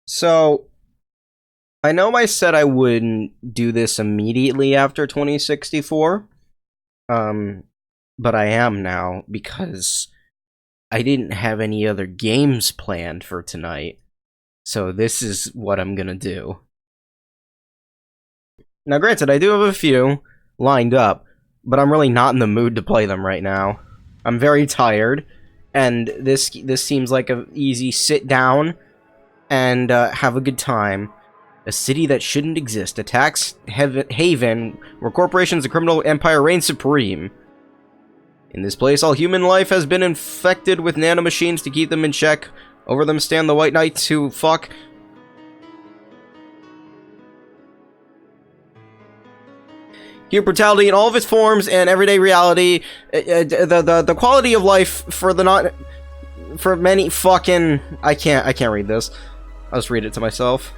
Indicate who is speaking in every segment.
Speaker 1: So, I know I said I wouldn't do this immediately after 2064, um, but I am now because I didn't have any other games planned for tonight. So this is what I'm gonna do. Now, granted, I do have a few lined up, but I'm really not in the mood to play them right now. I'm very tired, and this seems like an easy sit down and have a good time. A city that shouldn't exist attacks Haven, where corporations and criminal empire reign supreme. In this place, all human life has been infected with nanomachines to keep them in check. Over them stand the White Knights who fuck. Here, brutality in all of its forms and everyday reality. The quality of life for the not for many fucking I can't read this. I'll just read it to myself.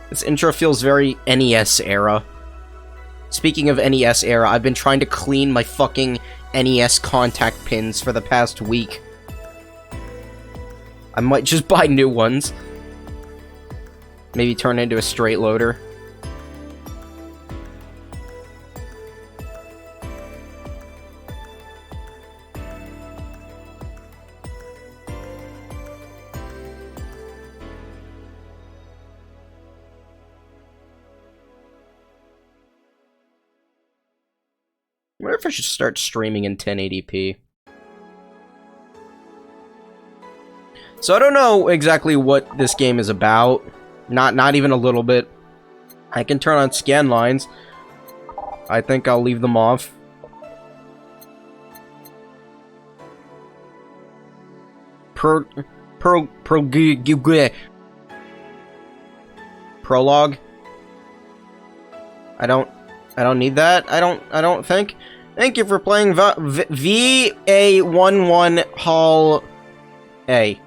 Speaker 1: This intro feels very NES era. Speaking of NES era, I've been trying to clean my fucking NES contact pins for the past week. I might just buy new ones. Maybe turn it into a straight loader. I wonder if I should start streaming in 1080p. So I don't know exactly what this game is about. Not even a little bit. I can turn on scan lines. I think I'll leave them off. Prologue. I don't need that. I don't think. Thank you for playing VA-11 Hall A.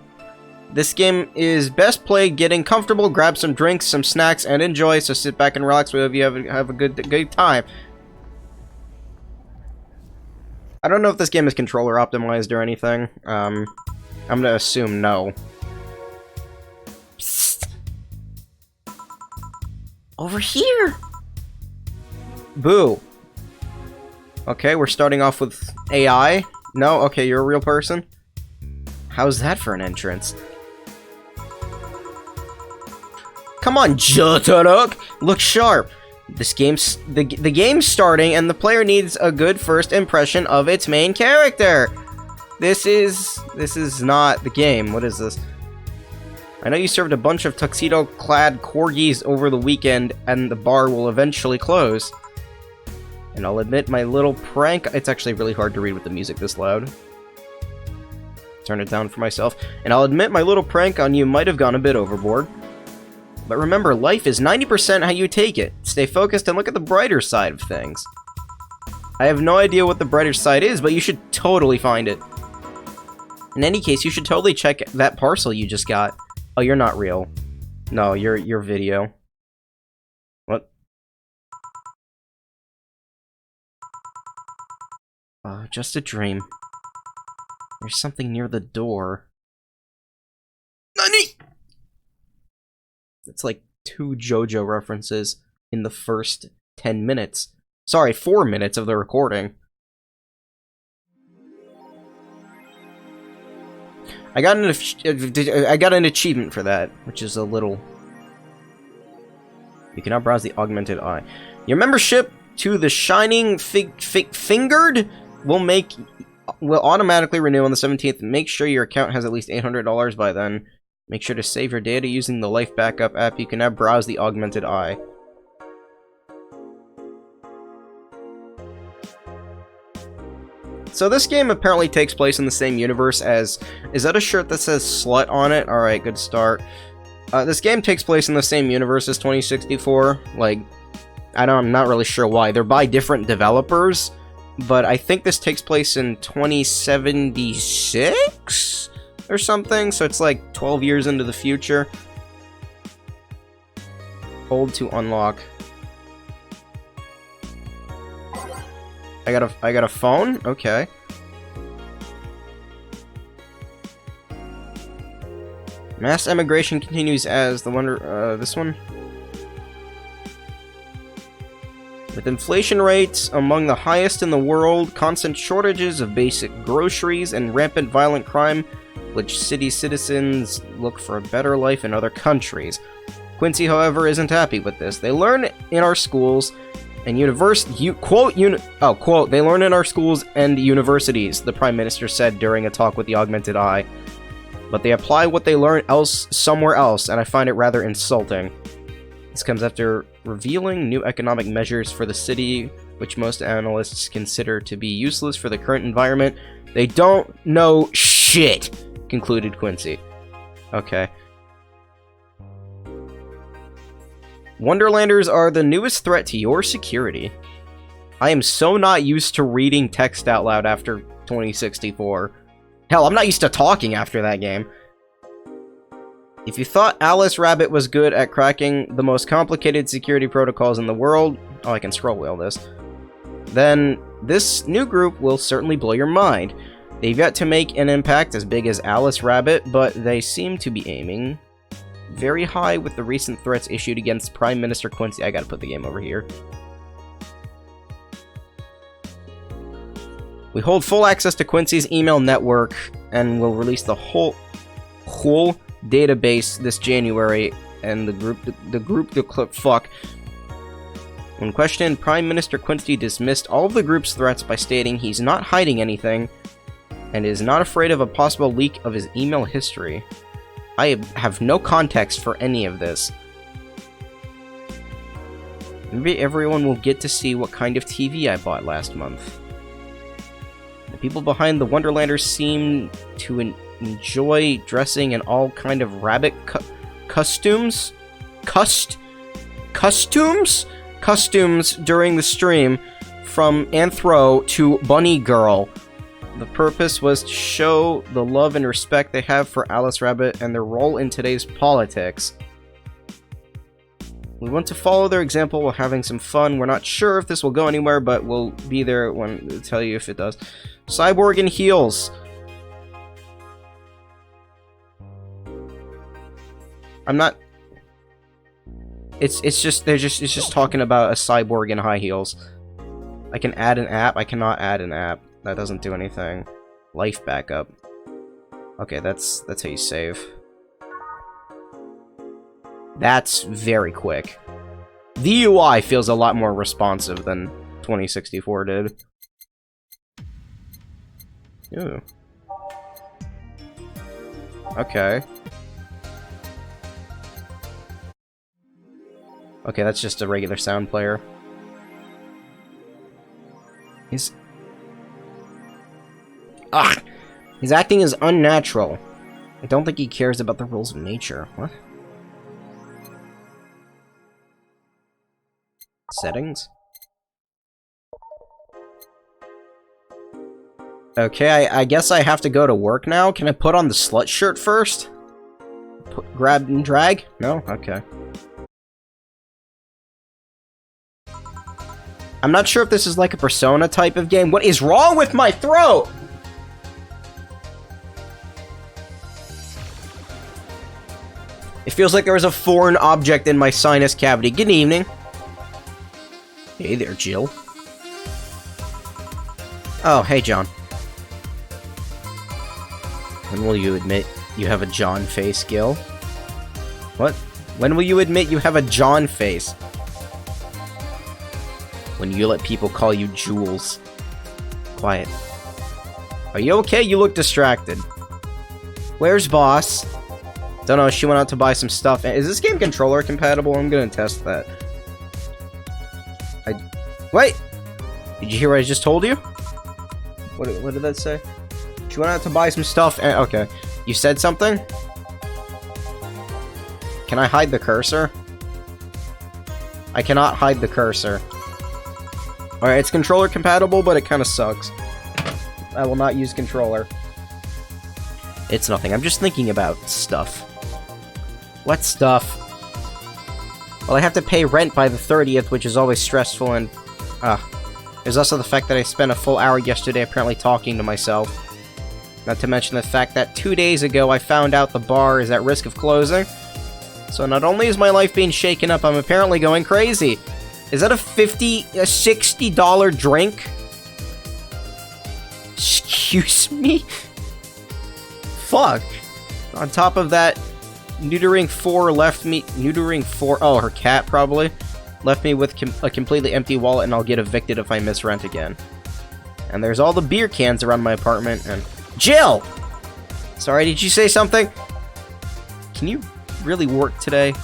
Speaker 1: This game is best played getting comfortable, grab some drinks, some snacks, and enjoy, so sit back and relax with you have a good time. I don't know if this game is controller optimized or anything. I'm gonna assume no. Psst. Over here! Boo. Okay, we're starting off with AI. No? Okay, you're a real person? How's that for an entrance? Come on, Jotarok! Look sharp! The game's starting, and the player needs a good first impression of its main character! This is not the game. What is this? I know you served a bunch of tuxedo-clad corgis over the weekend, and the bar will eventually close. And I'll admit my little prank... It's actually really hard to read with the music this loud. Turn it down for myself. And I'll admit my little prank on you might have gone a bit overboard. But remember, life is 90% how you take it. Stay focused and look at the brighter side of things. I have no idea what the brighter side is, but you should totally find it. In any case, you should totally check that parcel you just got. Oh, you're not real. No, you're video. What? Just a dream. There's something near the door. Nani? It's like 2 JoJo references in the first 10 minutes. Sorry, 4 minutes of the recording. I got an achievement for that, which is a little... You can now browse the augmented eye. Your membership to the Shining Fingered will automatically renew on the 17th. Make sure your account has at least $800 by then. Make sure to save your data using the Life Backup app. You can now browse the augmented eye. So this game apparently takes place in the same universe as... Is that a shirt that says slut on it? Alright, good start. This game takes place in the same universe as 2064. Like, I'm not really sure why. They're by different developers, but I think this takes place in 2076? Or something, so it's like 12 years into the future. Hold to unlock. I got a phone? Okay. Mass emigration continues as the wonder... this one? With inflation rates among the highest in the world, constant shortages of basic groceries, and rampant violent crime, which city citizens look for a better life in other countries. Quincy, however, isn't happy with this. They learn in our schools and quote, they learn in our schools and universities, the Prime Minister said during a talk with the Augmented Eye. But they apply what they learn somewhere else, and I find it rather insulting. This comes after revealing new economic measures for the city, which most analysts consider to be useless for the current environment. They don't know shit, concluded Quincy. Okay. Wonderlanders are the newest threat to your security. I am so not used to reading text out loud after 2064. Hell, I'm not used to talking after that game. If you thought Alice Rabbit was good at cracking the most complicated security protocols in the world... Oh, I can scroll wheel this. Then this new group will certainly blow your mind. They've yet to make an impact as big as Alice Rabbit, but they seem to be aiming very high with the recent threats issued against Prime Minister Quincy. I gotta put the game over here. We hold full access to Quincy's email network and will release the whole database this January, and the group fuck. When questioned, Prime Minister Quincy dismissed all of the group's threats by stating he's not hiding anything and is not afraid of a possible leak of his email history. I have no context for any of this. Maybe everyone will get to see what kind of TV I bought last month. The people behind the Wonderlanders seem to enjoy dressing in all kind of rabbit costumes during the stream, from Anthro to Bunny Girl. The purpose was to show the love and respect they have for Alice Rabbit and their role in today's politics. We want to follow their example while having some fun. We're not sure if this will go anywhere, but we'll be there when to tell you if it does. Cyborg and heels. I'm not... It's just talking about a cyborg in high heels. I can add an app. I cannot add an app. That doesn't do anything. Life backup. Okay, that's how you save. That's very quick. The UI feels a lot more responsive than 2064 did. Ooh. Okay. Okay, that's just a regular sound player. His acting is unnatural. I don't think he cares about the rules of nature. What? Settings? Okay, I guess I have to go to work now. Can I put on the slut shirt first? Grab and drag? No? Okay. I'm not sure if this is like a Persona type of game. What is wrong with my throat? It feels like there was a foreign object in my sinus cavity. Good evening. Hey there, Jill. Oh, hey, John. When will you admit you have a John face, Gil? What? When will you admit you have a John face? When you let people call you Jules. Quiet. Are you okay? You look distracted. Where's Boss? Don't know, she went out to buy some stuff. Is this game controller compatible? I'm gonna test that. Wait! Did you hear what I just told you? What did that say? She went out to buy some stuff and... Okay. You said something? Can I hide the cursor? I cannot hide the cursor. Alright, it's controller compatible, but it kind of sucks. I will not use controller. It's nothing. I'm just thinking about stuff. What stuff? Well, I have to pay rent by the 30th, which is always stressful, and... There's also the fact that I spent a full hour yesterday apparently talking to myself. Not to mention the fact that 2 days ago I found out the bar is at risk of closing. So not only is my life being shaken up, I'm apparently going crazy. Is that a $60 drink? Excuse me? Fuck. On top of that, Neutering 4 left me... Neutering 4... Oh, her cat, probably. Left me with a completely empty wallet, and I'll get evicted if I miss rent again. And there's all the beer cans around my apartment, and... Jill! Sorry, did you say something? Can you really work today?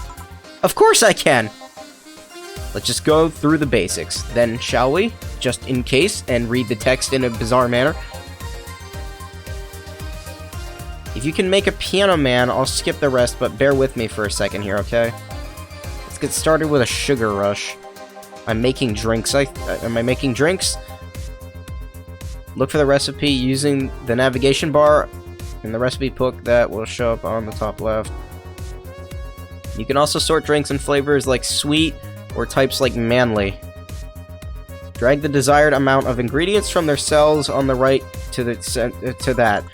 Speaker 1: Of course I can! Let's just go through the basics, then, shall we? Just in case, and read the text in a bizarre manner. If you can make a piano man, I'll skip the rest, but bear with me for a second here, okay? Let's get started with a sugar rush. I'm making drinks. Am I making drinks? Look for the recipe using the navigation bar in the recipe book that will show up on the top left. You can also sort drinks in flavors like sweet or types like manly. Drag the desired amount of ingredients from their cells on the right to that.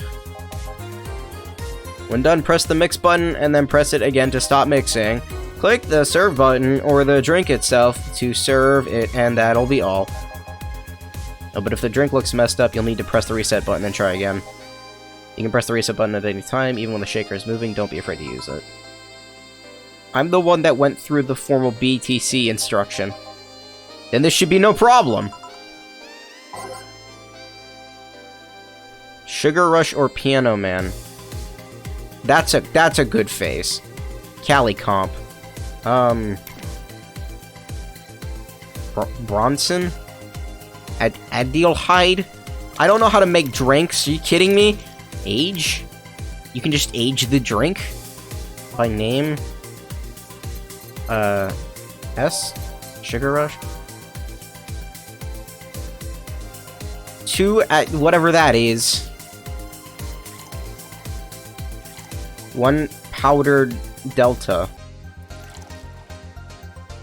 Speaker 1: When done, press the mix button and then press it again to stop mixing. Click the serve button or the drink itself to serve it, and that'll be all. Oh, but if the drink looks messed up, you'll need to press the reset button and try again. You can press the reset button at any time, even when the shaker is moving. Don't be afraid to use it. I'm the one that went through the formal BTC instruction. Then this should be no problem. Sugar Rush or Piano Man. That's a good face. Cali Comp. Bronson? Adilhyde? I don't know how to make drinks. Are you kidding me? Age? You can just age the drink? By name? S? Sugar Rush? 2 at whatever that is. 1 powdered Delta.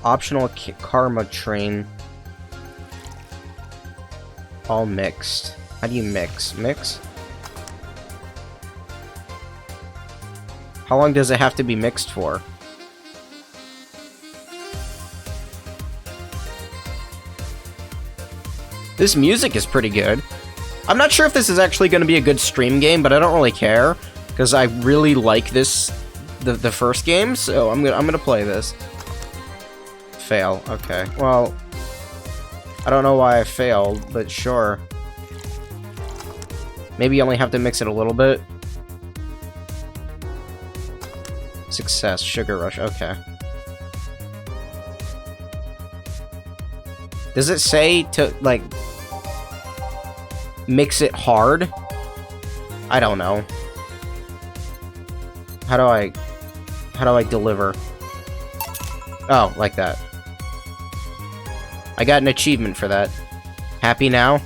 Speaker 1: Optional Karma Train. All mixed. How do you mix? Mix? How long does it have to be mixed for? This music is pretty good. I'm not sure if this is actually going to be a good stream game, but I don't really care, because I really like this, the first game, so I'm gonna play this. Fail. Okay. Well, I don't know why I failed, but sure. Maybe you only have to mix it a little bit. Success. Sugar Rush. Okay. Does it say to, like, mix it hard? I don't know. How do I deliver? Oh, like that. I got an achievement for that. Happy now?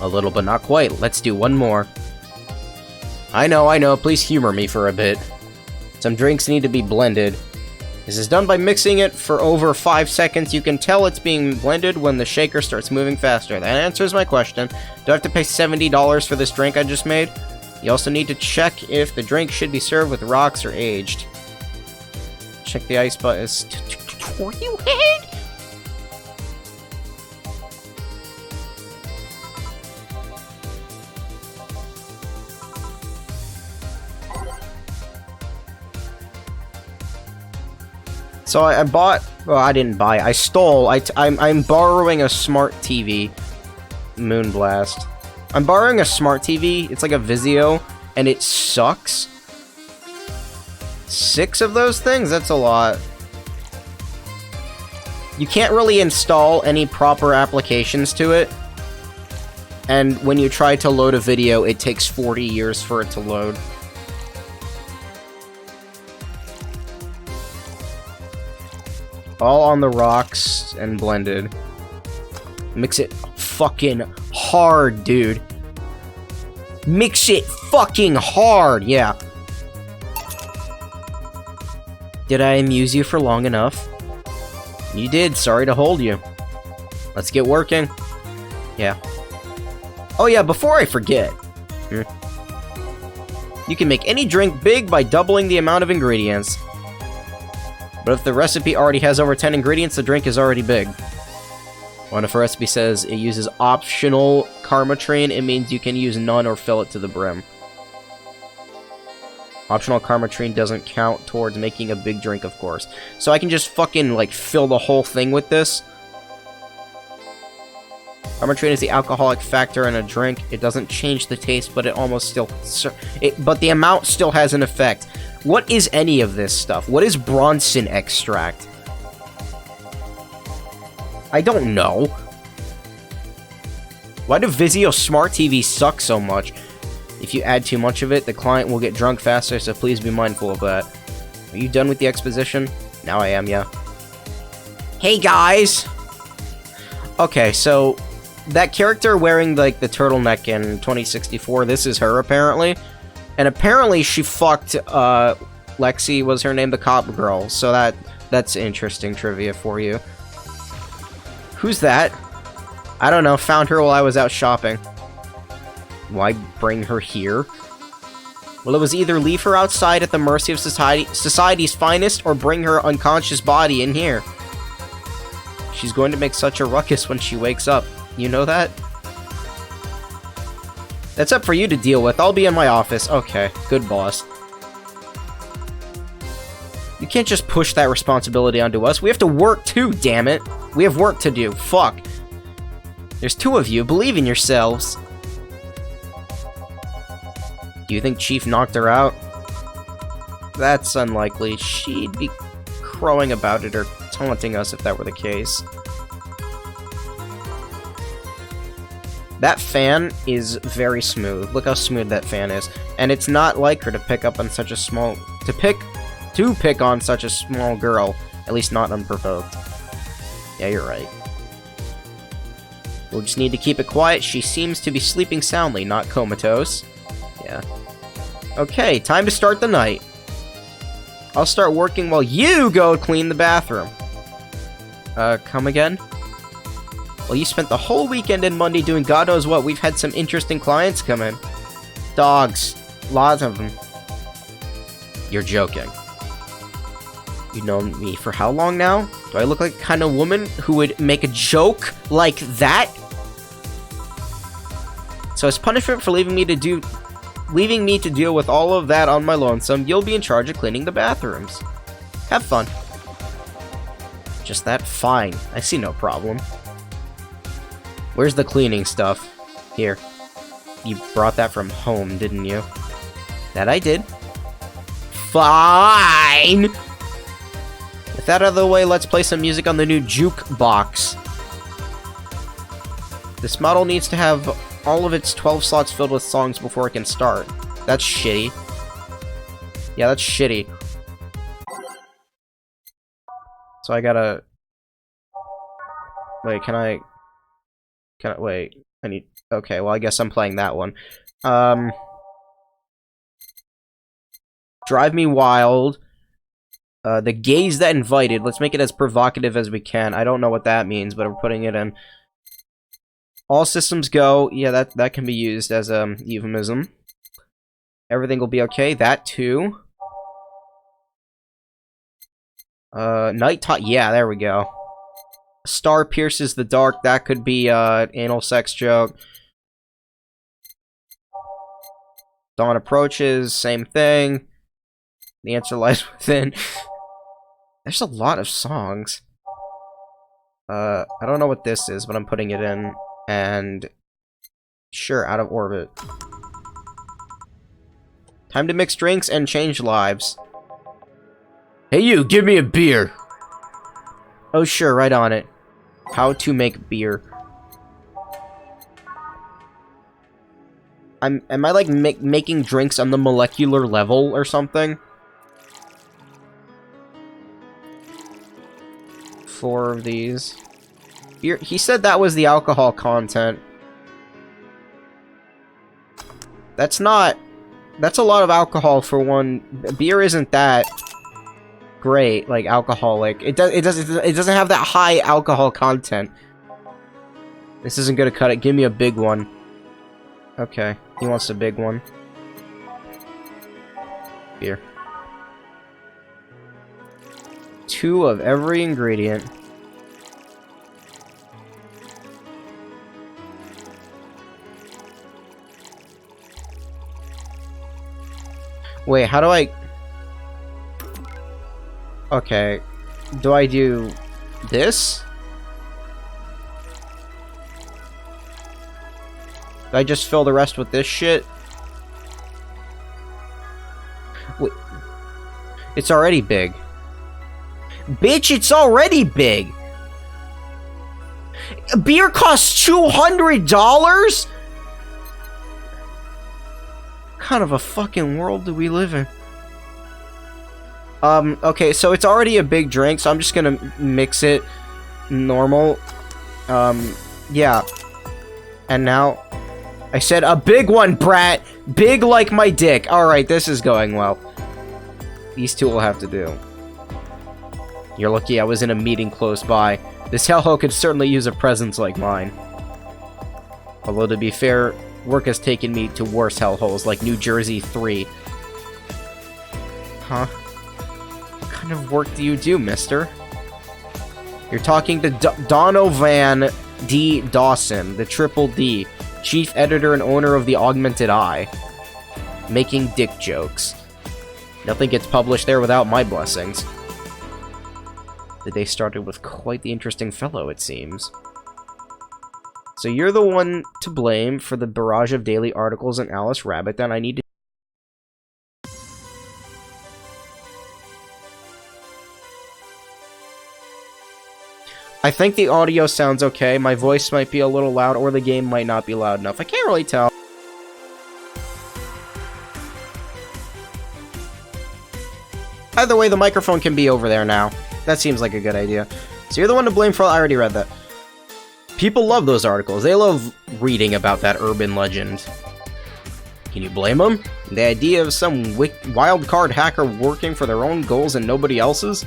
Speaker 1: A little, but not quite. Let's do one more. I know. Please humor me for a bit. Some drinks need to be blended. This is done by mixing it for over 5 seconds. You can tell it's being blended when the shaker starts moving faster. That answers my question. Do I have to pay $70 for this drink I just made? You also need to check if the drink should be served with rocks or aged. Check the ice buttons. You head? So I bought, well, I didn't buy, I stole, I'm borrowing a smart TV, Moonblast. I'm borrowing a smart TV, it's like a Vizio, and it sucks. 6 of those things? That's a lot. You can't really install any proper applications to it, and when you try to load a video, it takes 40 years for it to load. All on the rocks and blended. Mix it fucking hard, dude. Mix it fucking hard, yeah. Did I amuse you for long enough? You did, sorry to hold you. Let's get working. Yeah. Oh yeah, before I forget, You can make any drink big by doubling the amount of ingredients. But if the recipe already has over 10 ingredients, the drink is already big. When if a recipe says it uses optional karmatrine, it means you can use none or fill it to the brim. Optional karmatrine doesn't count towards making a big drink, of course. So I can just fucking, like, fill the whole thing with this. Karmatrine is the alcoholic factor in a drink. It doesn't change the taste, but it almost still... but the amount still has an effect. What is any of this stuff? What is Bronson extract? I don't know. Why do Vizio Smart TVs suck so much? If you add too much of it, the client will get drunk faster, so please be mindful of that. Are you done with the exposition? Now I am, yeah. Hey, guys! Okay, so... that character wearing, like, the turtleneck in 2064, this is her, apparently. And apparently she fucked, Lexi was her name, the cop girl. So that's interesting trivia for you. Who's that? I don't know, found her while I was out shopping. Why bring her here? Well, it was either leave her outside at the mercy of society's finest, or bring her unconscious body in here. She's going to make such a ruckus when she wakes up. You know that? That's up for you to deal with. I'll be in my office. Okay, good boss. You can't just push that responsibility onto us. We have to work too, damn it. We have work to do. Fuck. There's two of you. Believe in yourselves. Do you think Chief knocked her out? That's unlikely. She'd be crowing about it or taunting us if that were the case. That fan is very smooth. Look how smooth that fan is. And it's not like her to pick up on such a small... to pick on such a small girl. At least not unprovoked. Yeah, you're right. We'll just need to keep it quiet. She seems to be sleeping soundly, not comatose. Yeah. Okay, time to start the night. I'll start working while you go clean the bathroom. Come again? Well, you spent the whole weekend and Monday doing God knows what. We've had some interesting clients come in. Dogs. Lots of them. You're joking. You've known me for how long now? Do I look like the kind of woman who would make a joke like that? So as punishment for leaving me to deal with all of that on my lonesome, you'll be in charge of cleaning the bathrooms. Have fun. Just that? Fine. I see no problem. Where's the cleaning stuff? Here. You brought that from home, didn't you? That I did. Fine! With that out of the way, let's play some music on the new jukebox. This model needs to have all of its 12 slots filled with songs before it can start. That's shitty. Yeah, that's shitty. So I gotta... Wait, wait, I need... Okay, well, I guess I'm playing that one. Drive Me Wild. The Gays That Invited. Let's make it as provocative as we can. I don't know what that means, but we're putting it in. All Systems Go. Yeah, that can be used as a euphemism. Everything Will Be Okay. That, too. Night Talk. Yeah, there we go. Star Pierces the Dark, that could be anal sex joke. Dawn Approaches, same thing. The Answer Lies Within. There's a lot of songs. I don't know what this is, but I'm putting it in. And sure, Out of Orbit. Time to mix drinks and change lives. Hey you, give me a beer! Oh sure, right on it. How to make beer. Am I like making drinks on the molecular level or something? 4 of these. Beer, he said that was the alcohol content. That's not... That's a lot of alcohol for one... Beer isn't that great, like, alcoholic. It doesn't have that high alcohol content. This isn't gonna cut it. Give me a big one. Okay, he wants a big one. Here. 2 of every ingredient. Wait, how do I... Okay. Do I do this? Do I just fill the rest with this shit? Wait. It's already big. Bitch, it's already big! Beer costs $200?! What kind of a fucking world do we live in? Okay, so it's already a big drink, so I'm just gonna mix it normal. Yeah. And now... I said a big one, brat! Big like my dick. Alright, this is going well. These two will have to do. You're lucky I was in a meeting close by. This hellhole could certainly use a presence like mine. Although, to be fair, work has taken me to worse hellholes, like New Jersey 3. Huh? What kind of work do you do, mister? You're talking to Donovan D. Dawson, the Triple D, chief editor and owner of the Augmented Eye. Making dick jokes. Nothing gets published there without my blessings. The day started with quite the interesting fellow, it seems. So you're the one to blame for the barrage of daily articles in Alice Rabbit, then I need to... I think the audio sounds okay. My voice might be a little loud, or the game might not be loud enough. I can't really tell. Either way, the microphone can be over there now. That seems like a good idea. So you're the one to blame for... I already read that. People love those articles. They love reading about that urban legend. Can you blame them? The idea of some wild card hacker working for their own goals and nobody else's?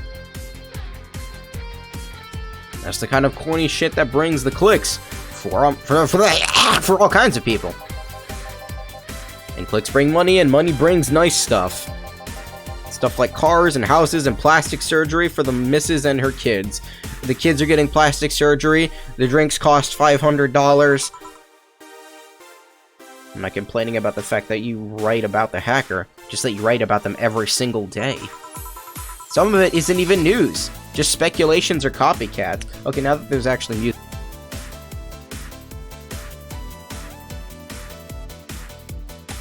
Speaker 1: That's the kind of corny shit that brings the clicks for all kinds of people. And clicks bring money, and money brings nice stuff. Stuff like cars and houses and plastic surgery for the missus and her kids. The kids are getting plastic surgery. The drinks cost $500. I'm not complaining about the fact that you write about the hacker, just that you write about them every single day. Some of it isn't even news, just speculations or copycats. Okay, now that there's actually news.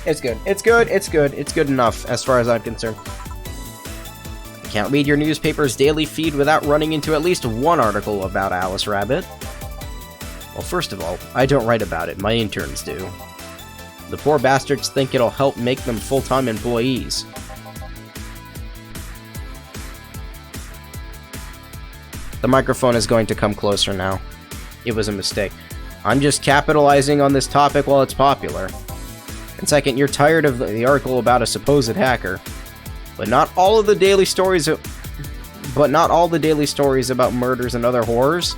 Speaker 1: It's good. It's good. It's good. It's good enough, as far as I'm concerned. I can't read your newspaper's daily feed without running into at least one article about Alice Rabbit. Well, first of all, I don't write about it. My interns do. The poor bastards think it'll help make them full-time employees. The microphone is going to come closer now. It was a mistake. I'm just capitalizing on this topic while it's popular. And second, you're tired of the article about a supposed hacker. But not all the daily stories about murders and other horrors.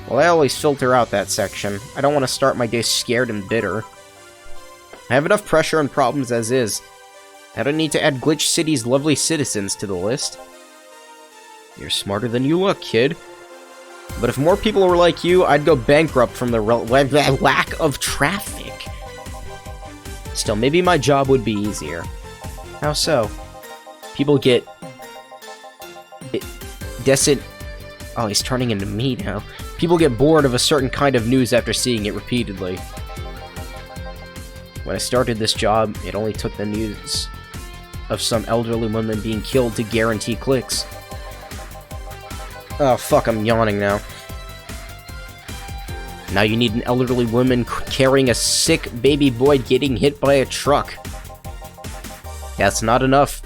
Speaker 1: Well, I always filter out that section. I don't want to start my day scared and bitter. I have enough pressure and problems as is. I don't need to add Glitch City's lovely citizens to the list. You're smarter than you look, kid. But if more people were like you, I'd go bankrupt from the lack of traffic. Still, maybe my job would be easier. How so? People get... Oh, he's turning into me now. People get bored of a certain kind of news after seeing it repeatedly. When I started this job, it only took the news of some elderly woman being killed to guarantee clicks. Oh, fuck, I'm yawning now. Now you need an elderly woman carrying a sick baby boy getting hit by a truck. That's not enough.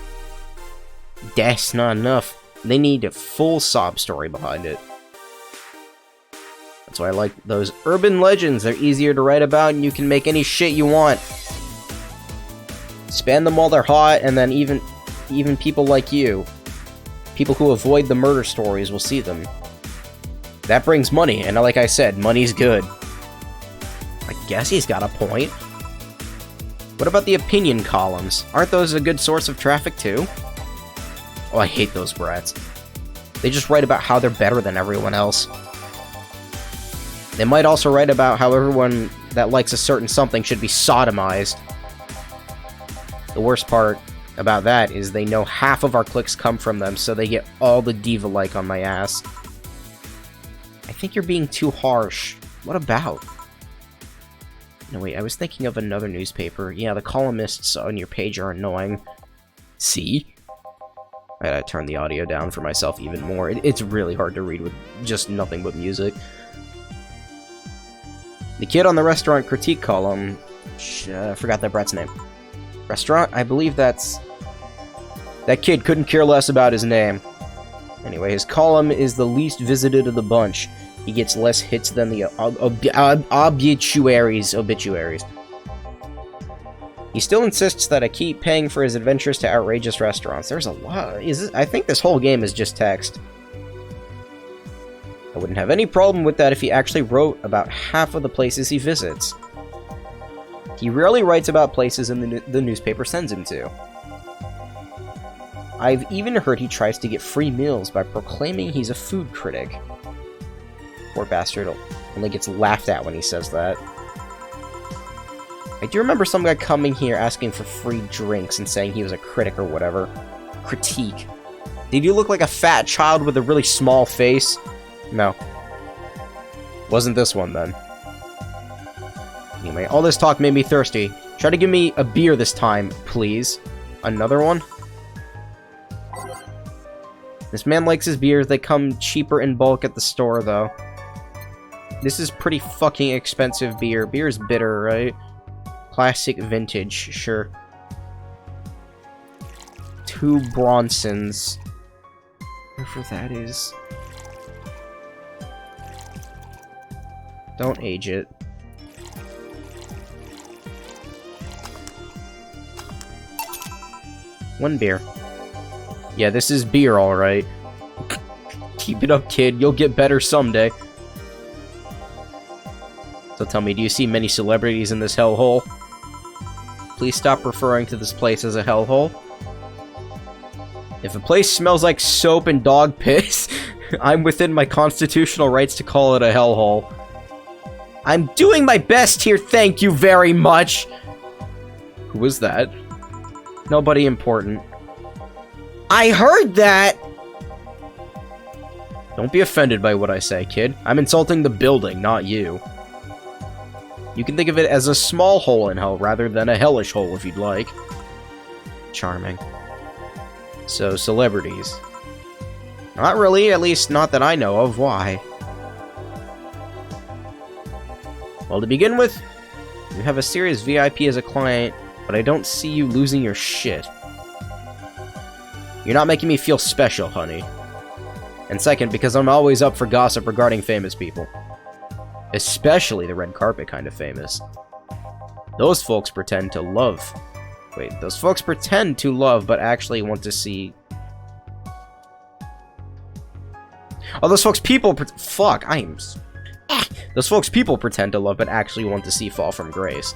Speaker 1: That's not enough. They need a full sob story behind it. That's why I like those urban legends. They're easier to write about, and you can make any shit you want. Span them while they're hot, and then even people like you, people who avoid the murder stories, will see them. That brings money, and like I said, money's good. I guess he's got a point. What about the opinion columns? Aren't those a good source of traffic too? Oh, I hate those brats. They just write about how they're better than everyone else. They might also write about how everyone that likes a certain something should be sodomized. The worst part about that is they know half of our clicks come from them, so they get all the diva-like on my ass. I think you're being too harsh. What about? No, wait, I was thinking of another newspaper. Yeah, the columnists on your page are annoying. See? I gotta turn the audio down for myself even more. It's really hard to read with just nothing but music. The kid on the restaurant critique column... I forgot that brat's name. Restaurant? I believe that's... That kid couldn't care less about his name. Anyway, his column is the least visited of the bunch. He gets less hits than the obituaries. He still insists that I keep paying for his adventures to outrageous restaurants. There's a lot. I think this whole game is just text. I wouldn't have any problem with that if he actually wrote about half of the places he visits. He rarely writes about places in the newspaper sends him to. I've even heard he tries to get free meals by proclaiming he's a food critic. Poor bastard only gets laughed at when he says that. I do remember some guy coming here asking for free drinks and saying he was a critic or whatever. Critique. Did you look like a fat child with a really small face? No. Wasn't this one, then. Anyway, all this talk made me thirsty. Try to give me a beer this time, please. Another one? This man likes his beers. They come cheaper in bulk at the store, though. This is pretty fucking expensive beer. Beer is bitter, right? Classic vintage, sure. 2 Bronsons. Whatever that is. Don't age it. One beer. Yeah, this is beer, alright. Keep it up, kid. You'll get better someday. So tell me, do you see many celebrities in this hellhole? Please stop referring to this place as a hellhole. If a place smells like soap and dog piss, I'm within my constitutional rights to call it a hellhole. I'm doing my best here, thank you very much! Who was that? Nobody important. I heard that! Don't be offended by what I say, kid. I'm insulting the building, not you. You can think of it as a small hole in hell rather than a hellish hole if you'd like. Charming. So, celebrities. Not really, at least not that I know of. Why? Well, to begin with, you have a serious VIP as a client, but I don't see you losing your shit. You're not making me feel special, honey. And second, because I'm always up for gossip regarding famous people. Especially the red carpet kind of famous. Those folks pretend to love. Wait, those folks pretend to love, but actually want to see... Oh, those folks people... Fuck, Those folks people pretend to love, but actually want to see fall from grace.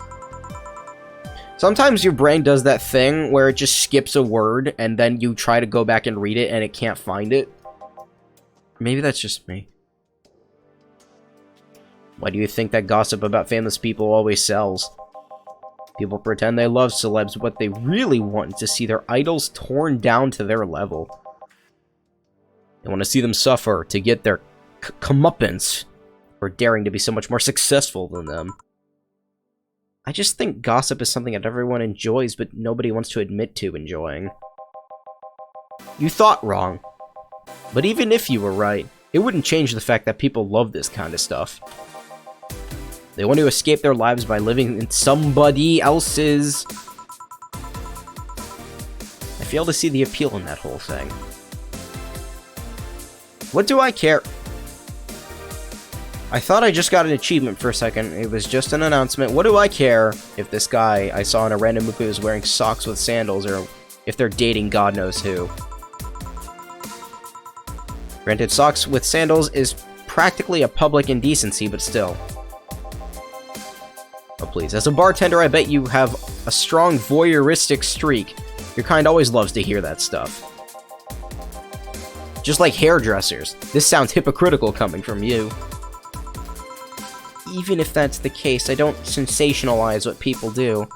Speaker 1: Sometimes your brain does that thing where it just skips a word, and then you try to go back and read it, and it can't find it. Maybe that's just me. Why do you think that gossip about famous people always sells? People pretend they love celebs, but they really want to see their idols torn down to their level. They want to see them suffer to get their comeuppance for daring to be so much more successful than them. I just think gossip is something that everyone enjoys, but nobody wants to admit to enjoying. You thought wrong. But even if you were right, it wouldn't change the fact that people love this kind of stuff. They want to escape their lives by living in somebody else's... I fail to see the appeal in that whole thing. What do I care? I thought I just got an achievement for a second. It was just an announcement. What do I care if this guy I saw in a random movie is wearing socks with sandals, or if they're dating God knows who? Granted, socks with sandals is practically a public indecency, but still. please. As a bartender, I bet you have a strong voyeuristic streak. Your kind always loves to hear that stuff. Just like hairdressers. This sounds hypocritical coming from you. Even if that's the case, I don't sensationalize what people do.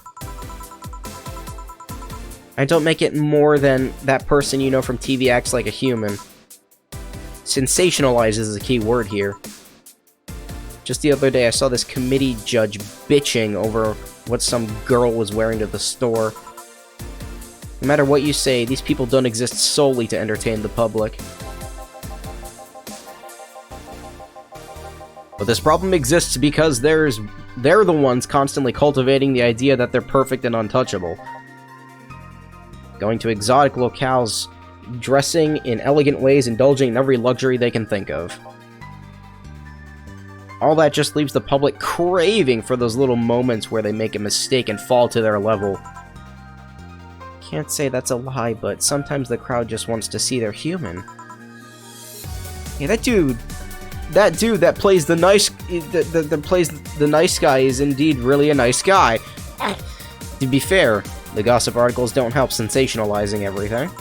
Speaker 1: I don't make it more than that person you know from TV acts like a human. Sensationalize is a key word here. Just the other day, I saw this committee judge bitching over what some girl was wearing to the store. No matter what you say, these people don't exist solely to entertain the public. But this problem exists because they're the ones constantly cultivating the idea that they're perfect and untouchable. Going to exotic locales, dressing in elegant ways, indulging in every luxury they can think of. All that just leaves the public craving for those little moments where they make a mistake and fall to their level. Can't say that's a lie, but sometimes the crowd just wants to see they're human. Yeah, that dude that plays the nice guy is indeed really a nice guy. To be fair, the gossip articles don't help sensationalizing everything.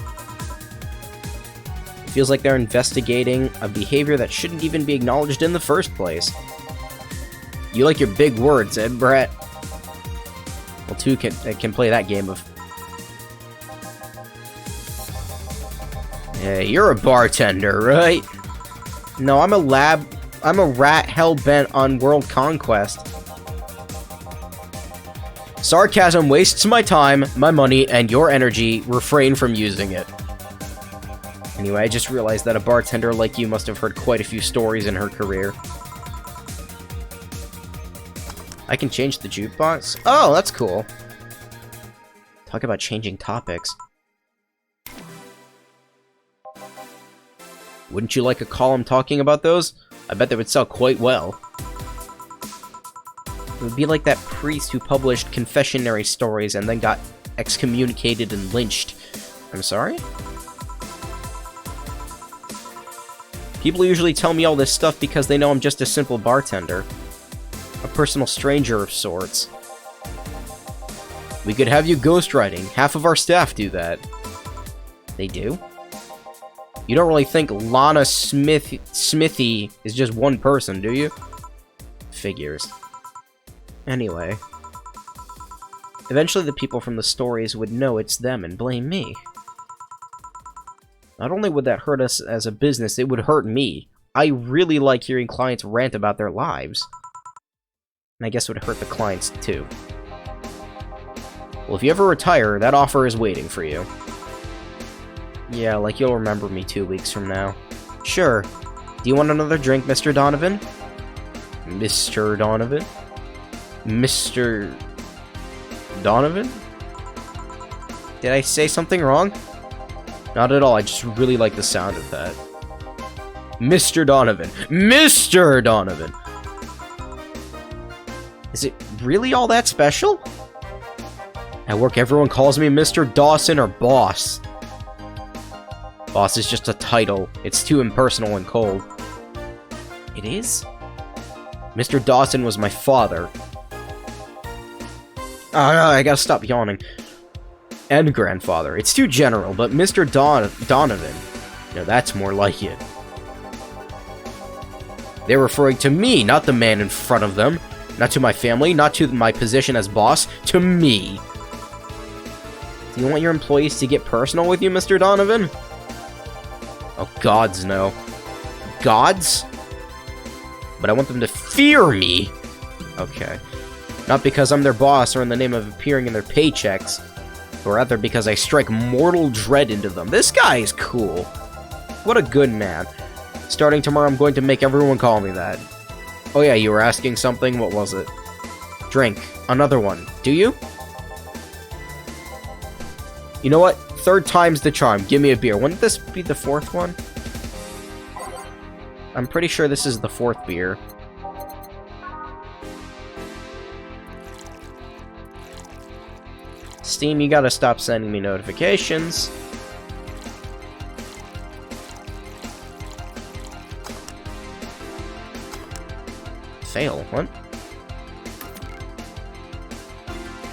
Speaker 1: It feels like they're investigating a behavior that shouldn't even be acknowledged in the first place. You like your big words, Ed Brett. Well, two can play that game of... Hey, you're a bartender, right? No, I'm a rat hell-bent on world conquest. Sarcasm wastes my time, my money, and your energy. Refrain from using it. Anyway, I just realized that a bartender like you must have heard quite a few stories in her career. I can change the jukebox? Oh, that's cool. Talk about changing topics. Wouldn't you like a column talking about those? I bet they would sell quite well. It would be like that priest who published confessionary stories and then got excommunicated and lynched. I'm sorry? People usually tell me all this stuff because they know I'm just a simple bartender. A personal stranger of sorts. We could have you ghostwriting. Half of our staff do that. They do? You don't really think Lana Smithy is just one person, do you? Figures. Anyway. Eventually the people from the stories would know it's them and blame me. Not only would that hurt us as a business, it would hurt me. I really like hearing clients rant about their lives. And I guess it would hurt the clients, too. Well, if you ever retire, that offer is waiting for you. Yeah, like you'll remember me 2 weeks from now. Sure. Do you want another drink, Mr. Donovan? Mr. Donovan? Mr. Donovan? Did I say something wrong? Not at all, I just really like the sound of that. Mr. Donovan. Mr. Donovan! Is it really all that special? At work, everyone calls me Mr. Dawson or Boss. Boss is just a title. It's too impersonal and cold. It is? Mr. Dawson was my father. I gotta stop yawning. And grandfather. It's too general, but Mr. Donovan. No, that's more like it. They're referring to me, not the man in front of them. Not to my family, not to my position as boss. To me. Do you want your employees to get personal with you, Mr. Donovan? Oh, gods, no. Gods? But I want them to fear me! Okay. Not because I'm their boss or in the name of appearing in their paychecks, but rather because I strike mortal dread into them. This guy is cool. What a good man. Starting tomorrow, I'm going to make everyone call me that. Oh yeah, you were asking something? What was it? Drink. Another one. Do you? You know what? Third time's the charm. Give me a beer. Wouldn't this be the fourth one? I'm pretty sure this is the fourth beer. Steam, you gotta stop sending me notifications. Fail. What?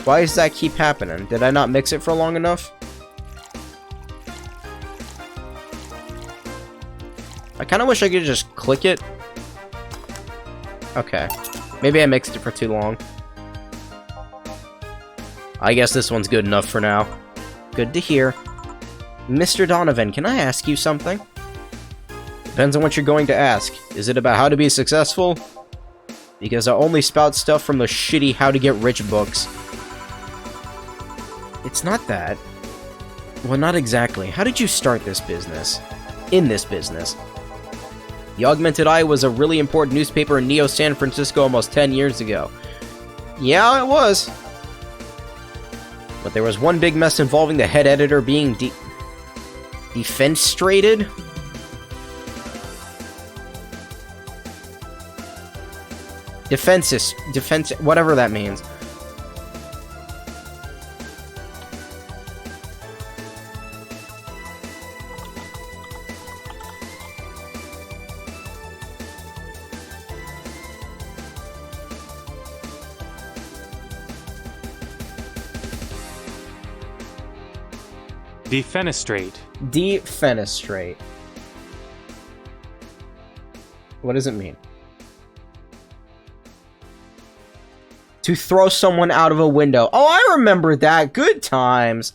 Speaker 1: Why does that keep happening? Did I not mix it for long enough? I kind of wish I could just click it. Okay. Maybe I mixed it for too long. I guess this one's good enough for now. Good to hear. Mr. Donovan, can I ask you something? Depends on what you're going to ask. Is it about how to be successful? Because I only spout stuff from the shitty how to get rich books. It's not that. Well, not exactly. How did you start this business? In this business? The Augmented Eye was a really important newspaper in Neo San Francisco almost 10 years ago. Yeah, it was. But there was one big mess involving the head editor being defenestrated? Defense, whatever that means.
Speaker 2: Defenestrate.
Speaker 1: Defenestrate. What does it mean? To throw someone out of a window. Oh, I remember that. Good times.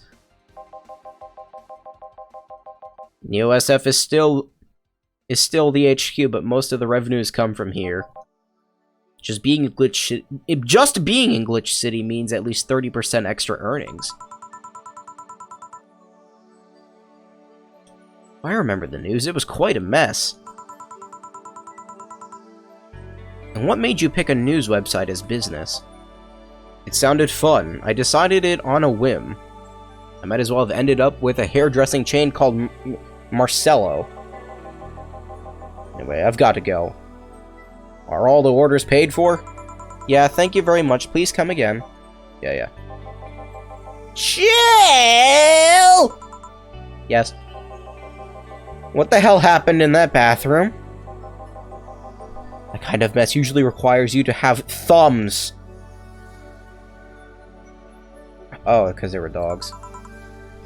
Speaker 1: Neo SF is still the HQ, but most of the revenues come from here. Just being in Glitch City means at least 30% extra earnings. I remember the news. It was quite a mess. And what made you pick a news website as business? It sounded fun. I decided it on a whim. I might as well have ended up with a hairdressing chain called Marcello. Anyway, I've got to go. Are all the orders paid for? Yeah, thank you very much. Please come again. Yeah. Chill! Yes. What the hell happened in that bathroom? That kind of mess usually requires you to have thumbs. Oh, because they were dogs.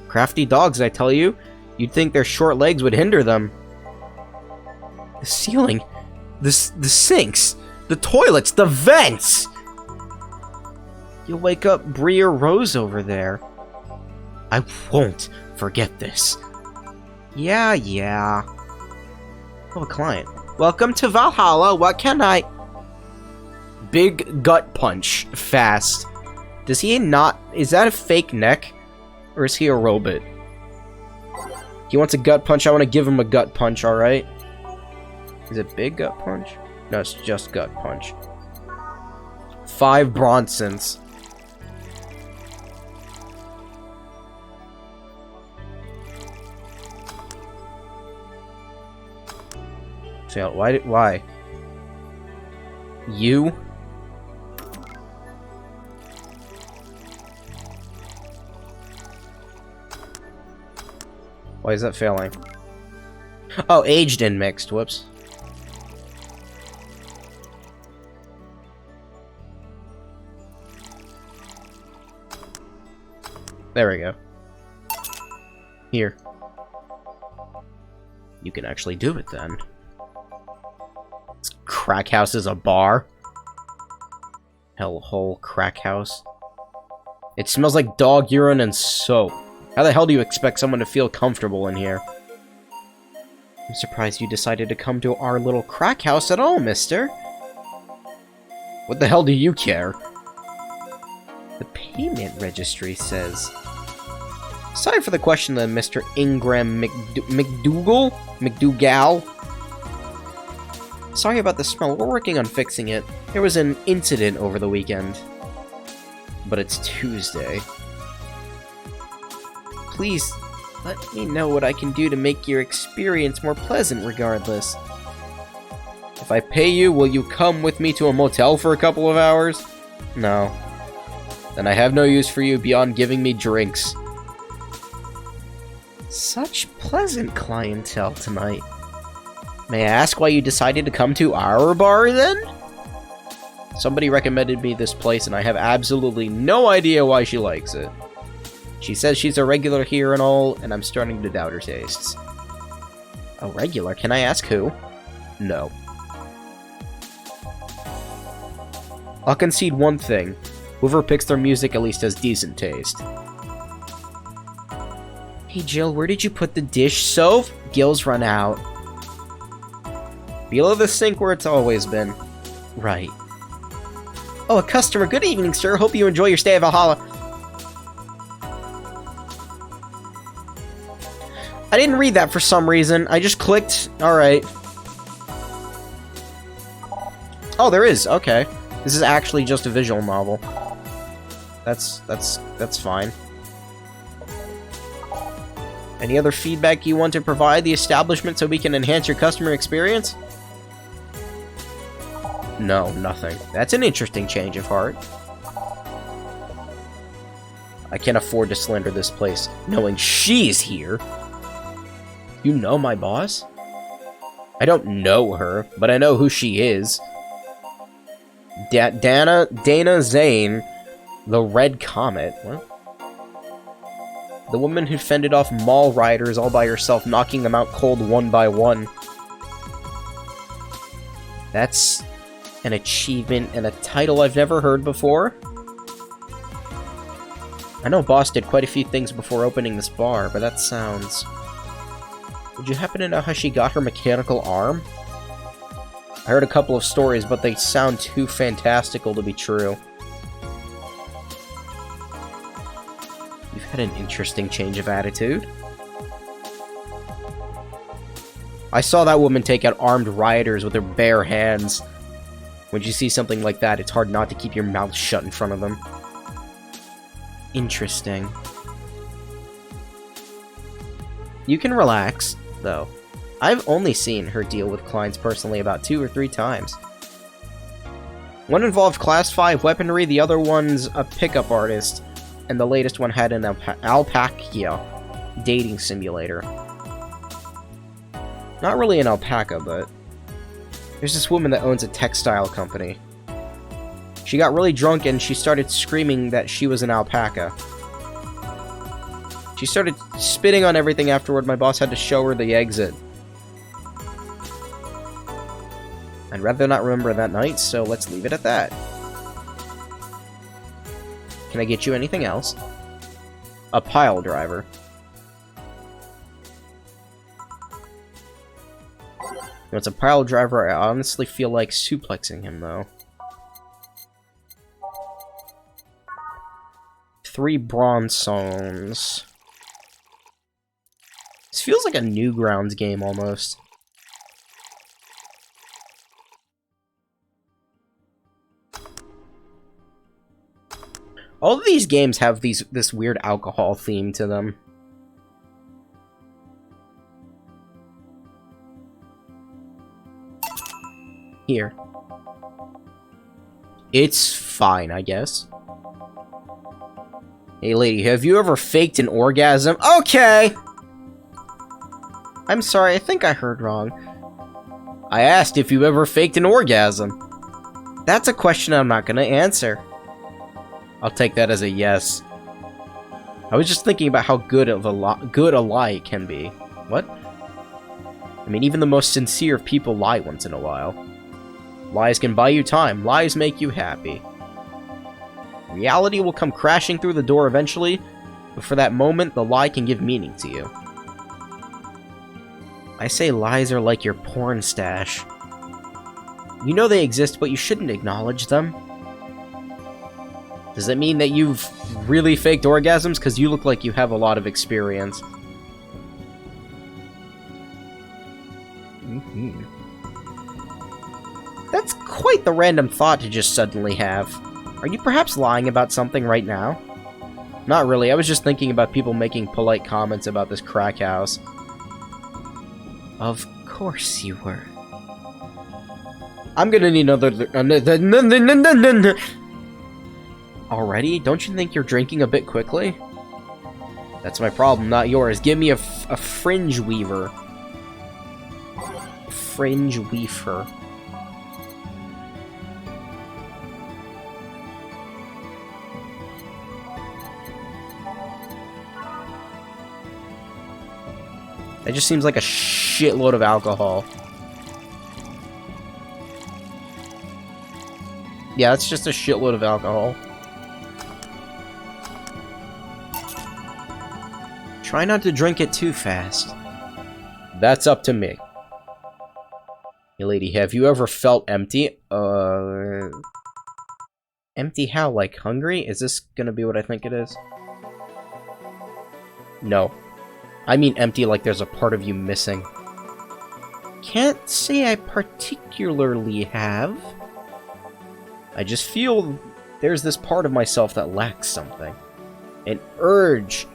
Speaker 1: Crafty dogs, I tell you. You'd think their short legs would hinder them. The ceiling. The sinks. The toilets. The vents! You'll wake up Brie or Rose over there. I won't forget this. Yeah. Oh, a client. Welcome to Valhalla. What can I... Big gut punch. Fast. Does he not... Is that a fake neck? Or is he a robot? He wants a gut punch. I want to give him a gut punch, alright? Is it big gut punch? No, it's just gut punch. 5 Bronsons. So, why? You? Why is that failing? Oh, aged and mixed. Whoops. There we go. Here. You can actually do it then. This crack house is a bar. Hellhole crack house. It smells like dog urine and soap. How the hell do you expect someone to feel comfortable in here? I'm surprised you decided to come to our little crack house at all, mister. What the hell do you care? The payment registry says... Sorry for the question then, Mr. Ingram McDougal? Sorry about the smell. We're working on fixing it. There was an incident over the weekend. But it's Tuesday. Please, let me know what I can do to make your experience more pleasant regardless. If I pay you, will you come with me to a motel for a couple of hours? No. Then I have no use for you beyond giving me drinks. Such pleasant clientele tonight. May I ask why you decided to come to our bar, then? Somebody recommended me this place, and I have absolutely no idea why she likes it. She says she's a regular here and all, and I'm starting to doubt her tastes. A regular? Can I ask who? No. I'll concede one thing. Whoever picks their music at least has decent taste. Hey Jill, where did you put the dish soap? Gil's run out. Below the sink where it's always been. Right. Oh, a customer. Good evening, sir. Hope you enjoy your stay at Valhalla. I didn't read that for some reason. I just clicked. Alright. Oh, there is. Okay. This is actually just a visual novel. That's fine. Any other feedback you want to provide the establishment so we can enhance your customer experience? No, nothing. That's an interesting change of heart. I can't afford to slander this place, knowing she's here. You know my boss? I don't know her, but I know who she is. Dana Zane, the Red Comet. What? The woman who fended off mall riders all by herself, knocking them out cold one by one. That's an achievement and a title I've never heard before. I know Boss did quite a few things before opening this bar, but that sounds... Would you happen to know how she got her mechanical arm? I heard a couple of stories, but they sound too fantastical to be true. You've had an interesting change of attitude. I saw that woman take out armed rioters with her bare hands. When you see something like that, it's hard not to keep your mouth shut in front of them. Interesting. You can relax, though. I've only seen her deal with clients personally about 2 or 3 times. One involved Class 5 weaponry, the other one's a pickup artist, and the latest one had an alpaca dating simulator. Not really an alpaca, but... There's this woman that owns a textile company. She got really drunk and she started screaming that she was an alpaca. She started spitting on everything afterward. My boss had to show her the exit. I'd rather not remember that night, so let's leave it at that. Can I get you anything else? A pile driver. When it's a pile driver, I honestly feel like suplexing him, though. 3 bronze stones. This feels like a Newgrounds game, almost. All of these games have this weird alcohol theme to them. Here. It's fine, I guess. Hey lady, have you ever faked an orgasm? Okay! I'm sorry, I think I heard wrong. I asked if you ever faked an orgasm. That's a question I'm not gonna answer. I'll take that as a yes. I was just thinking about how good a lie can be. What? I mean, even the most sincere of people lie once in a while. Lies can buy you time. Lies make you happy. Reality will come crashing through the door eventually, but for that moment, the lie can give meaning to you. I say lies are like your porn stash. You know they exist, but you shouldn't acknowledge them. Does that mean that you've really faked orgasms? Because you look like you have a lot of experience. That's quite the random thought to just suddenly have. Are you perhaps lying about something right now? Not really, I was just thinking about people making polite comments about this crack house. Of course you were. I'm gonna need another... Already? Don't you think you're drinking a bit quickly? That's my problem, not yours. Give me a fringe weaver. Fringe weaver. That just seems like a shitload of alcohol. Yeah, that's just a shitload of alcohol. Try not to drink it too fast. That's up to me. Hey lady, have you ever felt empty? Empty how? Like hungry? Is this gonna be what I think it is? No. I mean empty like there's a part of you missing. Can't say I particularly have. I just feel there's this part of myself that lacks something. An urge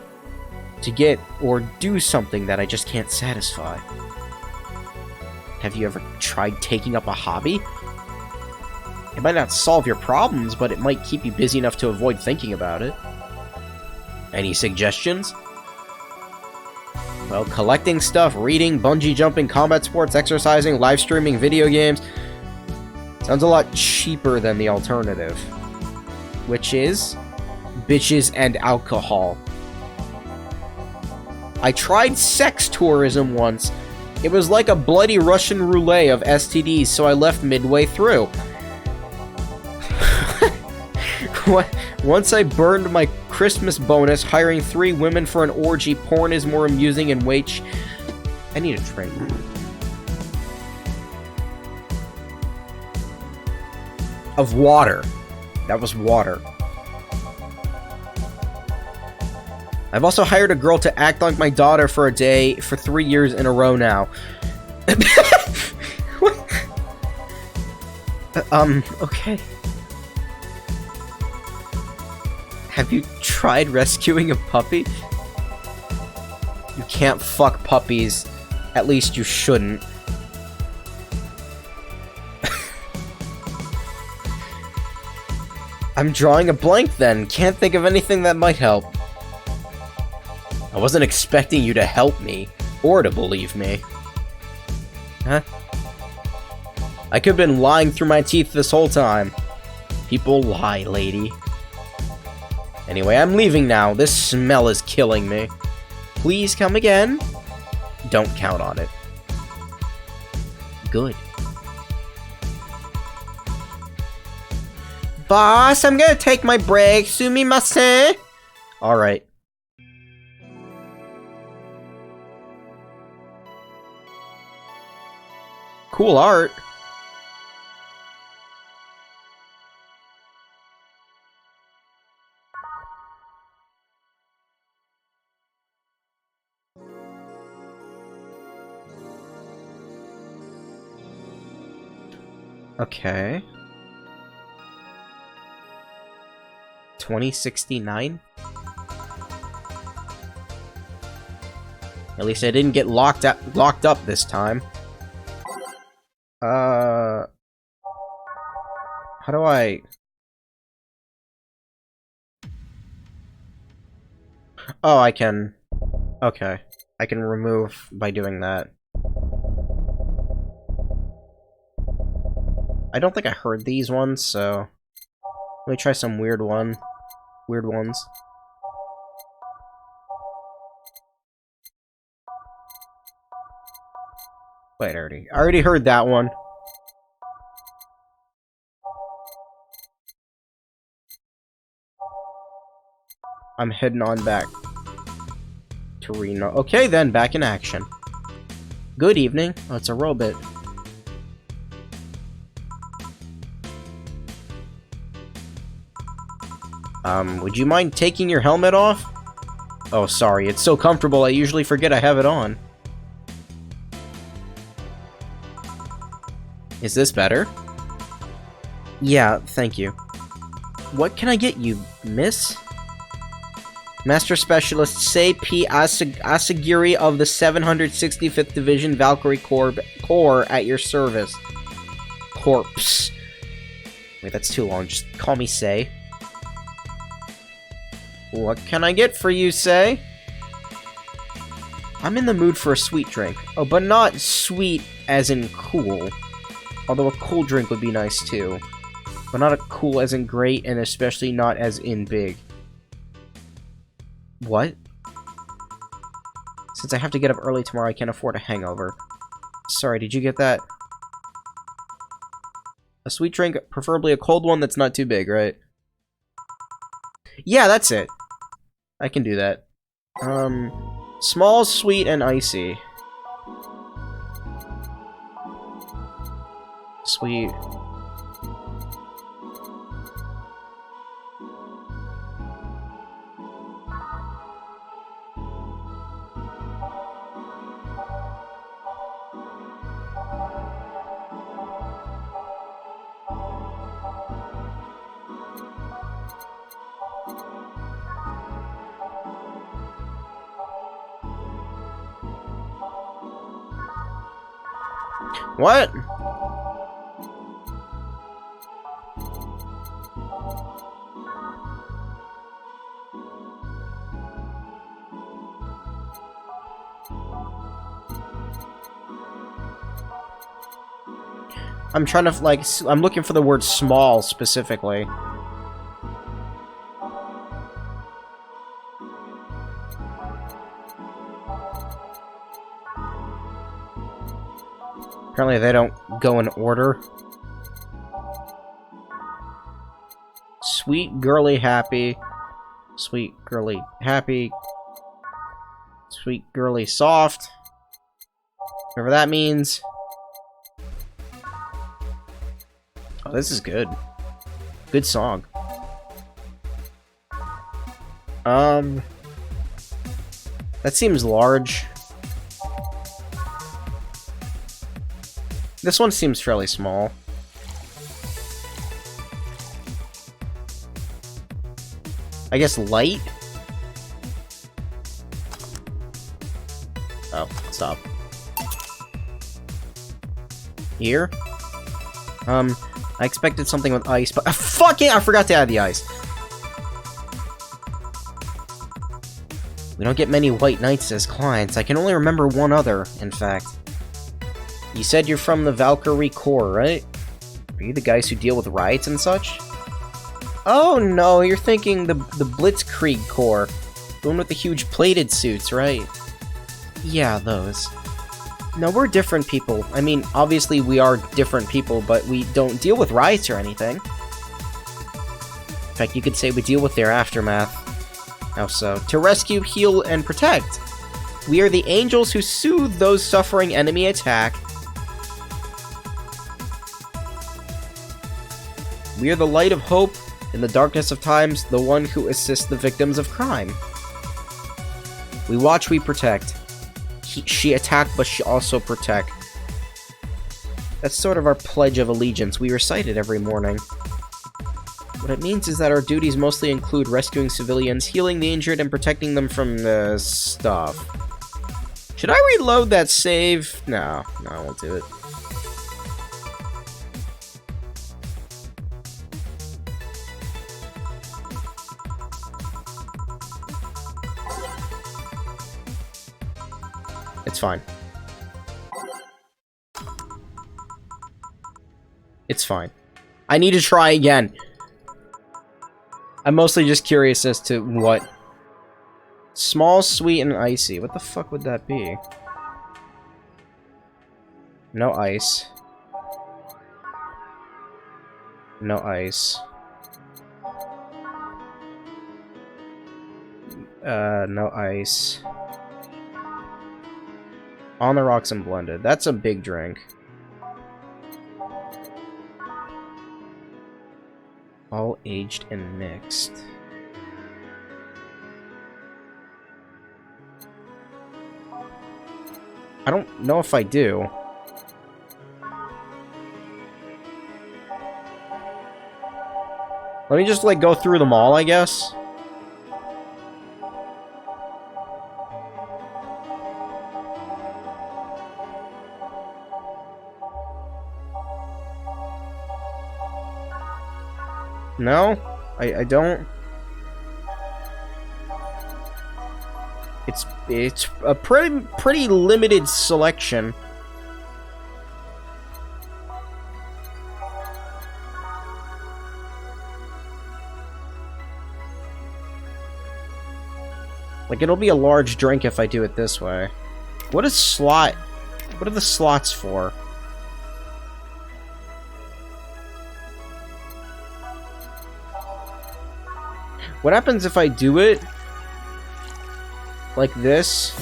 Speaker 1: to get or do something that I just can't satisfy. Have you ever tried taking up a hobby? It might not solve your problems, but it might keep you busy enough to avoid thinking about it. Any suggestions? Well, collecting stuff, reading, bungee jumping, combat sports, exercising, live streaming, video games. Sounds a lot cheaper than the alternative. Which is bitches and alcohol. I tried sex tourism once. It was like a bloody Russian roulette of STDs, so I left midway through. Once I burned my Christmas bonus, hiring 3 women for an orgy. Porn is more amusing and I need a drink. Of water. That was water. I've also hired a girl to act like my daughter for a day for 3 years in a row now. Okay. Have you tried rescuing a puppy? You can't fuck puppies. At least you shouldn't. I'm drawing a blank then. Can't think of anything that might help. I wasn't expecting you to help me, or to believe me. Huh? I could have been lying through my teeth this whole time. People lie, lady. Anyway, I'm leaving now. This smell is killing me. Please come again. Don't count on it. Good. Boss, I'm gonna take my break. Sumimasen. Alright. Cool art. Okay. 2069? At least I didn't get locked up this time. How do I... Oh, I can... Okay. I can remove by doing that. I don't think I heard these ones, so... Let me try some weird ones. Wait, I already heard that one. I'm heading on back to Reno. Okay then, back in action. Good evening. Oh, it's a robot. Would you mind taking your helmet off? Oh, sorry, it's so comfortable I usually forget I have it on. Is this better? Yeah, thank you. What can I get you, miss? Master Specialist Sei-P Asagiri of the 765th Division Valkyrie Corps at your service. Corpse. Wait, that's too long. Just call me Sei. What can I get for you, Sei? I'm in the mood for a sweet drink. Oh, but not sweet as in cool. Although a cool drink would be nice too. But not a cool as in great, and especially not as in big. What? Since I have to get up early tomorrow, I can't afford a hangover. Sorry, did you get that? A sweet drink, preferably a cold one that's not too big, right? Yeah, that's it. I can do that. Small, sweet, and icy. Sweet. What? I'm trying to, like, I'm looking for the word small, specifically. Apparently they don't go in order. Sweet, girly, happy. Sweet, girly, happy. Sweet, girly, soft. Whatever that means. Oh, this is good. Good song. That seems large. This one seems fairly small. I guess light? Oh, stop. Here? I expected something with ice, but fucking I forgot to add the ice. We don't get many white knights as clients. I can only remember one other, in fact. You said you're from the Valkyrie Corps, right? Are you the guys who deal with riots and such? Oh no, you're thinking the Blitzkrieg Corps. The one with the huge plated suits, right? Yeah, those. No, we're different people. I mean, obviously we are different people, but we don't deal with riots or anything. In fact, you could say we deal with their aftermath. How so? To rescue, heal, and protect. We are the angels who soothe those suffering enemy attack. We are the light of hope in the darkness of times, the one who assists the victims of crime. We watch, we protect. She attack, but she also protect. That's sort of our pledge of allegiance. We recite it every morning. What it means is that our duties mostly include rescuing civilians, healing the injured, and protecting them from stuff. Should I reload that save? No, I won't do it. It's fine. It's fine. I need to try again. I'm mostly just curious as to what. Small, sweet, and icy. What the fuck would that be? No ice. No ice. No ice. On the rocks and blended. That's a big drink. All aged and mixed. I don't know if I do. Let me just, like, go through them all, I guess. No? I don't. It's a pretty limited selection. Like, it'll be a large drink if I do it this way. What is slot? What are the slots for? What happens if I do it like this?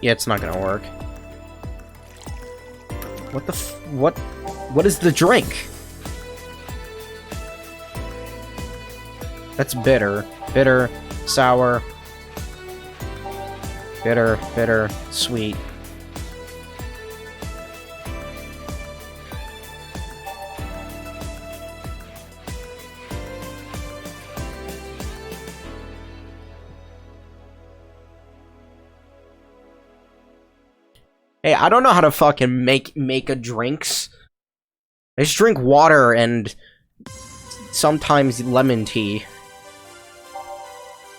Speaker 1: Yeah, it's not gonna work. What the what is the drink? That's bitter. Bitter, sour. Bitter, bitter, sweet. Hey, I don't know how to fucking make a drinks. I just drink water and sometimes lemon tea.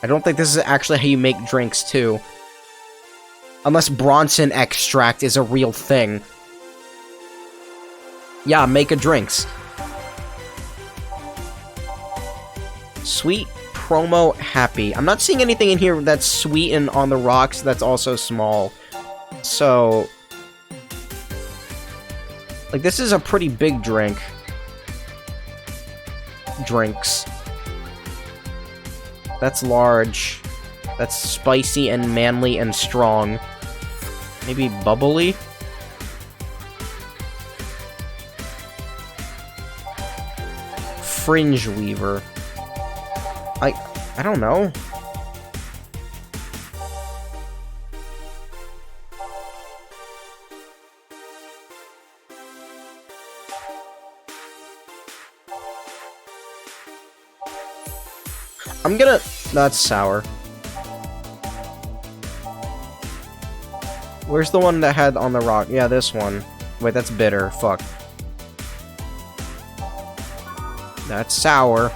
Speaker 1: I don't think this is actually how you make drinks, too. Unless Bronson extract is a real thing. Yeah, make a drinks. Sweet promo happy. I'm not seeing anything in here that's sweet and on the rocks that's also small. So, like, this is a pretty big drink. Drinks. That's large. That's spicy and manly and strong. Maybe bubbly? Fringe weaver. I don't know. I'm gonna... That's sour. Where's the one that had on the rock? Yeah, this one. Wait, that's bitter. Fuck. That's sour.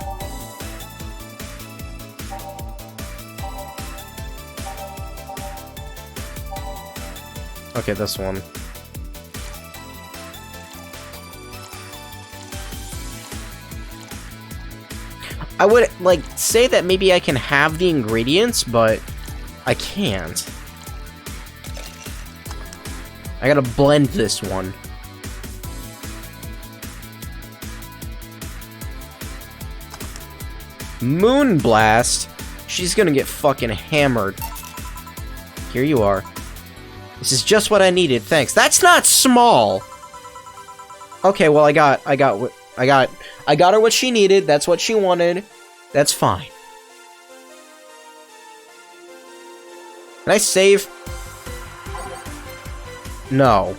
Speaker 1: Okay, this one. I would, like, say that maybe I can have the ingredients, but I can't. I gotta blend this one. Moonblast? She's gonna get fucking hammered. Here you are. This is just what I needed, thanks. That's not small! Okay, well, I got her what she needed, that's what she wanted. That's fine. Can I save? No.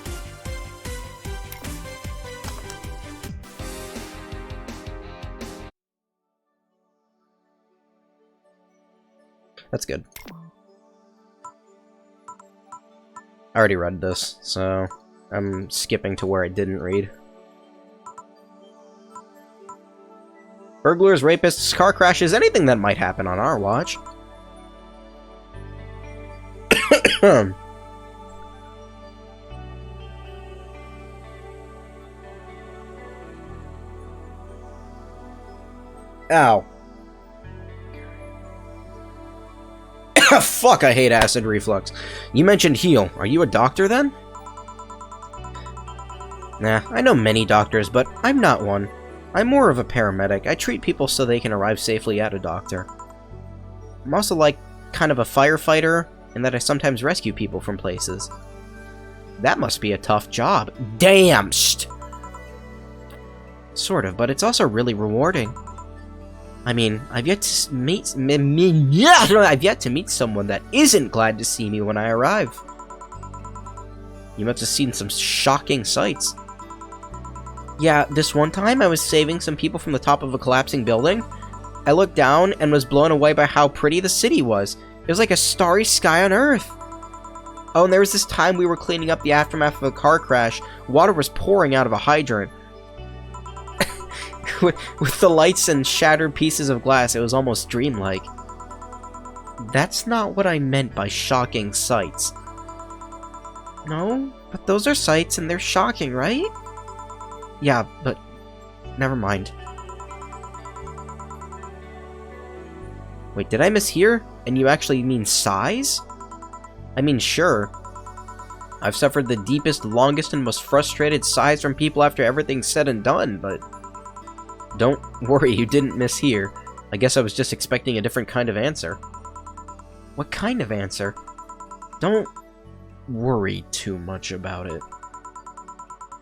Speaker 1: That's good. I already read this, so I'm skipping to where I didn't read. Burglars, rapists, car crashes, anything that might happen on our watch. Ow. Fuck, I hate acid reflux. You mentioned heal. Are you a doctor, then? Nah, I know many doctors, but I'm not one. I'm more of a paramedic. I treat people so they can arrive safely at a doctor. I'm also like kind of a firefighter, in that I sometimes rescue people from places. That must be a tough job. Damnst! Sort of, but it's also really rewarding. I mean, I've yet to meet someone that isn't glad to see me when I arrive. You must have seen some shocking sights. Yeah, this one time I was saving some people from the top of a collapsing building. I looked down and was blown away by how pretty the city was. It was like a starry sky on Earth. Oh, and there was this time we were cleaning up the aftermath of a car crash. Water was pouring out of a hydrant. With the lights and shattered pieces of glass, it was almost dreamlike. That's not what I meant by shocking sights. No, but those are sights and they're shocking, right? Yeah, but never mind. Wait, did I mishear? And you actually mean sighs? I mean, sure. I've suffered the deepest, longest, and most frustrated sighs from people after everything's said and done, but... Don't worry, you didn't mishear. I guess I was just expecting a different kind of answer. What kind of answer? Don't worry too much about it.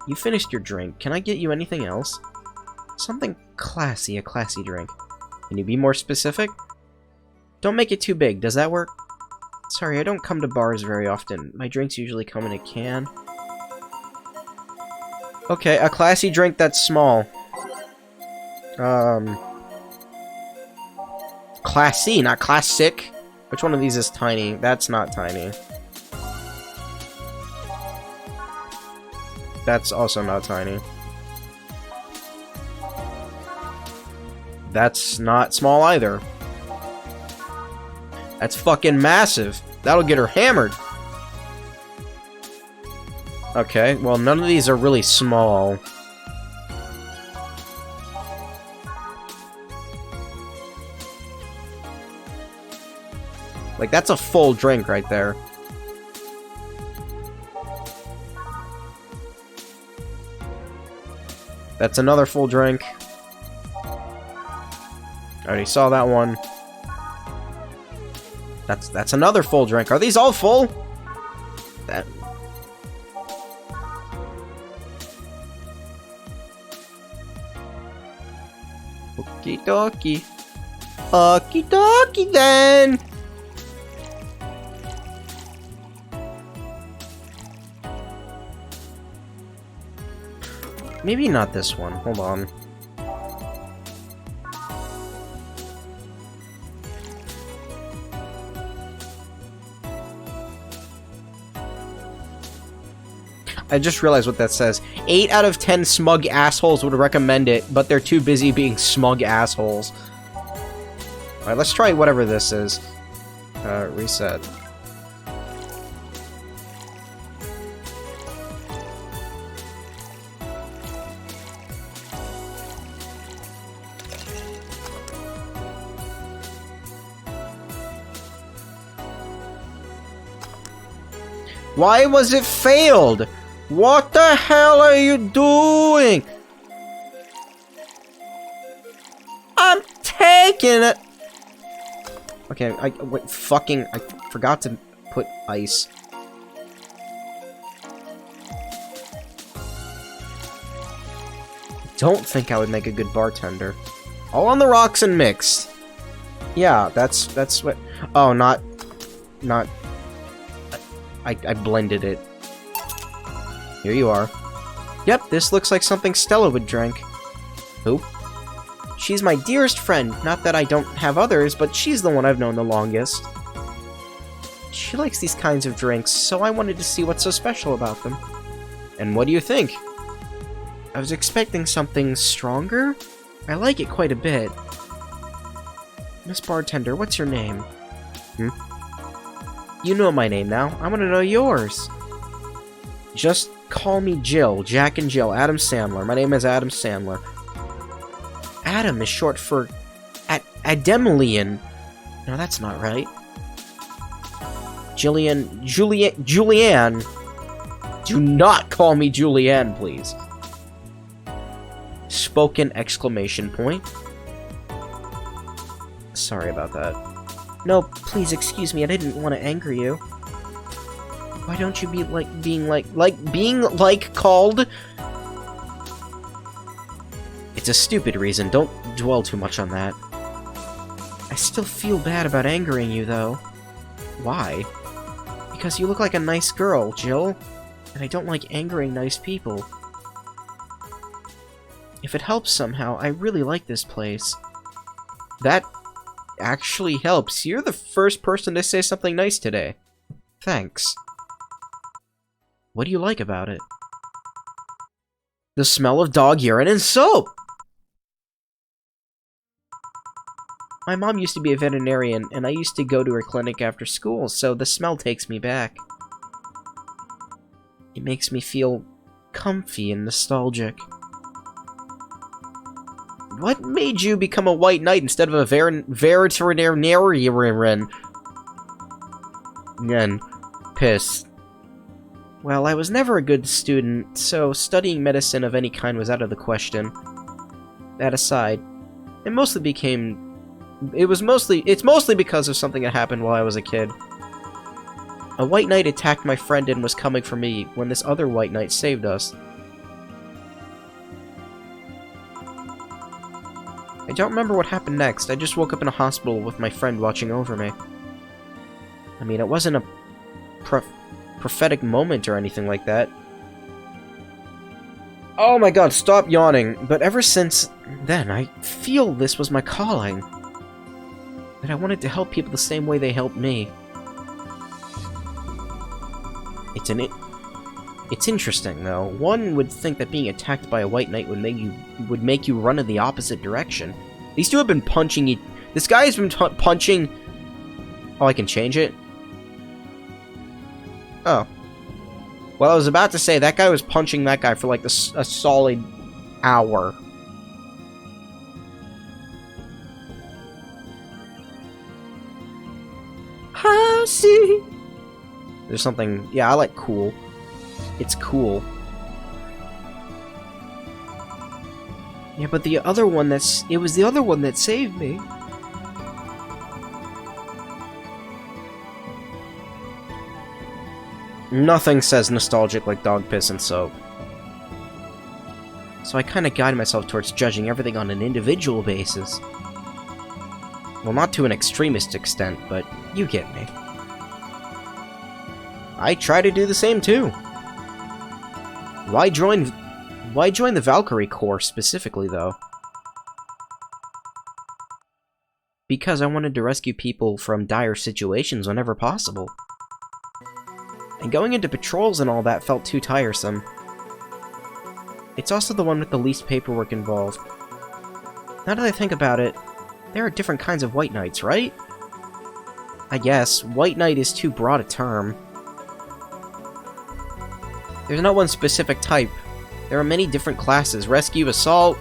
Speaker 1: You finished your drink. Can I get you anything else? Something classy, a classy drink. Can you be more specific? Don't make it too big. Does that work? Sorry, I don't come to bars very often. My drinks usually come in a can. Okay, a classy drink that's small. Classy, not classic. Which one of these is tiny? That's not tiny. That's also not tiny. That's not small either. That's fucking massive. That'll get her hammered. Okay, well, none of these are really small. Like, that's a full drink right there. That's another full drink. I already saw that one. That's another full drink. Are these all full? That... Okie dokie. Okie dokie then! Maybe not this one. Hold on. I just realized what that says. 8 out of 10 smug assholes would recommend it, but they're too busy being smug assholes. Alright, let's try whatever this is. Reset. Why was it failed? What the hell are you doing? I'm taking it. Okay, I forgot to put ice. Don't think I would make a good bartender. All on the rocks and mixed. Yeah, that's what. Oh, not. I blended it. Here you are. Yep, this looks like something Stella would drink. Who? She's my dearest friend. Not that I don't have others, but she's the one I've known the longest. She likes these kinds of drinks, so I wanted to see what's so special about them. And what do you think? I was expecting something stronger? I like it quite a bit. Miss Bartender, what's your name? You know my name now. I want to know yours. Just call me Jill. Jack and Jill. Adam Sandler. My name is Adam Sandler. Adam is short for... Ademilian. No, that's not right. Julianne. Do not call me Julianne, please. Spoken exclamation point. Sorry about that. No, please excuse me, I didn't want to anger you. Why don't you be being called? It's a stupid reason, don't dwell too much on that. I still feel bad about angering you, though. Why? Because you look like a nice girl, Jill, and I don't like angering nice people. If it helps somehow, I really like this place. That actually helps. You're the first person to say something nice today. Thanks. What do you like about it? The smell of dog urine and soap! My mom used to be a veterinarian, and I used to go to her clinic after school, so the smell takes me back. It makes me feel comfy and nostalgic. What made you become a white knight instead of a veterinarian? Again, pissed. Well, I was never a good student, so studying medicine of any kind was out of the question. That aside, it's mostly because of something that happened while I was a kid. A white knight attacked my friend and was coming for me when this other white knight saved us. I don't remember what happened next. I just woke up in a hospital with my friend watching over me. I mean, it wasn't a prophetic moment or anything like that. Oh my god, stop yawning. But ever since then, I feel this was my calling. That I wanted to help people the same way they helped me. It's interesting, though. One would think that being attacked by a white knight would make you run in the opposite direction. These two have been punching this guy has been punching... Oh, I can change it? Oh. Well, I was about to say, that guy was punching that guy for like a solid hour. I see. There's something... Yeah, I like cool. It's cool. Yeah, but the other one it was the other one that saved me. Nothing says nostalgic like dog piss and soap. So I kinda guide myself towards judging everything on an individual basis. Well, not to an extremist extent, but you get me. I try to do the same too. Why join the Valkyrie Corps specifically, though? Because I wanted to rescue people from dire situations whenever possible. And going into patrols and all that felt too tiresome. It's also the one with the least paperwork involved. Now that I think about it, there are different kinds of White Knights, right? I guess. White Knight is too broad a term. There's not one specific type. There are many different classes. Rescue, assault...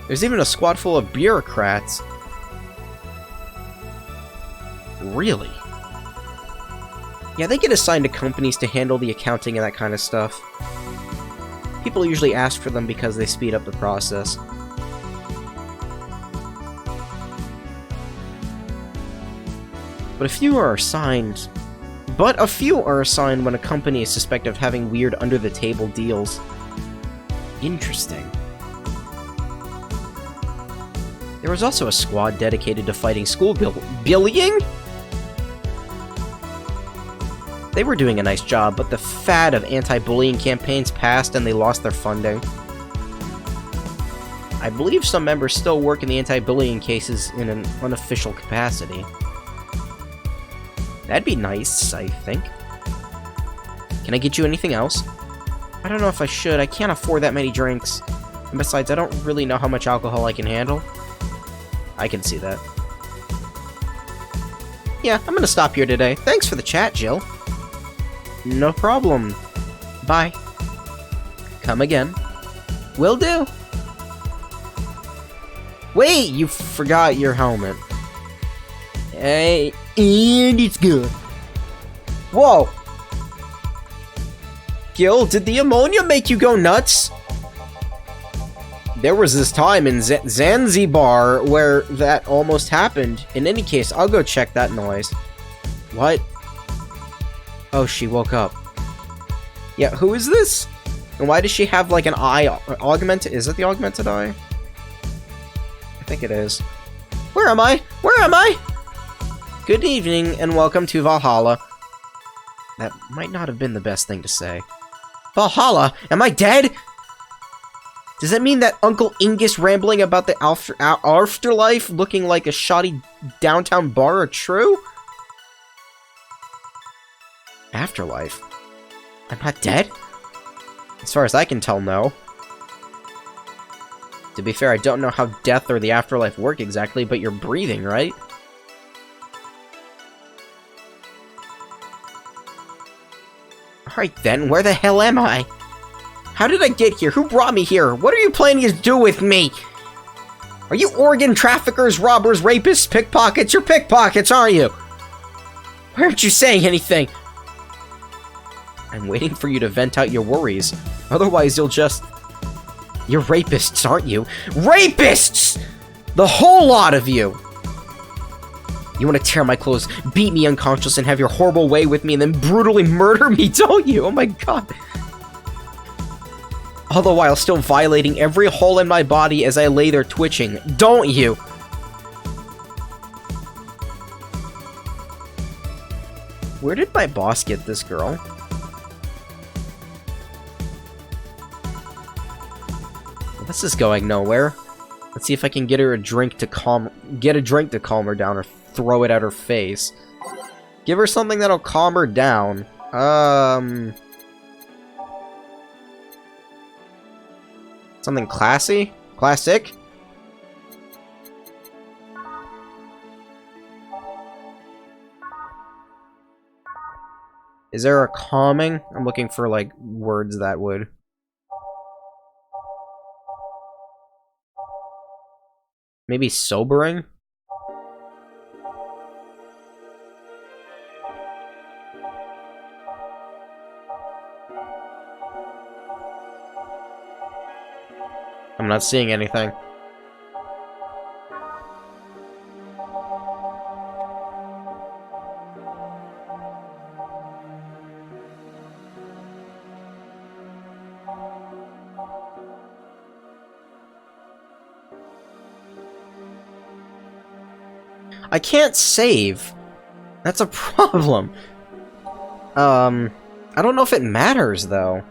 Speaker 1: There's even a squad full of bureaucrats. Really? Yeah, they get assigned to companies to handle the accounting and that kind of stuff. People usually ask for them because they speed up the process. But a few are assigned when a company is suspected of having weird under-the-table deals. Interesting. There was also a squad dedicated to fighting school bullying? They were doing a nice job, but the fad of anti-bullying campaigns passed and they lost their funding. I believe some members still work in the anti-bullying cases in an unofficial capacity. That'd be nice, I think. Can I get you anything else? I don't know if I should. I can't afford that many drinks. And besides, I don't really know how much alcohol I can handle. I can see that. Yeah, I'm gonna stop here today. Thanks for the chat, Jill. No problem. Bye. Come again. Will do. Wait, you forgot your helmet. Hey, and it's good. Whoa! Gil, did the ammonia make you go nuts? There was this time in Zanzibar where that almost happened. In any case, I'll go check that noise. What? Oh, she woke up. Yeah, who is this? And why does she have like an eye augmented? Is it the augmented eye? I think it is. Where am I? Where am I? Good evening, and welcome to Valhalla. That might not have been the best thing to say. Valhalla? Am I dead? Does that mean that Uncle Ingus rambling about the afterlife looking like a shoddy downtown bar are true? Afterlife? I'm not dead? As far as I can tell, no. To be fair, I don't know how death or the afterlife work exactly, but you're breathing, right? Alright then, where the hell am I? How did I get here? Who brought me here? What are you planning to do with me? Are you organ traffickers, robbers, rapists, pickpockets? You're pickpockets, aren't you? Why aren't you saying anything? I'm waiting for you to vent out your worries. Otherwise, you'll just... You're rapists, aren't you? Rapists! The whole lot of you! You want to tear my clothes, beat me unconscious, and have your horrible way with me, and then brutally murder me, don't you? Oh my god. All the while still violating every hole in my body as I lay there twitching, don't you? Where did my boss get this girl? Well, this is going nowhere. Let's see if I can get her a drink to calm her down, or throw it at her face. Give her something that'll calm her down. Something classy? Classic? Is there a calming? I'm looking for, like, words that would... Maybe sobering? I'm not seeing anything. I can't save. That's a problem. I don't know if it matters, though.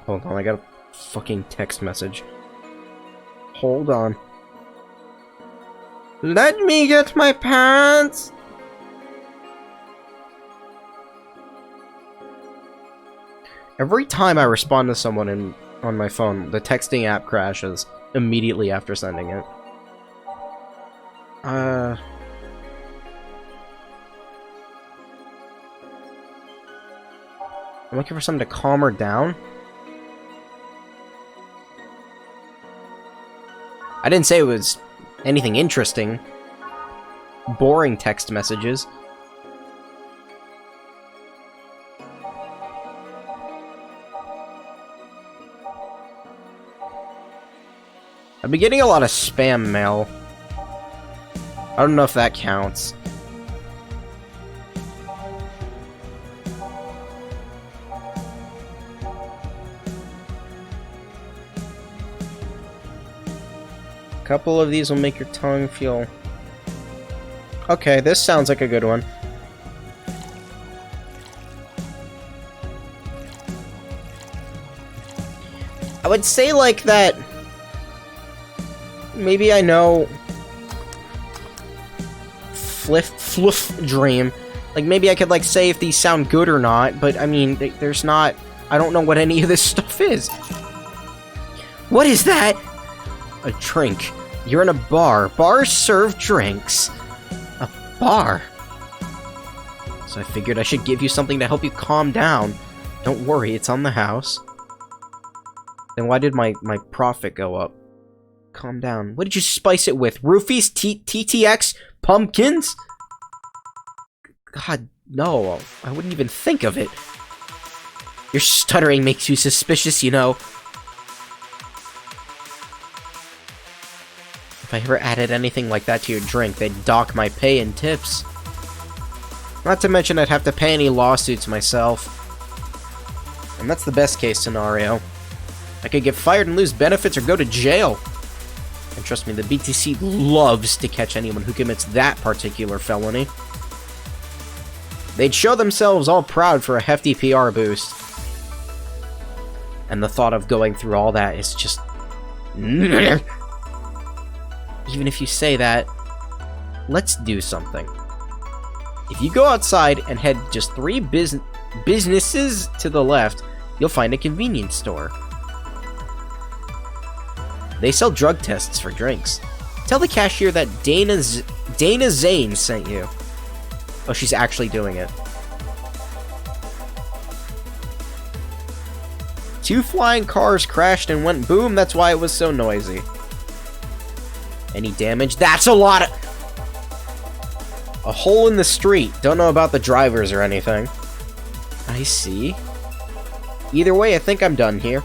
Speaker 1: Hold on, I got a fucking text message. Hold on. Let me get my pants! Every time I respond to someone on my phone, the texting app crashes immediately after sending it. I'm looking for something to calm her down. I didn't say it was anything interesting. Boring text messages. I've been getting a lot of spam mail. I don't know if that counts. A couple of these will make your tongue feel... Okay, this sounds like a good one. I would say like that... Maybe I know... Fluff dream. Like, maybe I could, like, say if these sound good or not, but, I mean, there's not... I don't know what any of this stuff is. What is that? A drink. You're in a bar. Bars serve drinks. A bar. So I figured I should give you something to help you calm down. Don't worry, it's on the house. Then why did my profit go up? Calm down. What did you spice it with? Roofies? TTX? Pumpkins? God, no. I wouldn't even think of it. Your stuttering makes you suspicious, you know. If I ever added anything like that to your drink, they'd dock my pay and tips. Not to mention I'd have to pay any lawsuits myself. And that's the best case scenario. I could get fired and lose benefits or go to jail. And trust me, the BTC loves to catch anyone who commits that particular felony. They'd show themselves all proud for a hefty PR boost. And the thought of going through all that is just... Even if you say that, let's do something. If you go outside and head just 3 businesses to the left, you'll find a convenience store. They sell drug tests for drinks. Tell the cashier that Dana Zane sent you. Oh, she's actually doing it. 2 flying cars crashed and went boom, that's why it was so noisy. Any damage? That's a lot of... A hole in the street. Don't know about the drivers or anything. I see. Either way, I think I'm done here.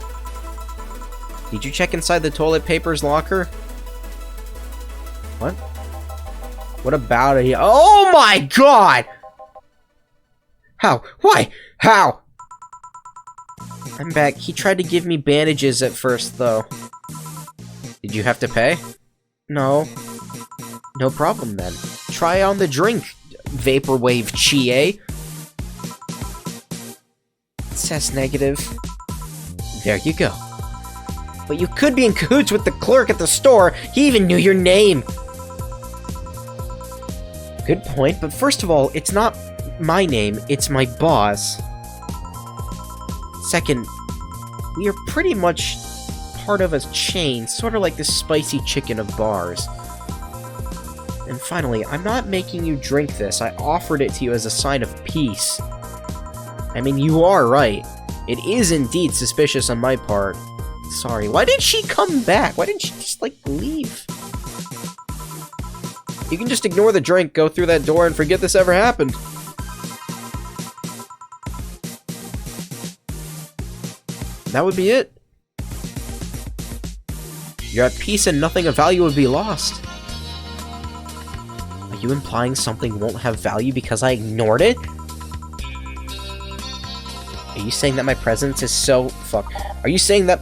Speaker 1: Did you check inside the toilet paper's locker? What? What about it? Oh my god! How? Why? How? I'm back. He tried to give me bandages at first, though. Did you have to pay? No. No problem, then. Try on the drink, Vaporwave Chie. It says negative. There you go. But you could be in cahoots with the clerk at the store. He even knew your name. Good point, but first of all, it's not my name, it's my boss. Second, we are pretty much part of a chain, sort of like the spicy chicken of bars. And finally, I'm not making you drink this. I offered it to you as a sign of peace. I mean, you are right. It is indeed suspicious on my part. Sorry. Why did she come back? Why didn't she just, like, leave? You can just ignore the drink, go through that door, and forget this ever happened. That would be it. You're at peace and nothing of value would be lost. Are you implying something won't have value because I ignored it? Are you saying that my presence is so... Fuck. Are you saying that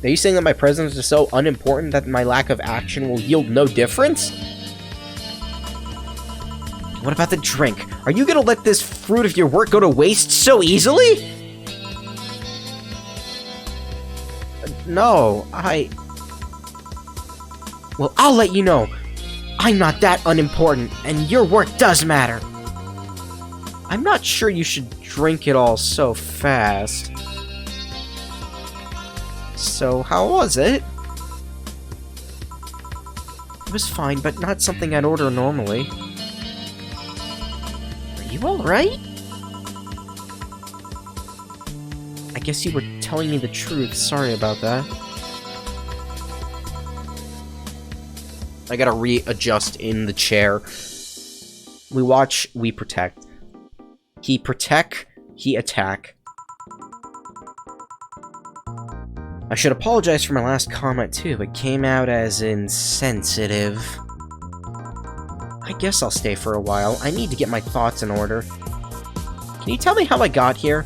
Speaker 1: my presence is so unimportant that my lack of action will yield no difference? What about the drink? Are you gonna let this fruit of your work go to waste so easily? No, Well, I'll let you know. I'm not that unimportant, and your work does matter. I'm not sure you should drink it all so fast. So, how was it? It was fine, but not something I'd order normally. Are you alright? I guess you were telling me the truth. Sorry about that. I gotta readjust in the chair. We watch, we protect. He protect, he attack. I should apologize for my last comment too. It came out as insensitive. I guess I'll stay for a while. I need to get my thoughts in order. Can you tell me how I got here?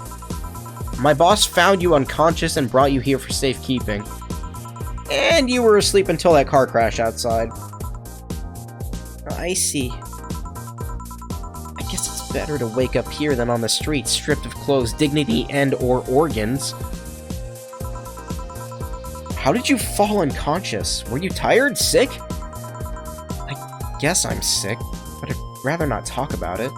Speaker 1: My boss found you unconscious and brought you here for safekeeping. And you were asleep until that car crash outside. I see. I guess it's better to wake up here than on the street, stripped of clothes, dignity, and/or organs. How did you fall unconscious? Were you tired? Sick? I guess I'm sick, but I'd rather not talk about it.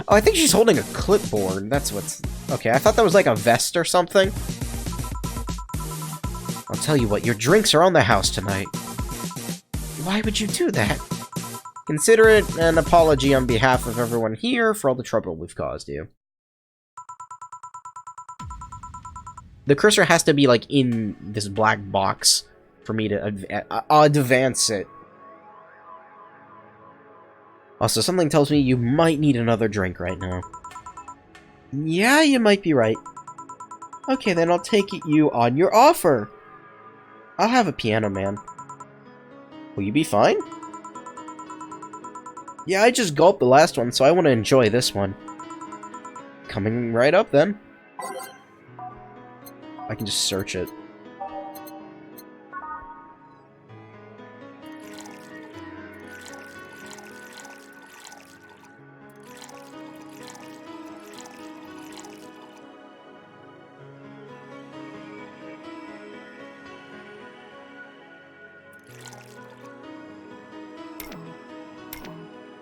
Speaker 1: Oh, I think she's holding a clipboard. That's what's... Okay, I thought that was like a vest or something. I'll tell you what, your drinks are on the house tonight. Why would you do that? Consider it an apology on behalf of everyone here for all the trouble we've caused you. The cursor has to be, like, in this black box for me to advance it. Also, something tells me you might need another drink right now. Yeah, you might be right. Okay, then I'll take you on your offer. I'll have a piano man. Will you be fine? Yeah, I just gulped the last one, so I want to enjoy this one. Coming right up, then. I can just search it.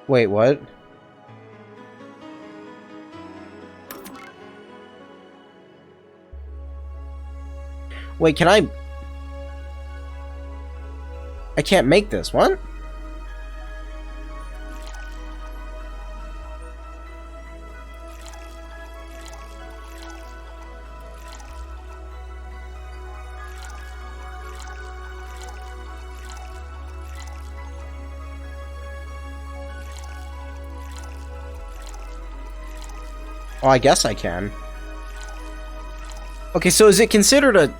Speaker 1: Wait, what? Wait, can I can't make this. What? Oh, I guess I can. Okay, so is it considered a...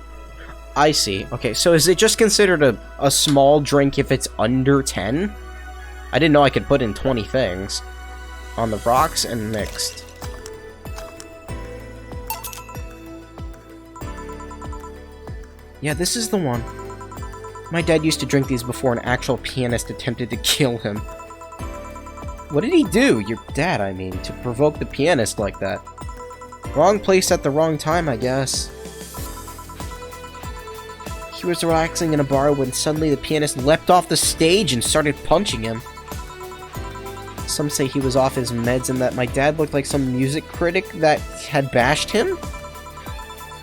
Speaker 1: I see. Okay, so is it just considered a small drink if it's under 10? I didn't know I could put in 20 things. On the rocks and mixed. Yeah, this is the one. My dad used to drink these before an actual pianist attempted to kill him. What did he do? Your dad, I mean, to provoke the pianist like that. Wrong place at the wrong time, I guess. He was relaxing in a bar when suddenly the pianist leapt off the stage and started punching him. Some say he was off his meds and that my dad looked like some music critic that had bashed him.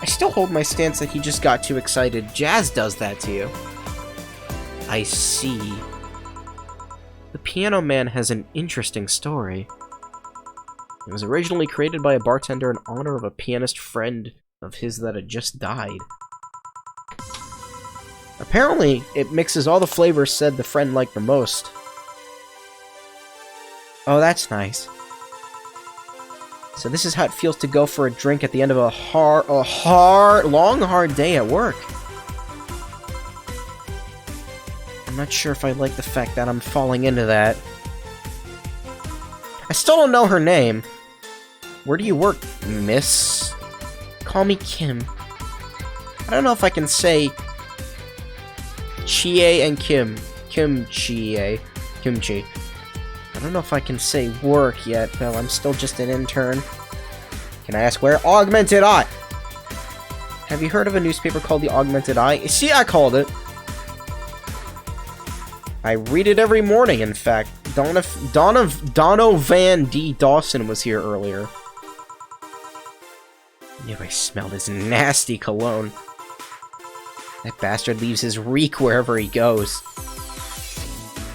Speaker 1: I still hold my stance that he just got too excited. Jazz does that to you. I see. The Piano Man has an interesting story. It was originally created by a bartender in honor of a pianist friend of his that had just died. Apparently, it mixes all the flavors said the friend liked the most. Oh, that's nice. So this is how it feels to go for a drink at the end of a long, hard day at work. I'm not sure if I like the fact that I'm falling into that. I still don't know her name. Where do you work, miss? Call me Kim. I don't know if I can say Chie and Kim. Kimchi. I don't know if I can say work yet, though. I'm still just an intern. Can I ask where? Augmented Eye! Have you heard of a newspaper called the Augmented Eye? See, I called it. I read it every morning, in fact. Donovan D. Dawson was here earlier. I knew I smelled his nasty cologne. That bastard leaves his reek wherever he goes.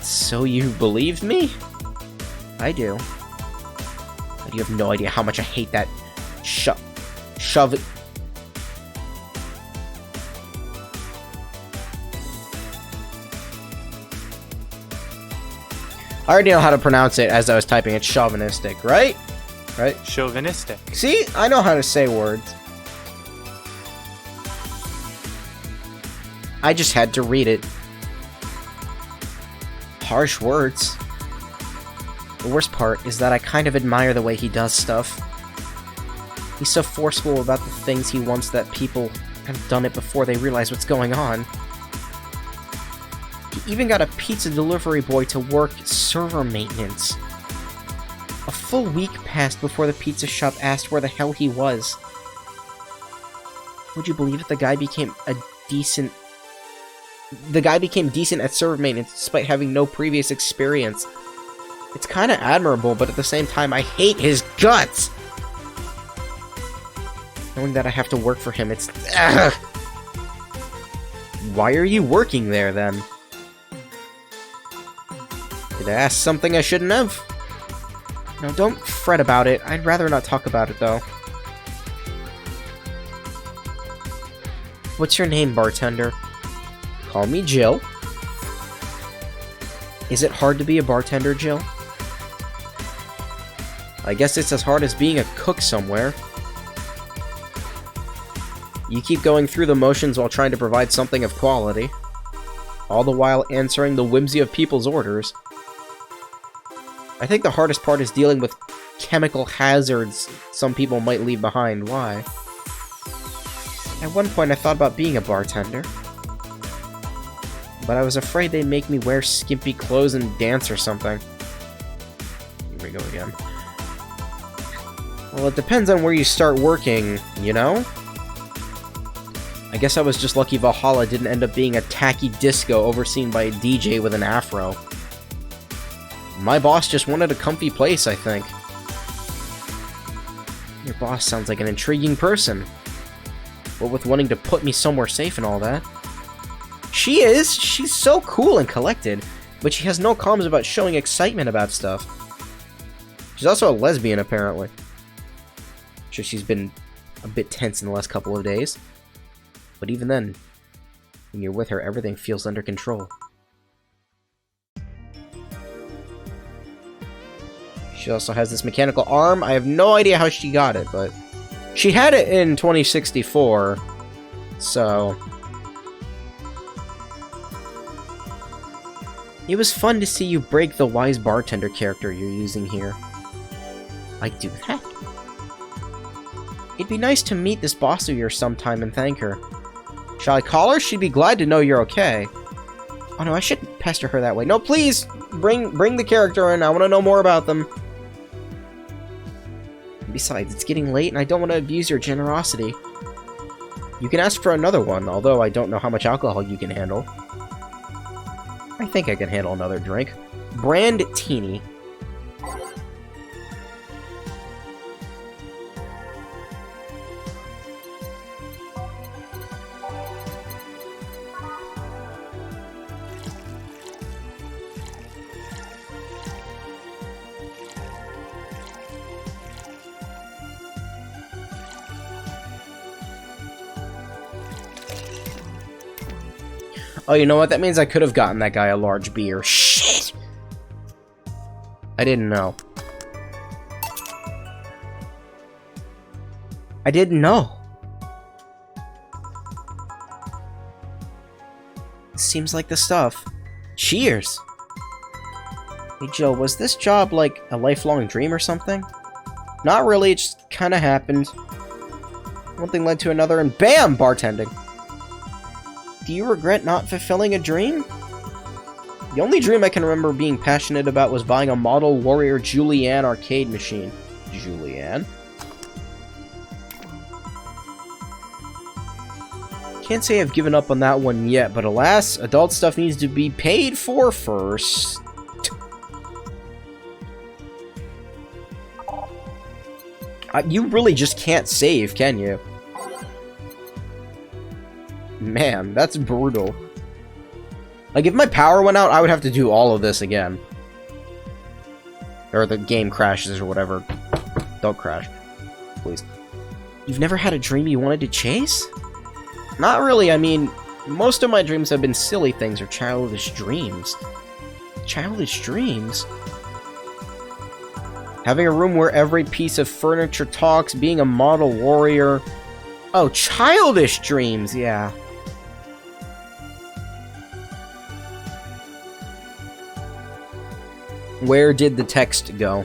Speaker 1: So you believed me? I do. But you have no idea how much I hate that shove it. I already know how to pronounce it as I was typing it. Chauvinistic, right? Right?
Speaker 2: Chauvinistic.
Speaker 1: See? I know how to say words. I just had to read it. Harsh words. The worst part is that I kind of admire the way he does stuff. He's so forceful about the things he wants that people have done it before they realize what's going on. He even got a pizza delivery boy to work server maintenance. A full week passed before the pizza shop asked where the hell he was. Would you believe it? The guy became decent at server maintenance despite having no previous experience. It's kind of admirable, but at the same time, I hate his guts! Knowing that I have to work for him, it's... Ugh. Why are you working there, then? Did I ask something I shouldn't have? No, don't fret about it. I'd rather not talk about it, though. What's your name, bartender? Call me Jill. Is it hard to be a bartender, Jill? I guess it's as hard as being a cook somewhere. You keep going through the motions while trying to provide something of quality, all the while answering the whimsy of people's orders. I think the hardest part is dealing with chemical hazards some people might leave behind. Why? At one point I thought about being a bartender, but I was afraid they'd make me wear skimpy clothes and dance or something. Here we go again. Well, it depends on where you start working, you know? I guess I was just lucky Valhalla didn't end up being a tacky disco overseen by a DJ with an afro. My boss just wanted a comfy place, I think. Your boss sounds like an intriguing person. What with wanting to put me somewhere safe and all that. She is! She's so cool and collected, but she has no qualms about showing excitement about stuff. She's also a lesbian, apparently. I'm sure she's been a bit tense in the last couple of days. But even then, when you're with her, everything feels under control. She also has this mechanical arm. I have no idea how she got it, but she had it in 2064, so... It was fun to see you break the wise bartender character you're using here. I do that? It'd be nice to meet this boss of yours sometime and thank her. Shall I call her? She'd be glad to know you're okay. Oh no, I shouldn't pester her that way. No, please! Bring the character in. I want to know more about them. Besides, it's getting late and I don't want to abuse your generosity. You can ask for another one, although I don't know how much alcohol you can handle. I think I can handle another drink. Brand Teeny. Oh, you know what? That means I could have gotten that guy a large beer. Shit! I didn't know. I didn't know. Seems like the stuff. Cheers! Hey, Jill, was this job like a lifelong dream or something? Not really, it just kinda happened. One thing led to another, and BAM! Bartending. Do you regret not fulfilling a dream? The only dream I can remember being passionate about was buying a model Warrior Julianne arcade machine. Julianne? Can't say I've given up on that one yet, but alas, adult stuff needs to be paid for first. You really just can't save, can you? Man, that's brutal. Like, if my power went out, I would have to do all of this again. Or the game crashes or whatever. Don't crash. Please. You've never had a dream you wanted to chase? Not really, I mean, most of my dreams have been silly things or childish dreams. Childish dreams? Having a room where every piece of furniture talks, being a model warrior... Oh, childish dreams, yeah. Where did the text go?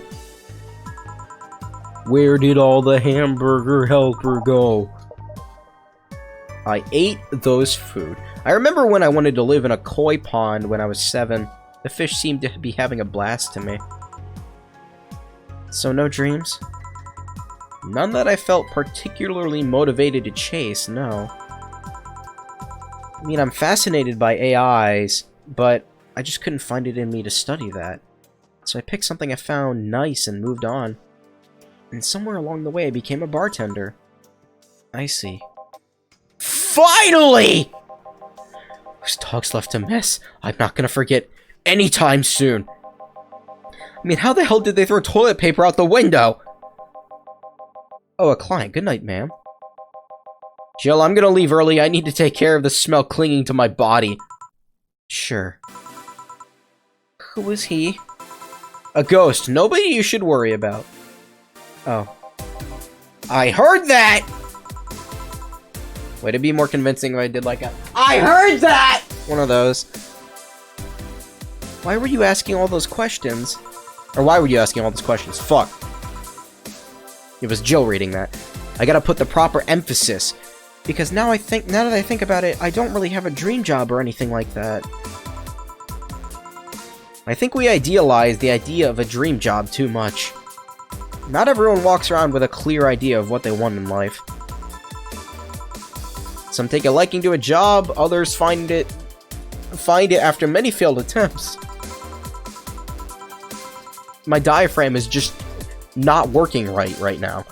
Speaker 1: Where did all the hamburger helper go? I ate those food. I remember when I wanted to live in a koi pond when I was 7. The fish seemed to be having a blast to me. So no dreams? None that I felt particularly motivated to chase, no. I mean, I'm fascinated by AIs, but I just couldn't find it in me to study that. So I picked something I found nice and moved on. And somewhere along the way I became a bartender. I see. Finally! Those dogs left a mess I'm not gonna forget anytime soon. I mean, how the hell did they throw toilet paper out the window? Oh, a client. Good night, ma'am. Jill, I'm gonna leave early. I need to take care of the smell clinging to my body. Sure. Who was he? A ghost. Nobody you should worry about. Oh. I heard that! Way to be more convincing if I did like a... I heard that! One of those. Why were you asking all those questions? Or why were you asking all those questions? Fuck. It was Jill reading that. I gotta put the proper emphasis. Because now that I think about it, I don't really have a dream job or anything like that. I think we idealize the idea of a dream job too much. Not everyone walks around with a clear idea of what they want in life. Some take a liking to a job, others find it after many failed attempts. my diaphragm is just not working right now.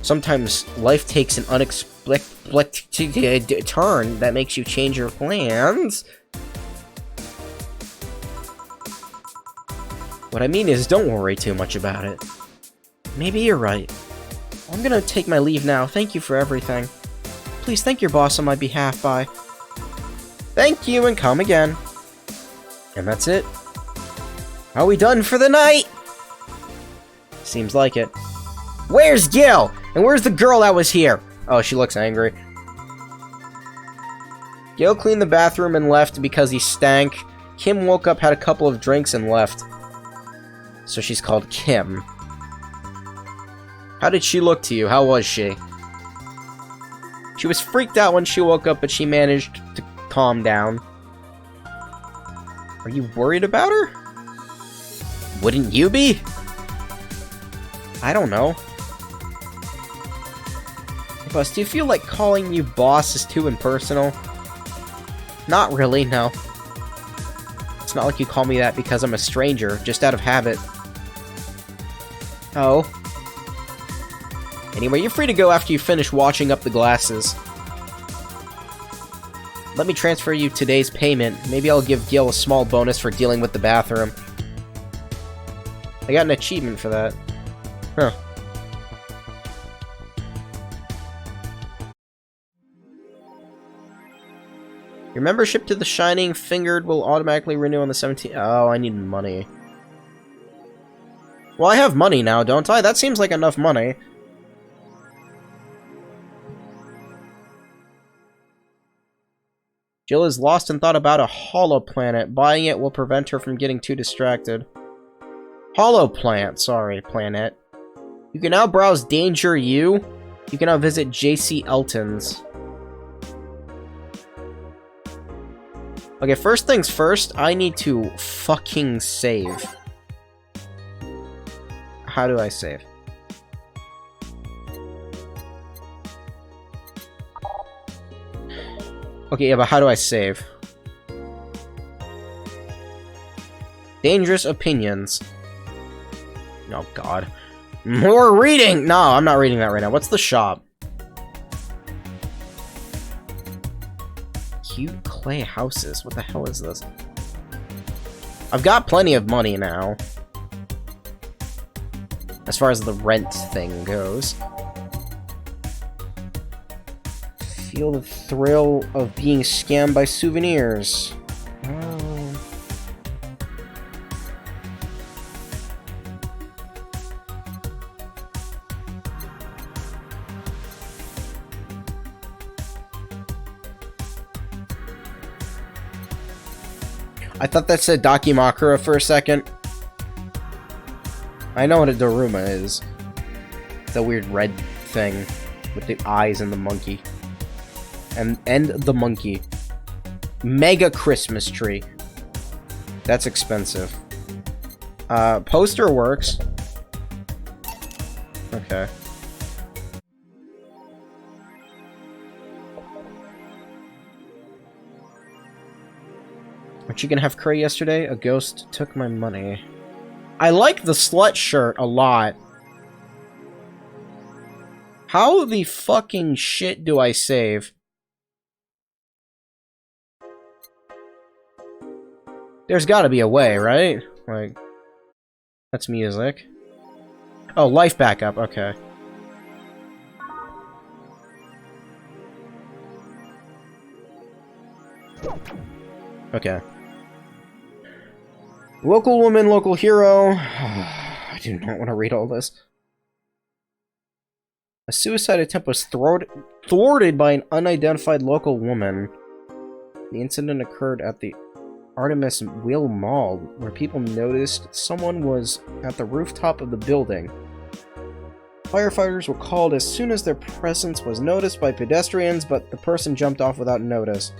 Speaker 1: Sometimes life takes an unexpected turn that makes you change your plans. What I mean is, don't worry too much about it. Maybe you're right. I'm gonna take my leave now. Thank you for everything. Please thank your boss on my behalf. Bye. Thank you, and come again. And that's it. Are we done for the night? Seems like it. Where's Gil? And where's the girl that was here? Oh, she looks angry. Gil cleaned the bathroom and left because he stank. Kim woke up, had a couple of drinks, and left. So she's called Kim. How did she look to you? How was she? She was freaked out when she woke up, but she managed to calm down. Are you worried about her? Wouldn't you be? I don't know. Boss, do you feel like calling you boss is too impersonal? Not really, no. It's not like you call me that because I'm a stranger, just out of habit. Oh. Anyway, you're free to go after you finish washing up the glasses. Let me transfer you today's payment. Maybe I'll give Gil a small bonus for dealing with the bathroom. I got an achievement for that. Huh. Your membership to the Shining Fingered will automatically renew on the 17th. Oh, I need money. Well, I have money now, don't I? That seems like enough money. Jill is lost in thought about a hollow planet. Buying it will prevent her from getting too distracted. Hollow plant, sorry, planet. You can now browse Danger U. You can now visit J.C. Elton's. Okay, first things first, I need to fucking save. How do I save? Okay, yeah, but how do I save? Dangerous opinions. Oh, God. More reading! No, I'm not reading that right now. What's the shop? Cute clay houses. What the hell is this? I've got plenty of money now. As far as the rent thing goes. Feel the thrill of being scammed by souvenirs. Oh. I thought that said Dakimakura for a second. I know what a Daruma is. It's a weird red thing with the eyes and the monkey. And the monkey. Mega Christmas tree. That's expensive. Poster works. Okay. Aren't you gonna have curry yesterday? A ghost took my money. I like the slut shirt a lot. How the fucking shit do I save? There's gotta be a way, right? Like, that's music. Oh, life backup, okay. Okay. Local woman, local hero. I do not want to read all this. A suicide attempt was thwarted by an unidentified local woman. The incident occurred at the Artemis Will Mall, where people noticed someone was at the rooftop of the building. Firefighters were called as soon as their presence was noticed by pedestrians, but the person jumped off without notice.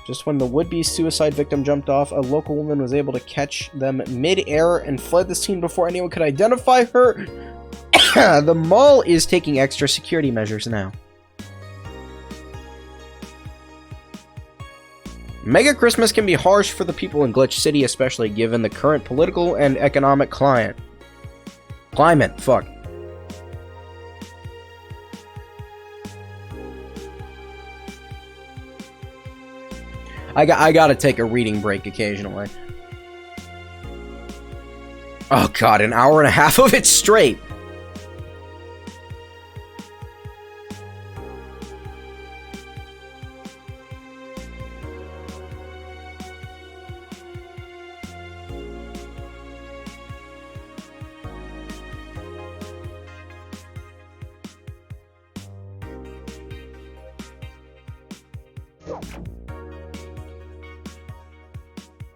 Speaker 1: Just when the would-be suicide victim jumped off, a local woman was able to catch them mid-air and fled the scene before anyone could identify her. The mall is taking extra security measures now. Mega Christmas can be harsh for the people in Glitch City, especially given the current political and economic climate. Fuck. I gotta take a reading break occasionally. Oh god, an hour and a half of it straight!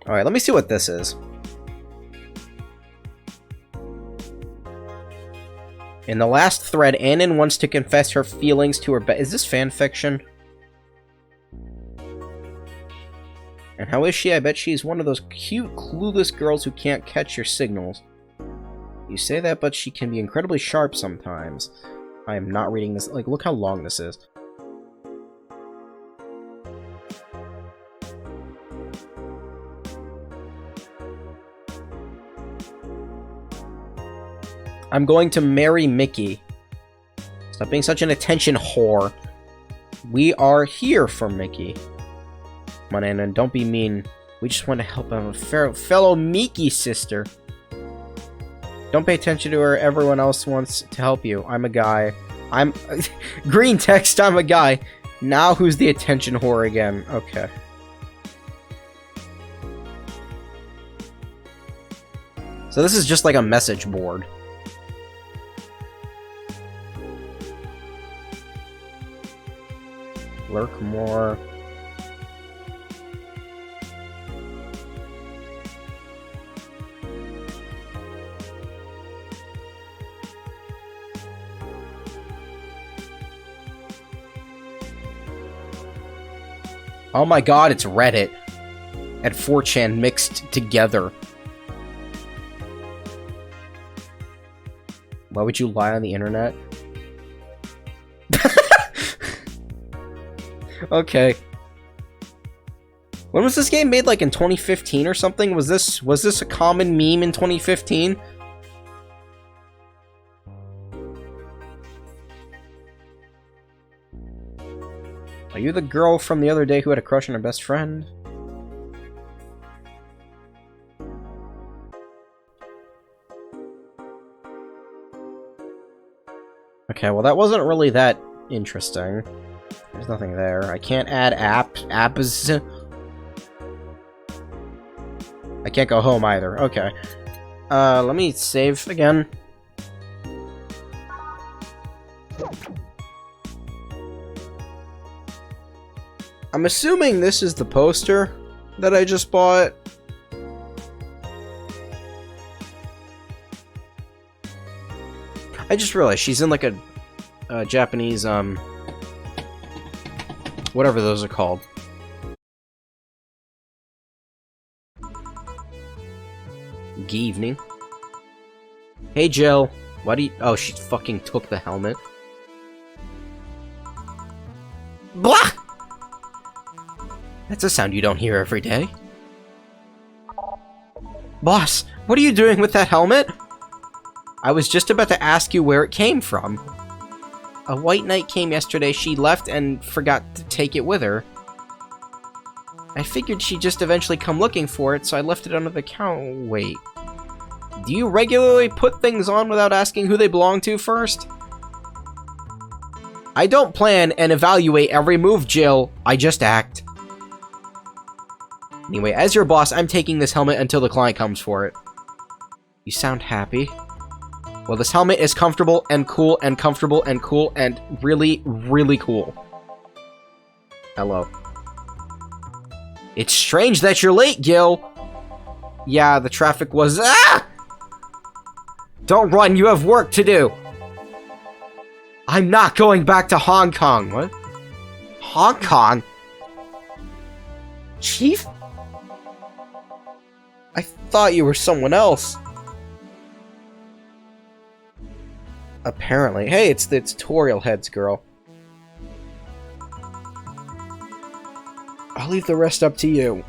Speaker 1: Alright, let me see what this is. In the last thread, Annan wants to confess her feelings to her Is this fanfiction? And how is she? I bet she's one of those cute, clueless girls who can't catch your signals. You say that, but she can be incredibly sharp sometimes. I am not reading this. Like, look how long this is. I'm going to marry Mickey. Stop being such an attention whore. We are here for Mickey. Come on, Anna, don't be mean. We just want to help a fellow Mickey sister. Don't pay attention to her. Everyone else wants to help you. I'm a guy. I'm... Green text, I'm a guy. Now who's the attention whore again? Okay. So this is just like a message board. Lurk more. Oh my god, it's Reddit and 4chan mixed together. Why would you lie on the internet? Okay. When was this game made? Like in 2015 or something? Was this a common meme in 2015? Are you the girl from the other day who had a crush on her best friend? Okay, well that wasn't really that interesting. There's nothing there. I can't add apps. I can't go home either. Okay. Let me save again. I'm assuming this is the poster that I just bought. I just realized she's in like a Japanese, whatever those are called. Good evening. Hey, Jill. Why do you... Oh, she fucking took the helmet. Blah! That's a sound you don't hear every day. Boss, what are you doing with that helmet? I was just about to ask you where it came from. A white knight came yesterday, she left and forgot to take it with her. I figured she'd just eventually come looking for it, so I left it under the counter. Wait. Do you regularly put things on without asking who they belong to first? I don't plan and evaluate every move, Jill. I just act. Anyway, as your boss, I'm taking this helmet until the client comes for it. You sound happy. Well, this helmet is comfortable and cool and comfortable and cool and really, really cool. Hello. It's strange that you're late, Gil. Yeah, the traffic was... Ah! Don't run, you have work to do. I'm not going back to Hong Kong. What? Hong Kong? Chief? I thought you were someone else. Apparently. Hey, it's the tutorial heads girl. I'll leave the rest up to you.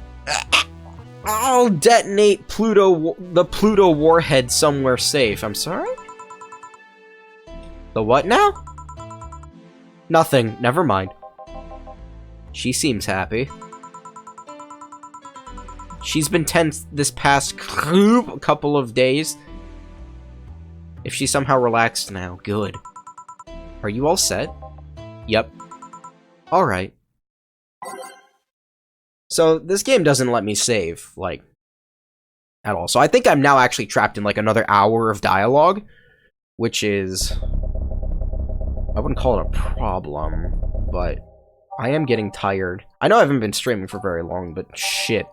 Speaker 1: I'll detonate the Pluto warhead somewhere safe. I'm sorry? The what now? Nothing. Never mind. She seems happy. She's been tense this past couple of days. If she's somehow relaxed now, good. Are you all set? Yep. Alright. So, this game doesn't let me save, like, at all. So I think I'm now actually trapped in, like, another hour of dialogue, which is... I wouldn't call it a problem, but I am getting tired. I know I haven't been streaming for very long, but shit.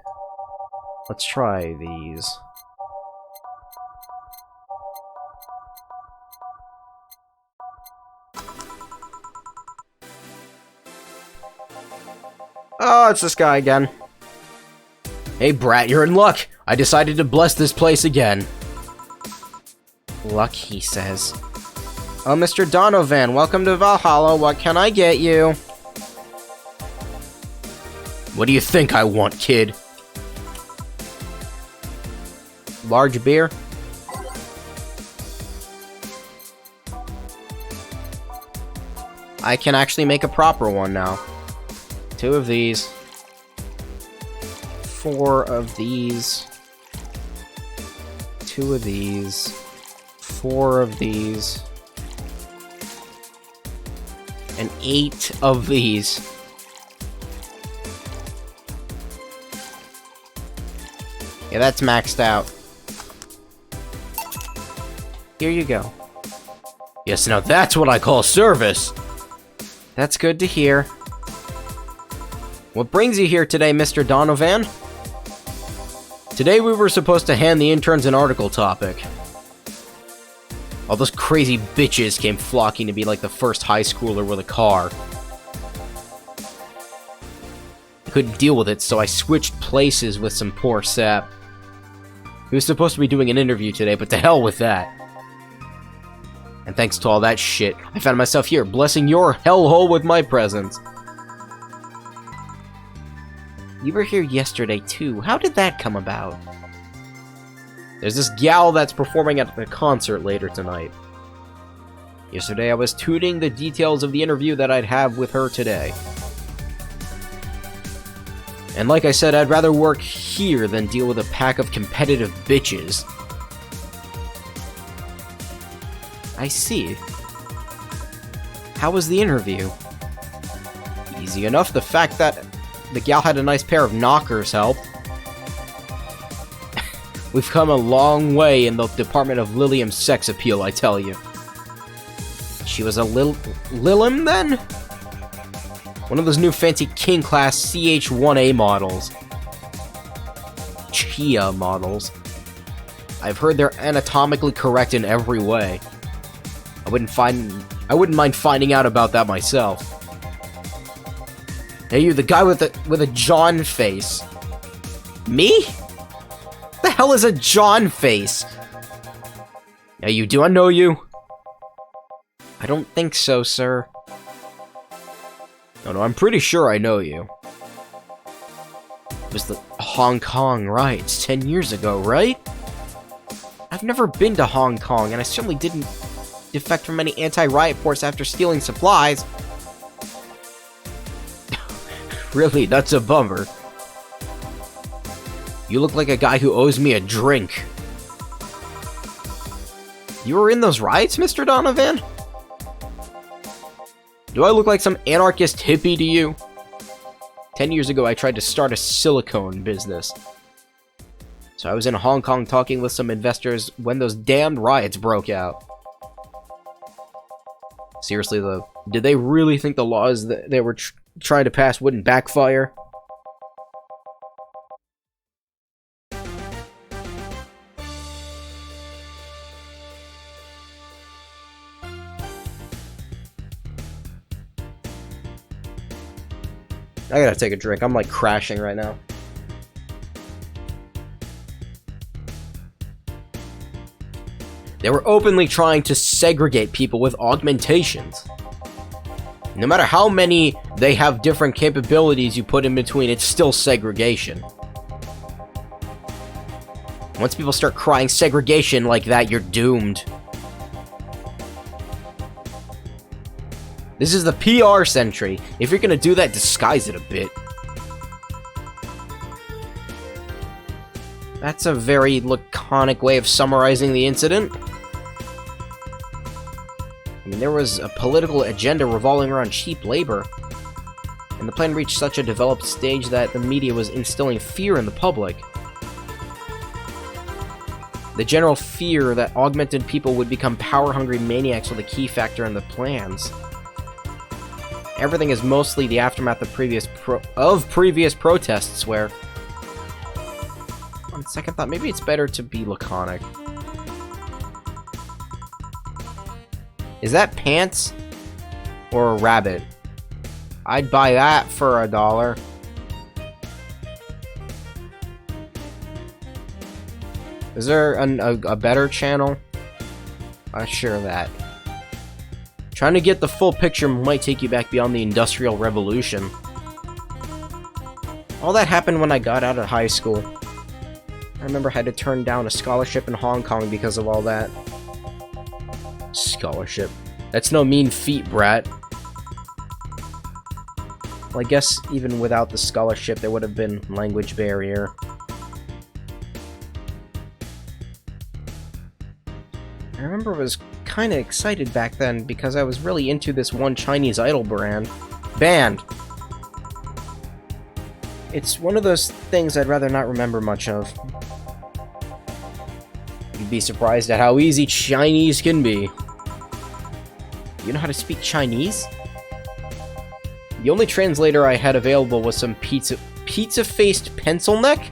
Speaker 1: Let's try these. Oh, it's this guy again. Hey, brat, you're in luck. I decided to bless this place again. Luck, he says. Oh, Mr. Donovan, welcome to Valhalla. What can I get you? What do you think I want, kid? Large beer? I can actually make a proper one now. 2 of these. 4 of these. 2 of these. 4 of these. And 8 of these. Yeah, that's maxed out. Here you go. Yes, now that's what I call service! That's good to hear. What brings you here today, Mr. Donovan? Today we were supposed to hand the interns an article topic. All those crazy bitches came flocking to be like the first high schooler with a car. I couldn't deal with it, so I switched places with some poor sap. He was supposed to be doing an interview today, but to hell with that. And thanks to all that shit, I found myself here, blessing your hellhole with my presence. You were here yesterday, too. How did that come about? There's this gal that's performing at the concert later tonight. Yesterday, I was tuning the details of the interview that I'd have with her today. And like I said, I'd rather work here than deal with a pack of competitive bitches. I see. How was the interview? Easy enough. The fact that the gal had a nice pair of knockers helped. We've come a long way in the department of Lilium's sex appeal, I tell you. She was a Lilium, then? One of those new fancy King-class CH-1A models. Chia models. I've heard they're anatomically correct in every way. I wouldn't mind finding out about that myself. Hey, you, the guy with a John face. Me? What the hell is a John face? Now you, do I know you? I don't think so, sir. No, I'm pretty sure I know you. It was the Hong Kong riots 10 years ago, right? I've never been to Hong Kong, and I certainly didn't defect from any anti-riot force after stealing supplies. Really, that's a bummer. You look like a guy who owes me a drink. You were in those riots, Mr. Donovan? Do I look like some anarchist hippie to you? 10 years ago, I tried to start a silicone business. So I was in Hong Kong talking with some investors when those damned riots broke out. Seriously, though, did they really think the laws that they were trying to pass wouldn't backfire? I gotta take a drink. I'm like crashing right now. They were openly trying to segregate people with augmentations. No matter how many they have different capabilities you put in between, it's still segregation. Once people start crying segregation like that, you're doomed. This is the PR century. If you're gonna do that, disguise it a bit. That's a very laconic way of summarizing the incident. I mean, there was a political agenda revolving around cheap labor, and the plan reached such a developed stage that the media was instilling fear in the public. The general fear that augmented people would become power-hungry maniacs was a key factor in the plans. Everything is mostly the aftermath of previous protests where... On second thought, maybe it's better to be laconic. Is that pants? Or a rabbit? I'd buy that for $1. Is there a better channel? I'm sure of that. Trying to get the full picture might take you back beyond the Industrial Revolution. All that happened when I got out of high school. I remember I had to turn down a scholarship in Hong Kong because of all that. Scholarship. That's no mean feat, brat. Well, I guess even without the scholarship, there would have been language barrier. I remember I was kind of excited back then because I was really into this one Chinese idol band. It's one of those things I'd rather not remember much of. You'd be surprised at how easy Chinese can be. You know how to speak Chinese? The only translator I had available was some pizza-faced pencil neck?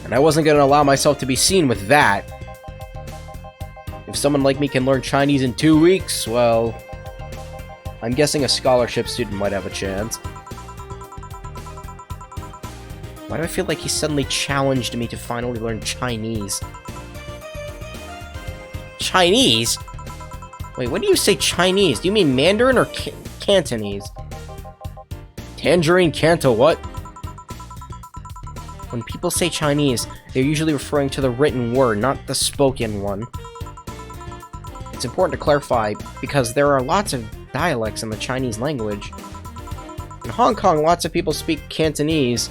Speaker 1: And I wasn't gonna allow myself to be seen with that. If someone like me can learn Chinese in 2 weeks, well... I'm guessing a scholarship student might have a chance. Why do I feel like he suddenly challenged me to finally learn Chinese? Chinese? Wait, when do you say Chinese? Do you mean Mandarin or Cantonese? Tangerine Canto what? When people say Chinese, they're usually referring to the written word, not the spoken one. It's important to clarify, because there are lots of dialects in the Chinese language. In Hong Kong, lots of people speak Cantonese,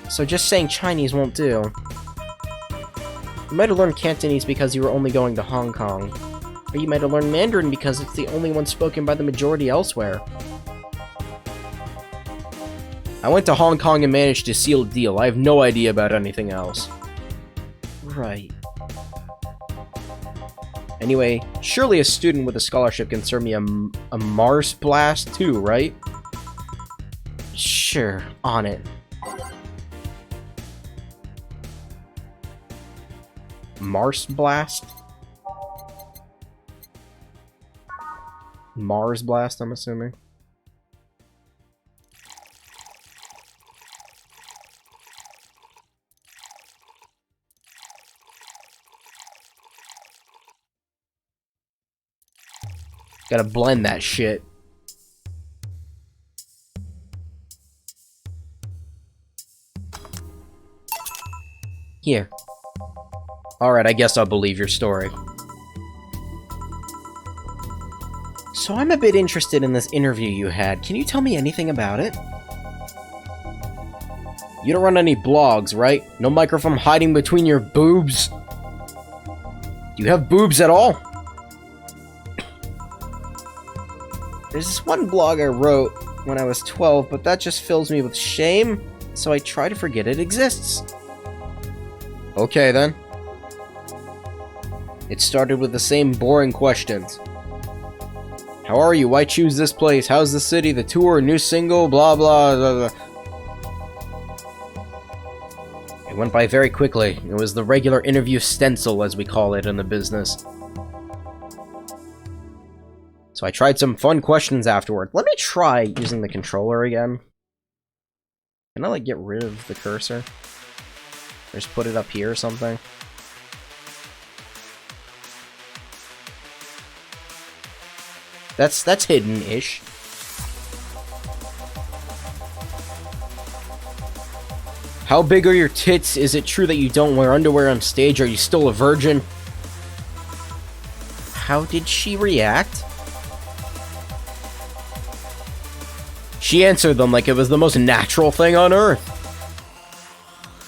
Speaker 1: so just saying Chinese won't do. You might have learned Cantonese because you were only going to Hong Kong, or you might have learned Mandarin because it's the only one spoken by the majority elsewhere. I went to Hong Kong and managed to seal a deal. I have no idea about anything else. Right. Anyway, surely a student with a scholarship can serve me a Mars Blast too, right? Sure, on it. Mars Blast? Mars Blast, I'm assuming. Gotta blend that shit. Here. Alright, I guess I'll believe your story. So I'm a bit interested in this interview you had. Can you tell me anything about it? You don't run any blogs, right? No microphone hiding between your boobs? Do you have boobs at all? There's this one blog I wrote when I was 12, but that just fills me with shame, so I try to forget it exists. Okay, then. It started with the same boring questions. How are you? Why choose this place? How's the city? The tour? New single? Blah, blah, blah, blah. It went by very quickly. It was the regular interview stencil, as we call it in the business. So I tried some fun questions afterward. Let me try using the controller again. Can I, like, get rid of the cursor? Or just put it up here or something? That's hidden-ish. How big are your tits? Is it true that you don't wear underwear on stage? Are you still a virgin? How did she react? She answered them like it was the most natural thing on earth.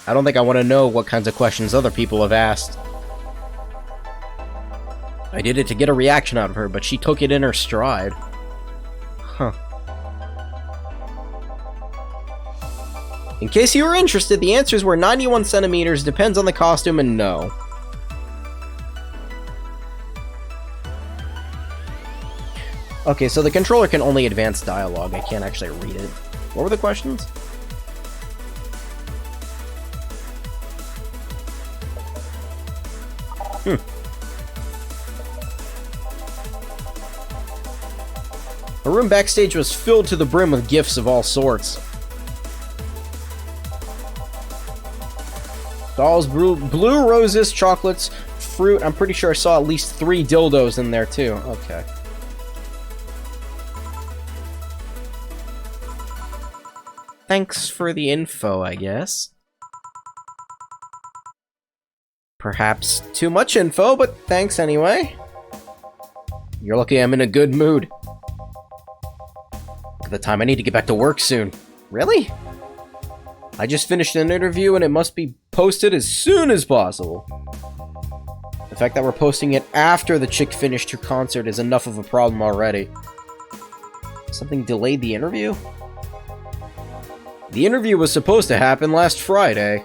Speaker 1: I don't think I want to know what kinds of questions other people have asked. I did it to get a reaction out of her, but she took it in her stride. Huh. In case you were interested, the answers were 91 centimeters, depends on the costume, and no. Okay, so the controller can only advance dialogue. I can't actually read it. What were the questions? The room backstage was filled to the brim with gifts of all sorts. Dolls, blue roses, chocolates, fruit. I'm pretty sure I saw at least 3 dildos in there too. Okay. Thanks for the info, I guess. Perhaps too much info, but thanks anyway. You're lucky I'm in a good mood. Look at the time, I need to get back to work soon. Really? I just finished an interview and it must be posted as soon as possible. The fact that we're posting it after the chick finished her concert is enough of a problem already. Something delayed the interview? The interview was supposed to happen last Friday.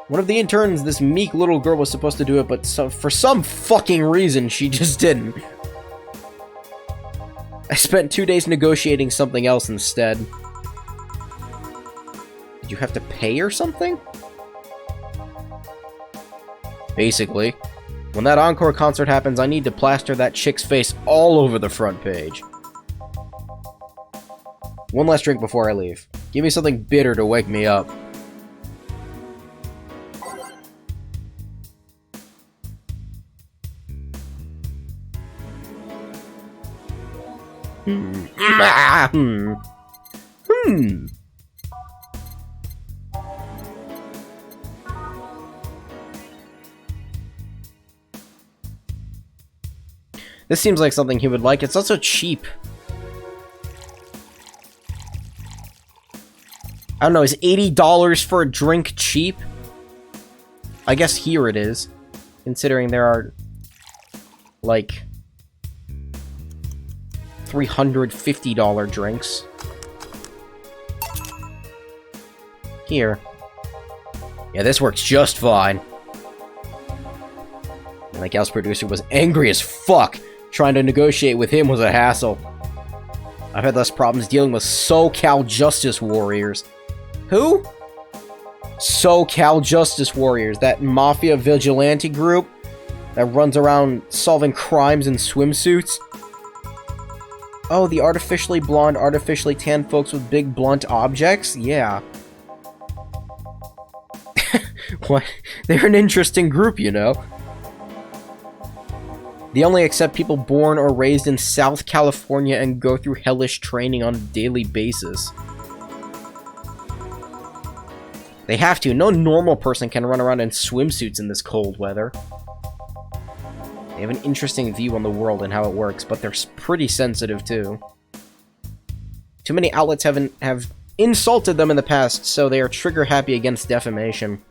Speaker 1: One of the interns, this meek little girl, was supposed to do it, but for some fucking reason, she just didn't. I spent 2 days negotiating something else instead. Did you have to pay or something? Basically, when that encore concert happens, I need to plaster that chick's face all over the front page. One last drink before I leave. Give me something bitter to wake me up. This seems like something he would like. It's also cheap. I don't know, is $80 for a drink cheap? I guess here it is. Considering there are, like, $350 drinks. Here. Yeah, this works just fine. And the gal's producer was angry as fuck. Trying to negotiate with him was a hassle. I've had less problems dealing with SoCal Justice Warriors. Who? SoCal Justice Warriors, that mafia vigilante group that runs around solving crimes in swimsuits. Oh, the artificially blonde, artificially tan folks with big blunt objects? Yeah. What? They're an interesting group, you know. They only accept people born or raised in South California and go through hellish training on a daily basis. They have to. No normal person can run around in swimsuits in this cold weather. They have an interesting view on the world and how it works, but they're pretty sensitive too. Too many outlets have insulted them in the past, so they are trigger-happy against defamation.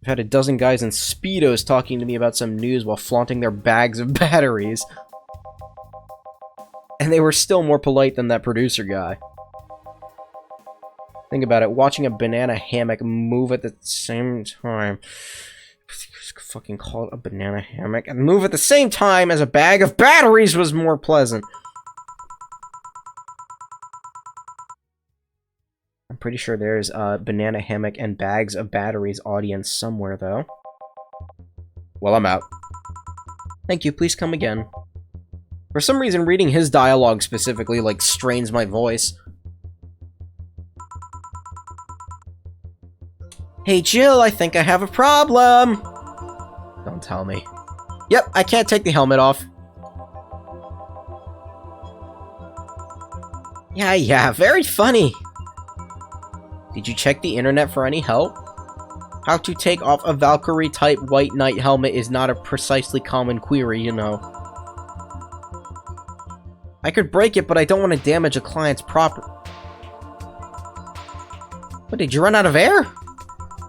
Speaker 1: I've had a dozen guys in Speedos talking to me about some news while flaunting their bags of batteries. And they were still more polite than that producer guy. Think about it, watching a banana hammock move at the same time. Fucking call it a banana hammock. And move at the same time as a bag of batteries was more pleasant. I'm pretty sure there's a banana hammock and bags of batteries audience somewhere, though. Well, I'm out. Thank you, please come again. For some reason, reading his dialogue specifically, like, strains my voice. Hey, Jill, I think I have a problem! Don't tell me. Yep, I can't take the helmet off. Yeah, very funny. Did you check the internet for any help? How to take off a Valkyrie-type White Knight helmet is not a precisely common query, you know. I could break it, but I don't want to damage a client's property. What, did you run out of air?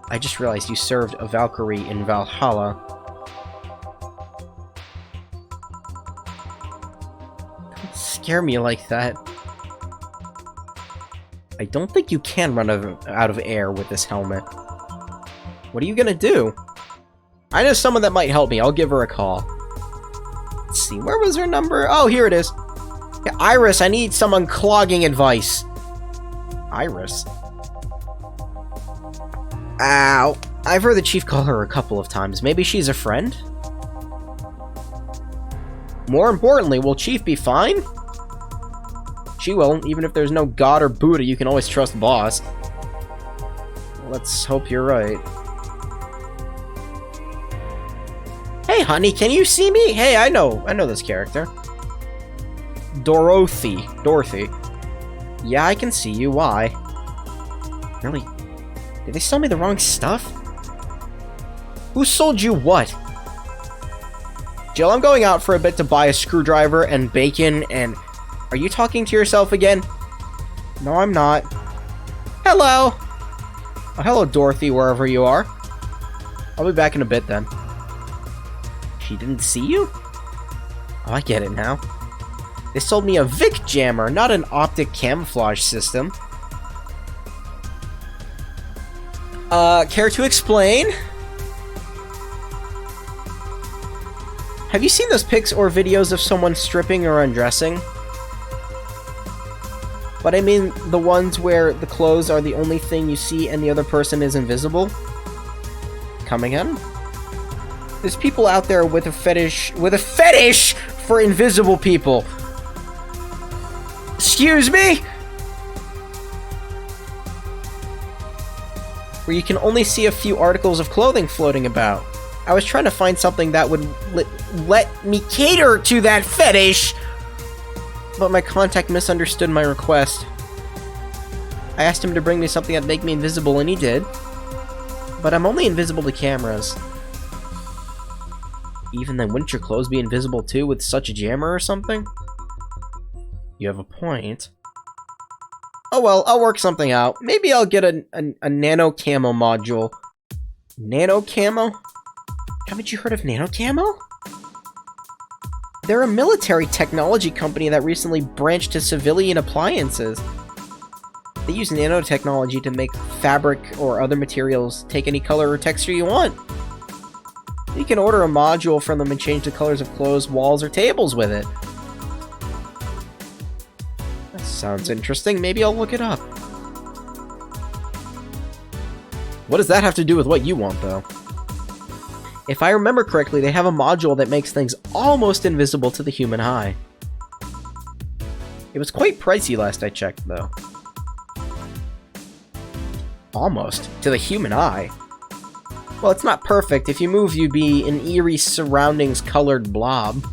Speaker 1: I just realized you served a Valkyrie in Valhalla. Don't scare me like that. I don't think you can run out of air with this helmet. What are you gonna do? I know someone that might help me. I'll give her a call. Let's see, where was her number? Oh, here it is. Yeah, Iris, I need some unclogging advice. Iris? Ow. I've heard the chief call her a couple of times. Maybe she's a friend? More importantly, will Chief be fine? She will. Even if there's no God or Buddha, you can always trust Boss. Let's hope you're right. Hey, honey, can you see me? Hey, I know this character. Dorothy. Yeah, I can see you. Why? Really? Did they sell me the wrong stuff? Who sold you what? Jill, I'm going out for a bit to buy a screwdriver and bacon and... Are you talking to yourself again? No, I'm not. Hello! Oh, hello, Dorothy, wherever you are. I'll be back in a bit, then. She didn't see you? Oh, I get it now. They sold me a Vic jammer, not an optic camouflage system. Care to explain? Have you seen those pics or videos of someone stripping or undressing? But I mean the ones where the clothes are the only thing you see and the other person is invisible? Come again? There's people out there with a fetish for invisible people. Excuse me? Where you can only see a few articles of clothing floating about. I was trying to find something that would let me cater to that fetish, but my contact misunderstood my request. I asked him to bring me something that'd make me invisible, and he did. But I'm only invisible to cameras. Even then, wouldn't your clothes be invisible too with such a jammer or something? You have a point. Oh well, I'll work something out. Maybe I'll get a nano camo module. Nano camo? Haven't you heard of nano camo? They're a military technology company that recently branched to civilian appliances. They use nanotechnology to make fabric or other materials take any color or texture you want. You can order a module from them and change the colors of clothes, walls, or tables with it. That sounds interesting. Maybe I'll look it up. What does that have to do with what you want, though? If I remember correctly, they have a module that makes things almost invisible to the human eye. It was quite pricey last I checked, though. Almost. To the human eye. Well, it's not perfect. If you move, you'd be an eerie surroundings-colored blob.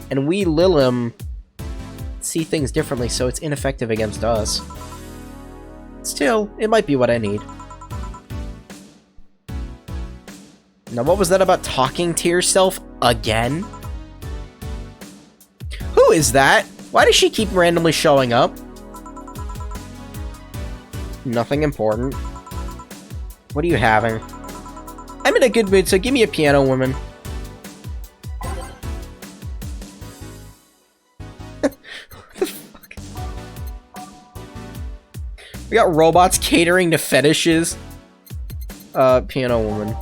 Speaker 1: And we Lilim see things differently, so it's ineffective against us. Still, it might be what I need. Now, what was that about talking to yourself again? Who is that? Why does she keep randomly showing up? Nothing important. What are you having? I'm in a good mood, so give me a piano, woman. What the fuck? We got robots catering to fetishes. Piano woman.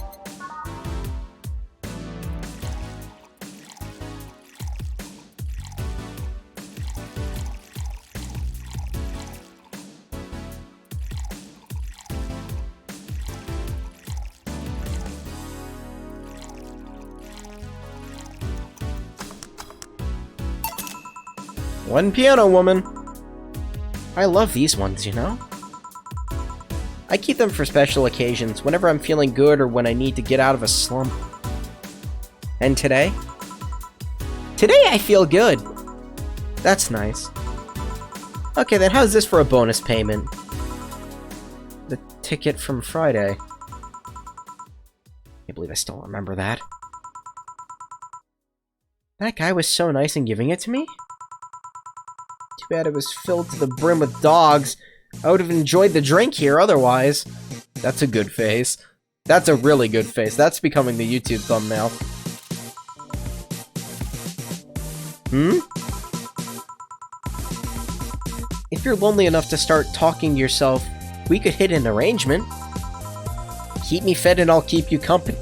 Speaker 1: One piano woman. I love these ones, you know? I keep them for special occasions, whenever I'm feeling good or when I need to get out of a slump. And today? Today I feel good. That's nice. Okay, then how's this for a bonus payment? The ticket from Friday. Can't believe I still remember that. That guy was so nice in giving it to me. Too bad it was filled to the brim with dogs. I would have enjoyed the drink here otherwise. That's a good face. That's a really good face. That's becoming the YouTube thumbnail. If you're lonely enough to start talking to yourself, we could hit an arrangement. Keep me fed and I'll keep you company.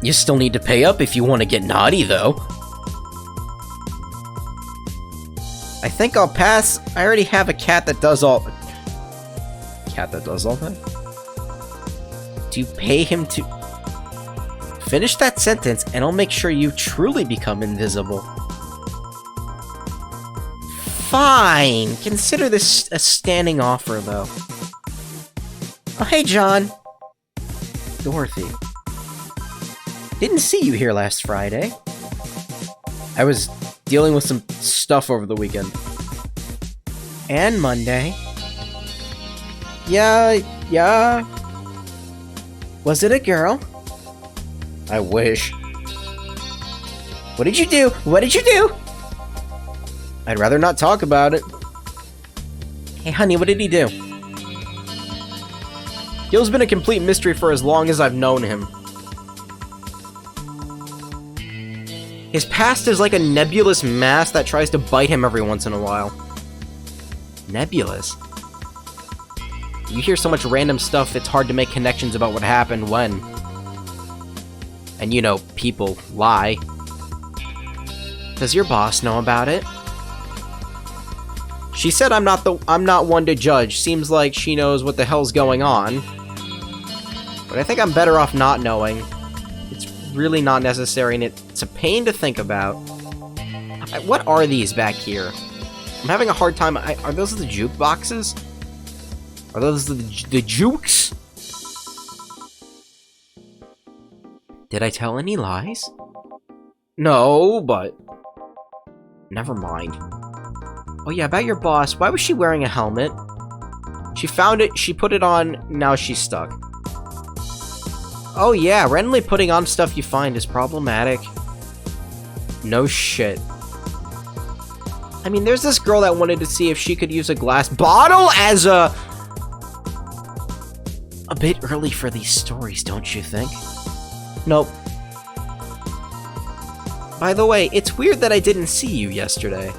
Speaker 1: You still need to pay up if you want to get naughty, though. I think I'll pass. I already have a cat that does all... Cat that does all that? Do you pay him to... Finish that sentence and I'll make sure you truly become invisible. Fine! Consider this a standing offer, though. Oh, hey, John. Dorothy. Didn't see you here last Friday. I was dealing with some stuff over the weekend. And Monday. Yeah. Was it a girl? I wish. What did you do? What did you do? I'd rather not talk about it. Hey, honey, what did he do? Gil's been a complete mystery for as long as I've known him. His past is like a nebulous mass that tries to bite him every once in a while. Nebulous? You hear so much random stuff, it's hard to make connections about what happened when. And you know, people lie. Does your boss know about it? She said I'm not one to judge. Seems like she knows what the hell's going on. But I think I'm better off not knowing. It's really not necessary, and it's a pain to think about. What are these back here? I'm having a hard time. Are those the jukeboxes? Are those the jukes? Did I tell any lies? No, but... Never mind. Oh yeah, about your boss. Why was she wearing a helmet? She found it, she put it on, now she's stuck. Oh yeah, randomly putting on stuff you find is problematic. No shit. I mean, there's this girl that wanted to see if she could use a glass bottle as a bit early for these stories, don't you think? Nope. By the way, it's weird that I didn't see you yesterday.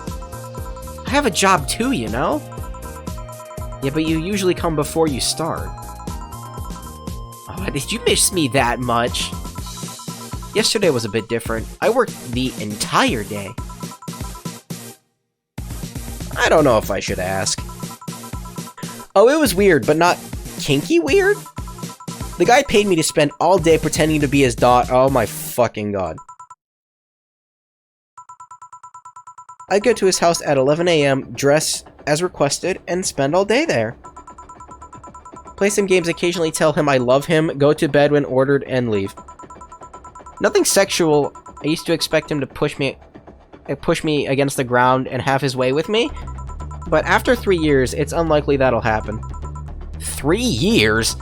Speaker 1: I have a job too, you know? Yeah, but you usually come before you start. Oh, did you miss me that much? Yesterday was a bit different. I worked the entire day. I don't know if I should ask. Oh, it was weird, but not kinky weird? The guy paid me to spend all day pretending to be his daughter. Oh my fucking god. I'd go to his house at 11 AM, dress as requested, and spend all day there. Play some games, occasionally tell him I love him, go to bed when ordered, and leave. Nothing sexual. I used to expect him to push me against the ground and have his way with me, but after 3 years, it's unlikely that'll happen. 3 years?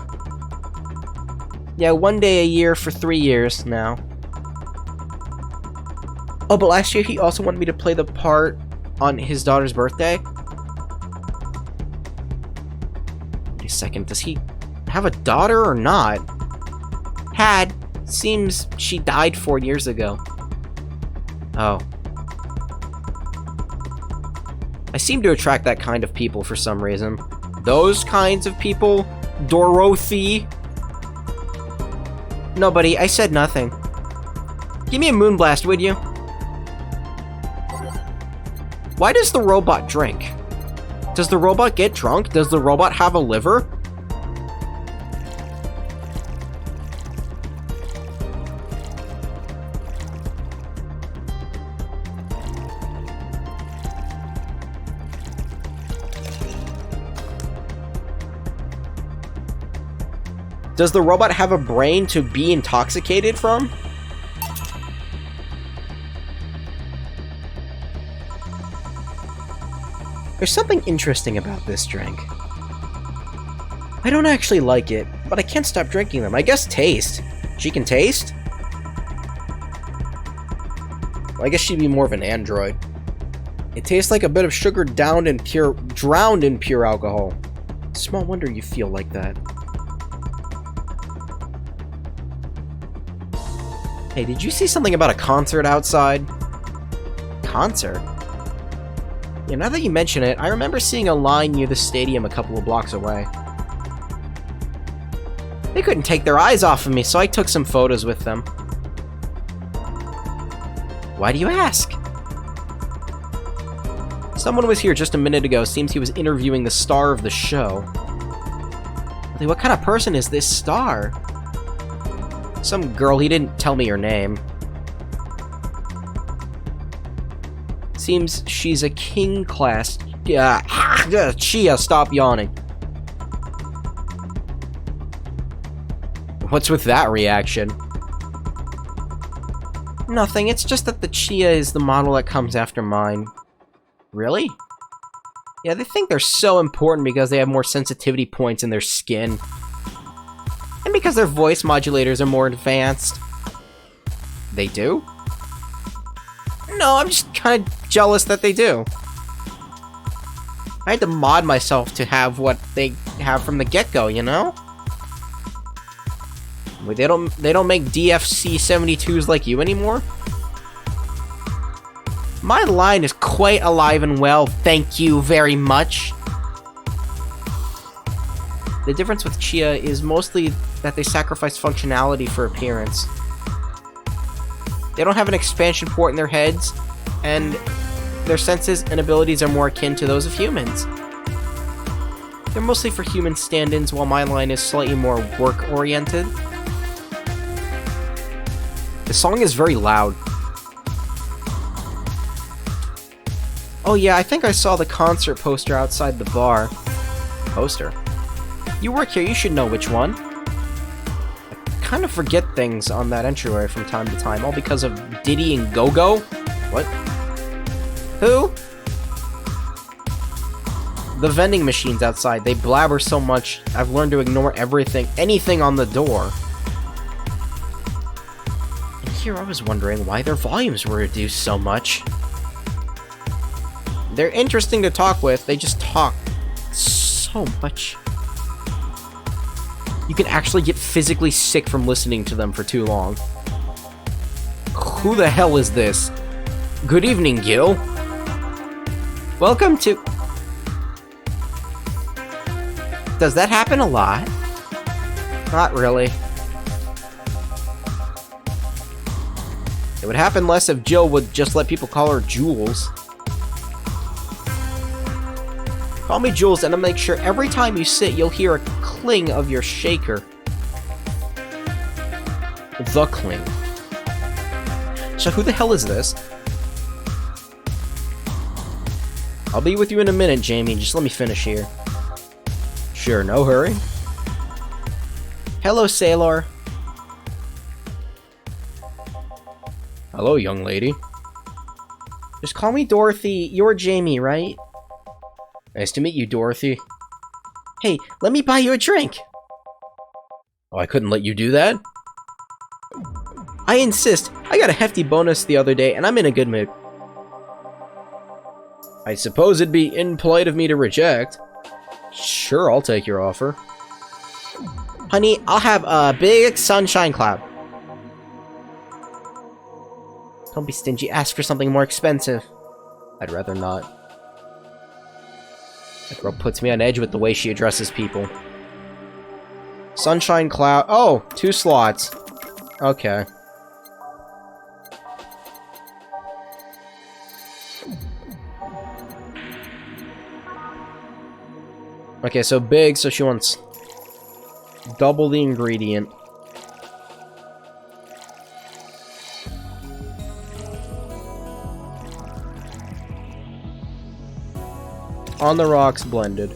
Speaker 1: Yeah, 1 day a year for 3 years now. Oh, but last year he also wanted me to play the part on his daughter's birthday. Wait a second, does he have a daughter or not? Had. Seems she died 4 years ago. Oh. I seem to attract that kind of people for some reason. Those kinds of people? Dorothy? No, buddy, I said nothing. Give me a moonblast, would you? Why does the robot drink? Does the robot get drunk? Does the robot have a liver? Does the robot have a brain to be intoxicated from? There's something interesting about this drink. I don't actually like it, but I can't stop drinking them. I guess taste. She can taste? Well, I guess she'd be more of an android. It tastes like a bit of sugar drowned in pure alcohol. Small wonder you feel like that. Hey, did you see something about a concert outside? Concert? Yeah, now that you mention it, I remember seeing a line near the stadium a couple of blocks away. They couldn't take their eyes off of me, so I took some photos with them. Why do you ask? Someone was here just a minute ago. Seems he was interviewing the star of the show. Really, what kind of person is this star? Some girl, he didn't tell me her name. Seems she's a king class. Chia, stop yawning. What's with that reaction? Nothing, it's just that the Chia is the model that comes after mine. Really? Yeah, they think they're so important because they have more sensitivity points in their skin. And because their voice modulators are more advanced. They do? No, I'm just kind of jealous that they do. I had to mod myself to have what they have from the get-go, you know? Wait, they don't make DFC 72s like you anymore? My line is quite alive and well, thank you very much. The difference with Chia is mostly that they sacrifice functionality for appearance. They don't have an expansion port in their heads, and their senses and abilities are more akin to those of humans. They're mostly for human stand-ins, while my line is slightly more work-oriented. The song is very loud. Oh yeah, I think I saw the concert poster outside the bar. Poster? You work here, you should know which one. I kind of forget things on that entryway from time to time, all because of Diddy and Go-Go? What? Who? The vending machines outside, they blabber so much, I've learned to ignore anything on the door. And here I was wondering why their volumes were reduced so much. They're interesting to talk with, they just talk so much. You can actually get physically sick from listening to them for too long. Who the hell is this? Good evening, Gil. Welcome to... Does that happen a lot? Not really. It would happen less if Jill would just let people call her Jules. Call me Jules, and I'll make sure every time you sit, you'll hear a cling of your shaker. The cling. So who the hell is this? I'll be with you in a minute, Jamie. Just let me finish here. Sure, no hurry. Hello, Sailor. Hello, young lady. Just call me Dorothy. You're Jamie, right? Nice to meet you, Dorothy. Hey, let me buy you a drink. Oh, I couldn't let you do that? I insist. I got a hefty bonus the other day, and I'm in a good mood. I suppose it'd be impolite of me to reject. Sure, I'll take your offer. Honey, I'll have a big sunshine cloud. Don't be stingy. Ask for something more expensive. I'd rather not. That girl puts me on edge with the way she addresses people. Sunshine cloud. Oh, 2 slots. Okay. Okay, so big, so she wants double the ingredient. On the rocks blended.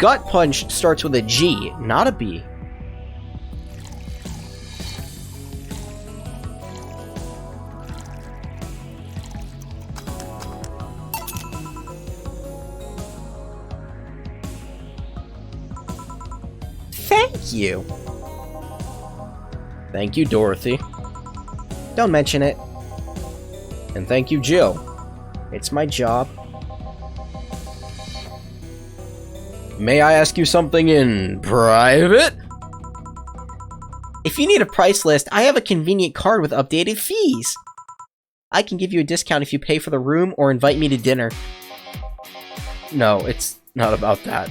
Speaker 1: gut punch starts with a G, not a B. Thank you. Thank you, Dorothy. Don't mention it. And thank you, Jill. It's my job. May I ask you something in private? If you need a price list, I have a convenient card with updated fees. I can give you a discount if you pay for the room or invite me to dinner. No, it's not about that.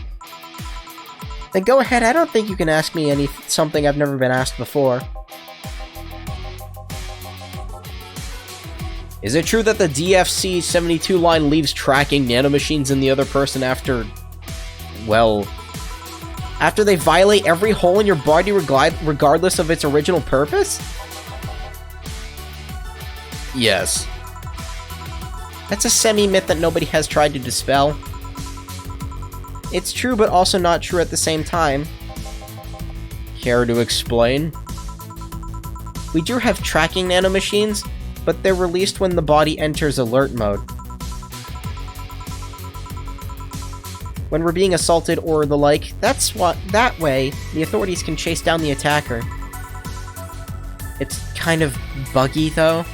Speaker 1: Then go ahead, I don't think you can ask me something I've never been asked before. Is it true that the DFC-72 line leaves tracking nanomachines in the other person after... well... after they violate every hole in your body regardless of its original purpose? Yes. That's a semi-myth that nobody has tried to dispel. It's true, but also not true at the same time. Care to explain? We do have tracking nanomachines, but they're released when the body enters alert mode. When we're being assaulted or the like, that way, the authorities can chase down the attacker. It's kind of buggy, though.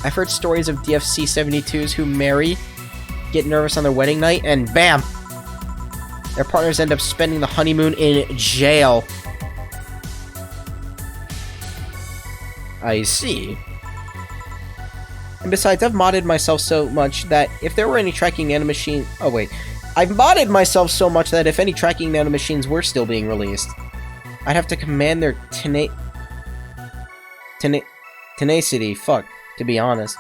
Speaker 1: I've heard stories of DFC-72s who marry, get nervous on their wedding night, and BAM! Their partners end up spending the honeymoon in jail. I see. And besides, I've modded myself so much that if there were any tracking nanomachine... oh wait. I've modded myself so much that if any tracking nanomachines were still being released, I'd have to command their tenacity, to be honest.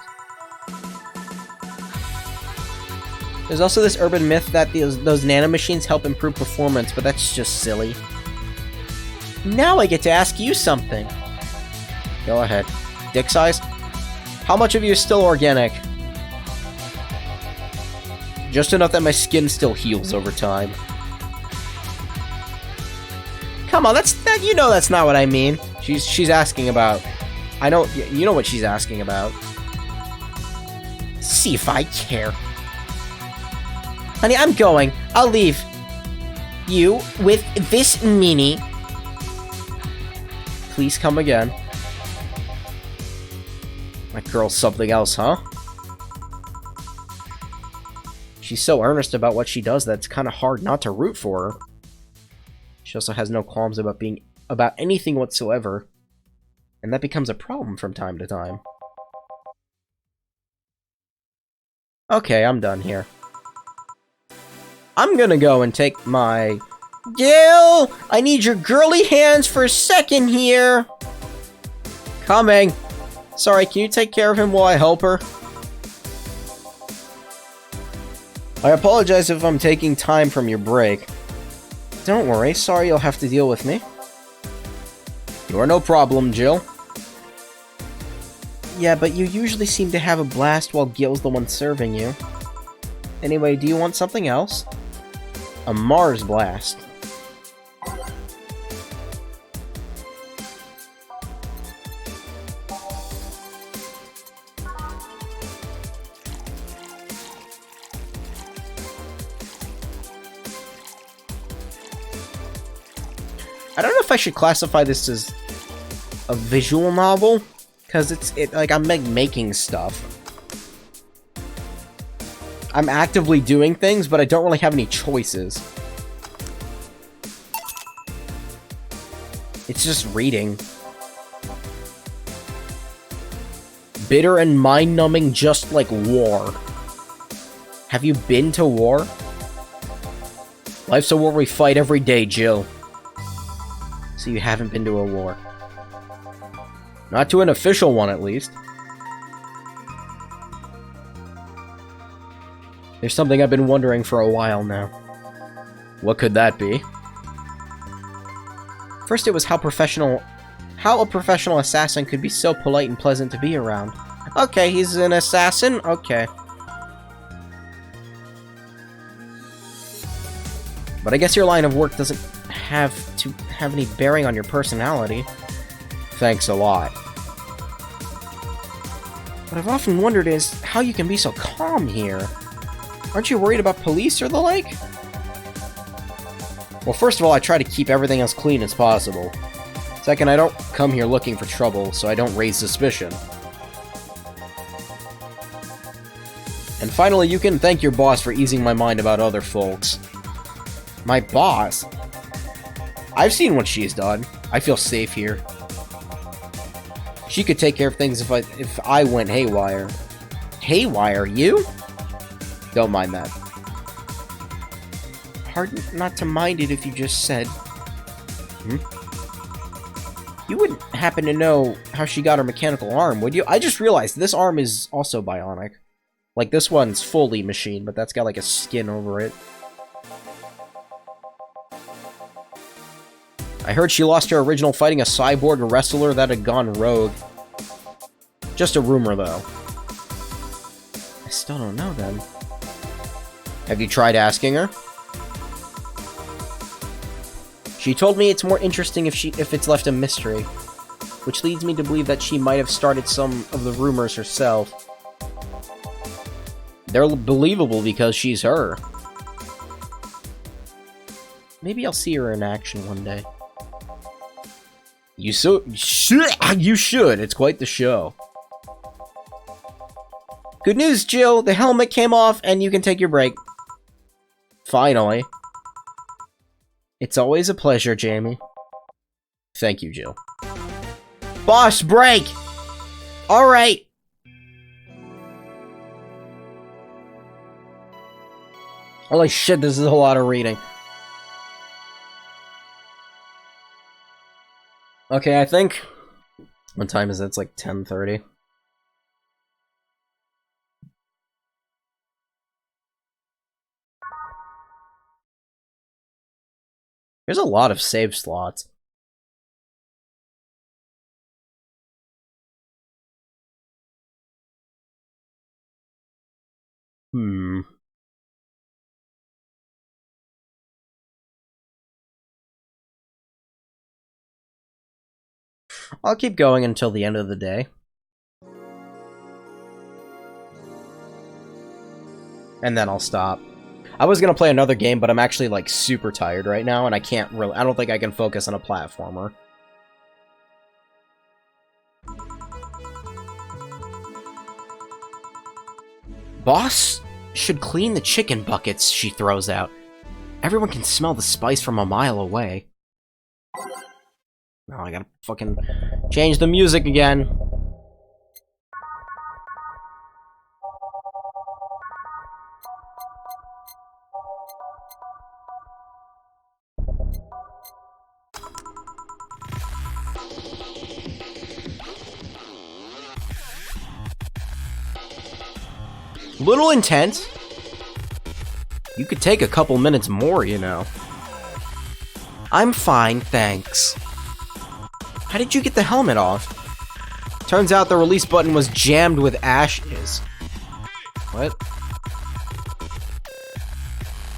Speaker 1: There's also this urban myth that those nanomachines help improve performance, but that's just silly. Now I get to ask you something. Go ahead. Dick size? How much of you is still organic? Just enough that my skin still heals over time. Come on, you know that's not what I mean. She's asking about... I know, you know what she's asking about. See if I care. Honey, I'm going. I'll leave you with this meanie. Please come again. My girl's something else, huh? She's so earnest about what she does that it's kind of hard not to root for her. She also has no qualms about anything whatsoever, and that becomes a problem from time to time. Okay, I'm done here. I'm gonna go and take my... Gil! I need your girly hands for a second here! Coming! Sorry, can you take care of him while I help her? I apologize if I'm taking time from your break. Don't worry, sorry you'll have to deal with me. You're no problem, Jill. Yeah, but you usually seem to have a blast while Gil's the one serving you. Anyway, do you want something else? A Mars blast. I don't know if I should classify this as a visual novel, because like I'm making stuff. I'm actively doing things, but I don't really have any choices. It's just reading. Bitter and mind-numbing, just like war. Have you been to war? Life's a war we fight every day, Jill. So you haven't been to a war. Not to an official one, at least. There's something I've been wondering for a while now. What could that be? First it was how a professional assassin could be so polite and pleasant to be around. Okay, he's an assassin? Okay. But I guess your line of work doesn't have to have any bearing on your personality. Thanks a lot. What I've often wondered is how you can be so calm here. Aren't you worried about police or the like? Well, first of all, I try to keep everything as clean as possible. Second, I don't come here looking for trouble, so I don't raise suspicion. And finally, you can thank your boss for easing my mind about other folks. My boss? I've seen what she's done. I feel safe here. She could take care of things if I went haywire. Haywire? You? Don't mind that. Hard not to mind it if you just said. You wouldn't happen to know how she got her mechanical arm, would you? I just realized this arm is also bionic. Like, this one's fully machine, but that's got like a skin over it. I heard she lost her original fighting a cyborg wrestler that had gone rogue. Just a rumor, though. I still don't know, then. Have you tried asking her? She told me it's more interesting if it's left a mystery, which leads me to believe that she might have started some of the rumors herself. They're believable because she's her. Maybe I'll see her in action one day. You should. It's quite the show. Good news, Jill. The helmet came off and you can take your break. Finally. It's always a pleasure, Jamie. Thank you, Jill. Boss, break! Alright. Holy shit, this is a lot of reading. Okay, I think... What time is it? It's like 10:30. There's a lot of save slots. I'll keep going until the end of the day. And then I'll stop. I was gonna play another game, but I'm actually, like, super tired right now, and I can't really... I don't think I can focus on a platformer. Boss should clean the chicken buckets she throws out. Everyone can smell the spice from a mile away. Oh, I gotta fucking change the music again. Little intense. You could take a couple minutes more, you know. I'm fine, thanks. How did you get the helmet off? Turns out the release button was jammed with ashes. What?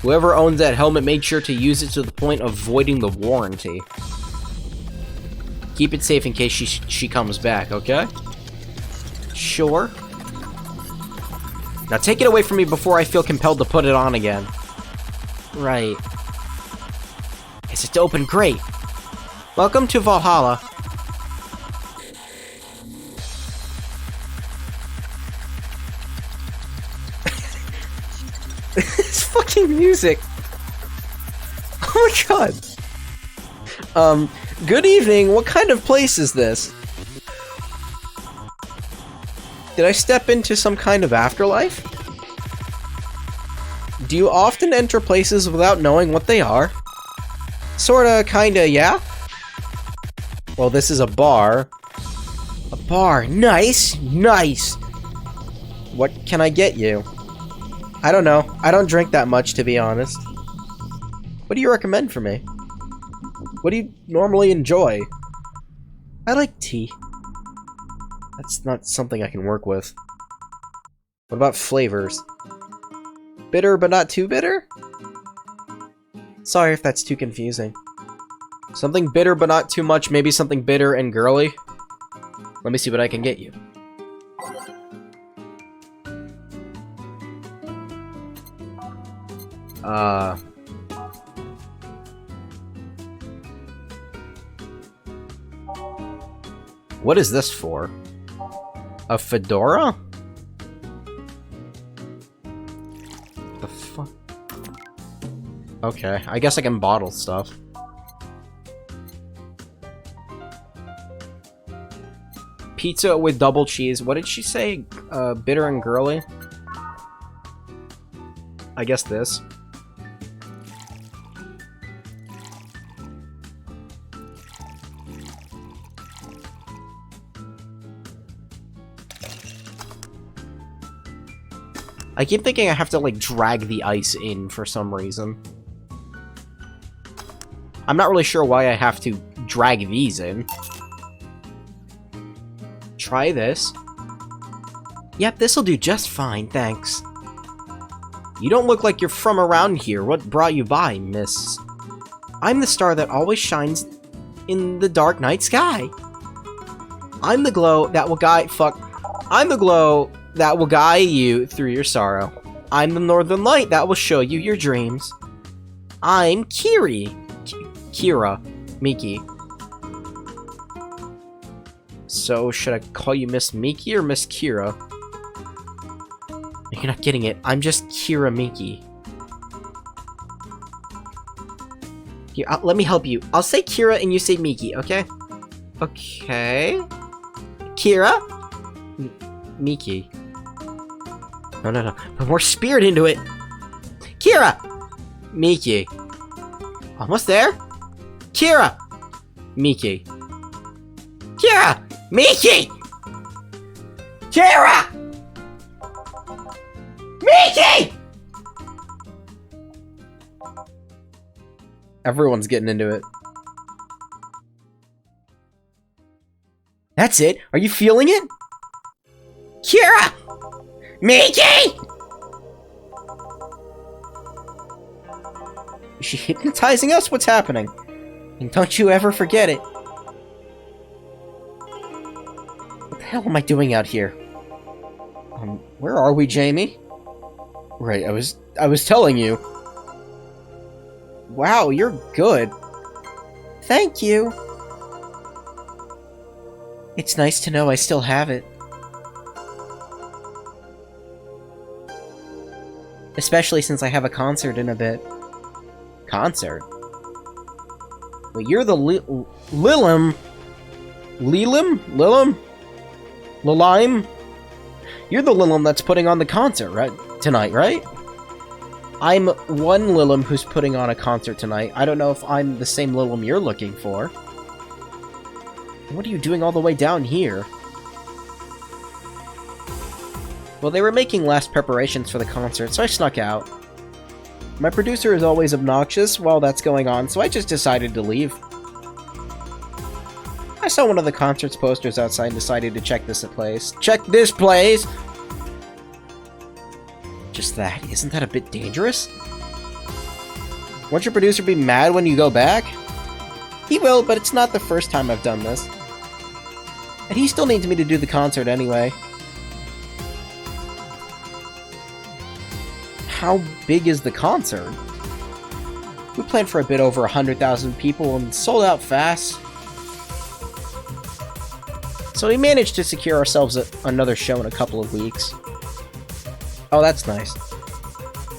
Speaker 1: Whoever owns that helmet made sure to use it to the point of voiding the warranty. Keep it safe in case she comes back, okay? Sure. Now take it away from me before I feel compelled to put it on again. Right. Is it open? Great. Welcome to Valhalla. This fucking music. Oh my god. Good evening. What kind of place is this? Did I step into some kind of afterlife? Do you often enter places without knowing what they are? Sorta, kinda, yeah? Well, this is a bar. A bar. Nice! Nice! What can I get you? I don't know. I don't drink that much, to be honest. What do you recommend for me? What do you normally enjoy? I like tea. That's not something I can work with. What about flavors? Bitter, but not too bitter? Sorry if that's too confusing. Something bitter but not too much, maybe something bitter and girly. Let me see what I can get you. What is this for? A fedora? The fuck? Okay, I guess I can bottle stuff. Pizza with double cheese. What did she say? Bitter and girly? I guess this. I keep thinking I have to, like, drag the ice in for some reason. I'm not really sure why I have to drag these in. Try this. Yep, this'll do just fine, thanks. You don't look like you're from around here. What brought you by, miss? I'm the star that always shines in the dark night sky. I'm the glow that will guide- I'm the glow that will guide you through your sorrow. I'm the northern light that will show you your dreams. I'm Kira. Miki. So, should I call you Miss Miki or Miss Kira? You're not getting it. I'm just Kira Miki. Here, let me help you. I'll say Kira and you say Miki, okay? Okay. Kira? Miki. No. Put more spirit into it. Kira! Miki. Almost there. Kira! Miki. Kira! Miki! Kira! Miki! Everyone's getting into it. That's it. Are you feeling it? Kira! Miki! Is she hypnotizing us? What's happening? And don't you ever forget it. What the hell am I doing out here? Where are we, Jamie? Right, I was telling you. Wow, you're good. Thank you. It's nice to know I still have it. Especially since I have a concert in a bit. Concert? Well, you're the Lilim? You're the Lilim that's putting on the concert, right? Tonight, right? I'm one Lilim who's putting on a concert tonight. I don't know if I'm the same Lilim you're looking for. What are you doing all the way down here? Well, they were making last preparations for the concert, so I snuck out. My producer is always obnoxious while that's going on, so I just decided to leave. I saw one of the concert's posters outside and decided to check this place. Check this place! Just that. Isn't that a bit dangerous? Won't your producer be mad when you go back? He will, but it's not the first time I've done this. And he still needs me to do the concert anyway. How big is the concert? We planned for a bit over 100,000 people and sold out fast. So we managed to secure ourselves another show in a couple of weeks. Oh, that's nice.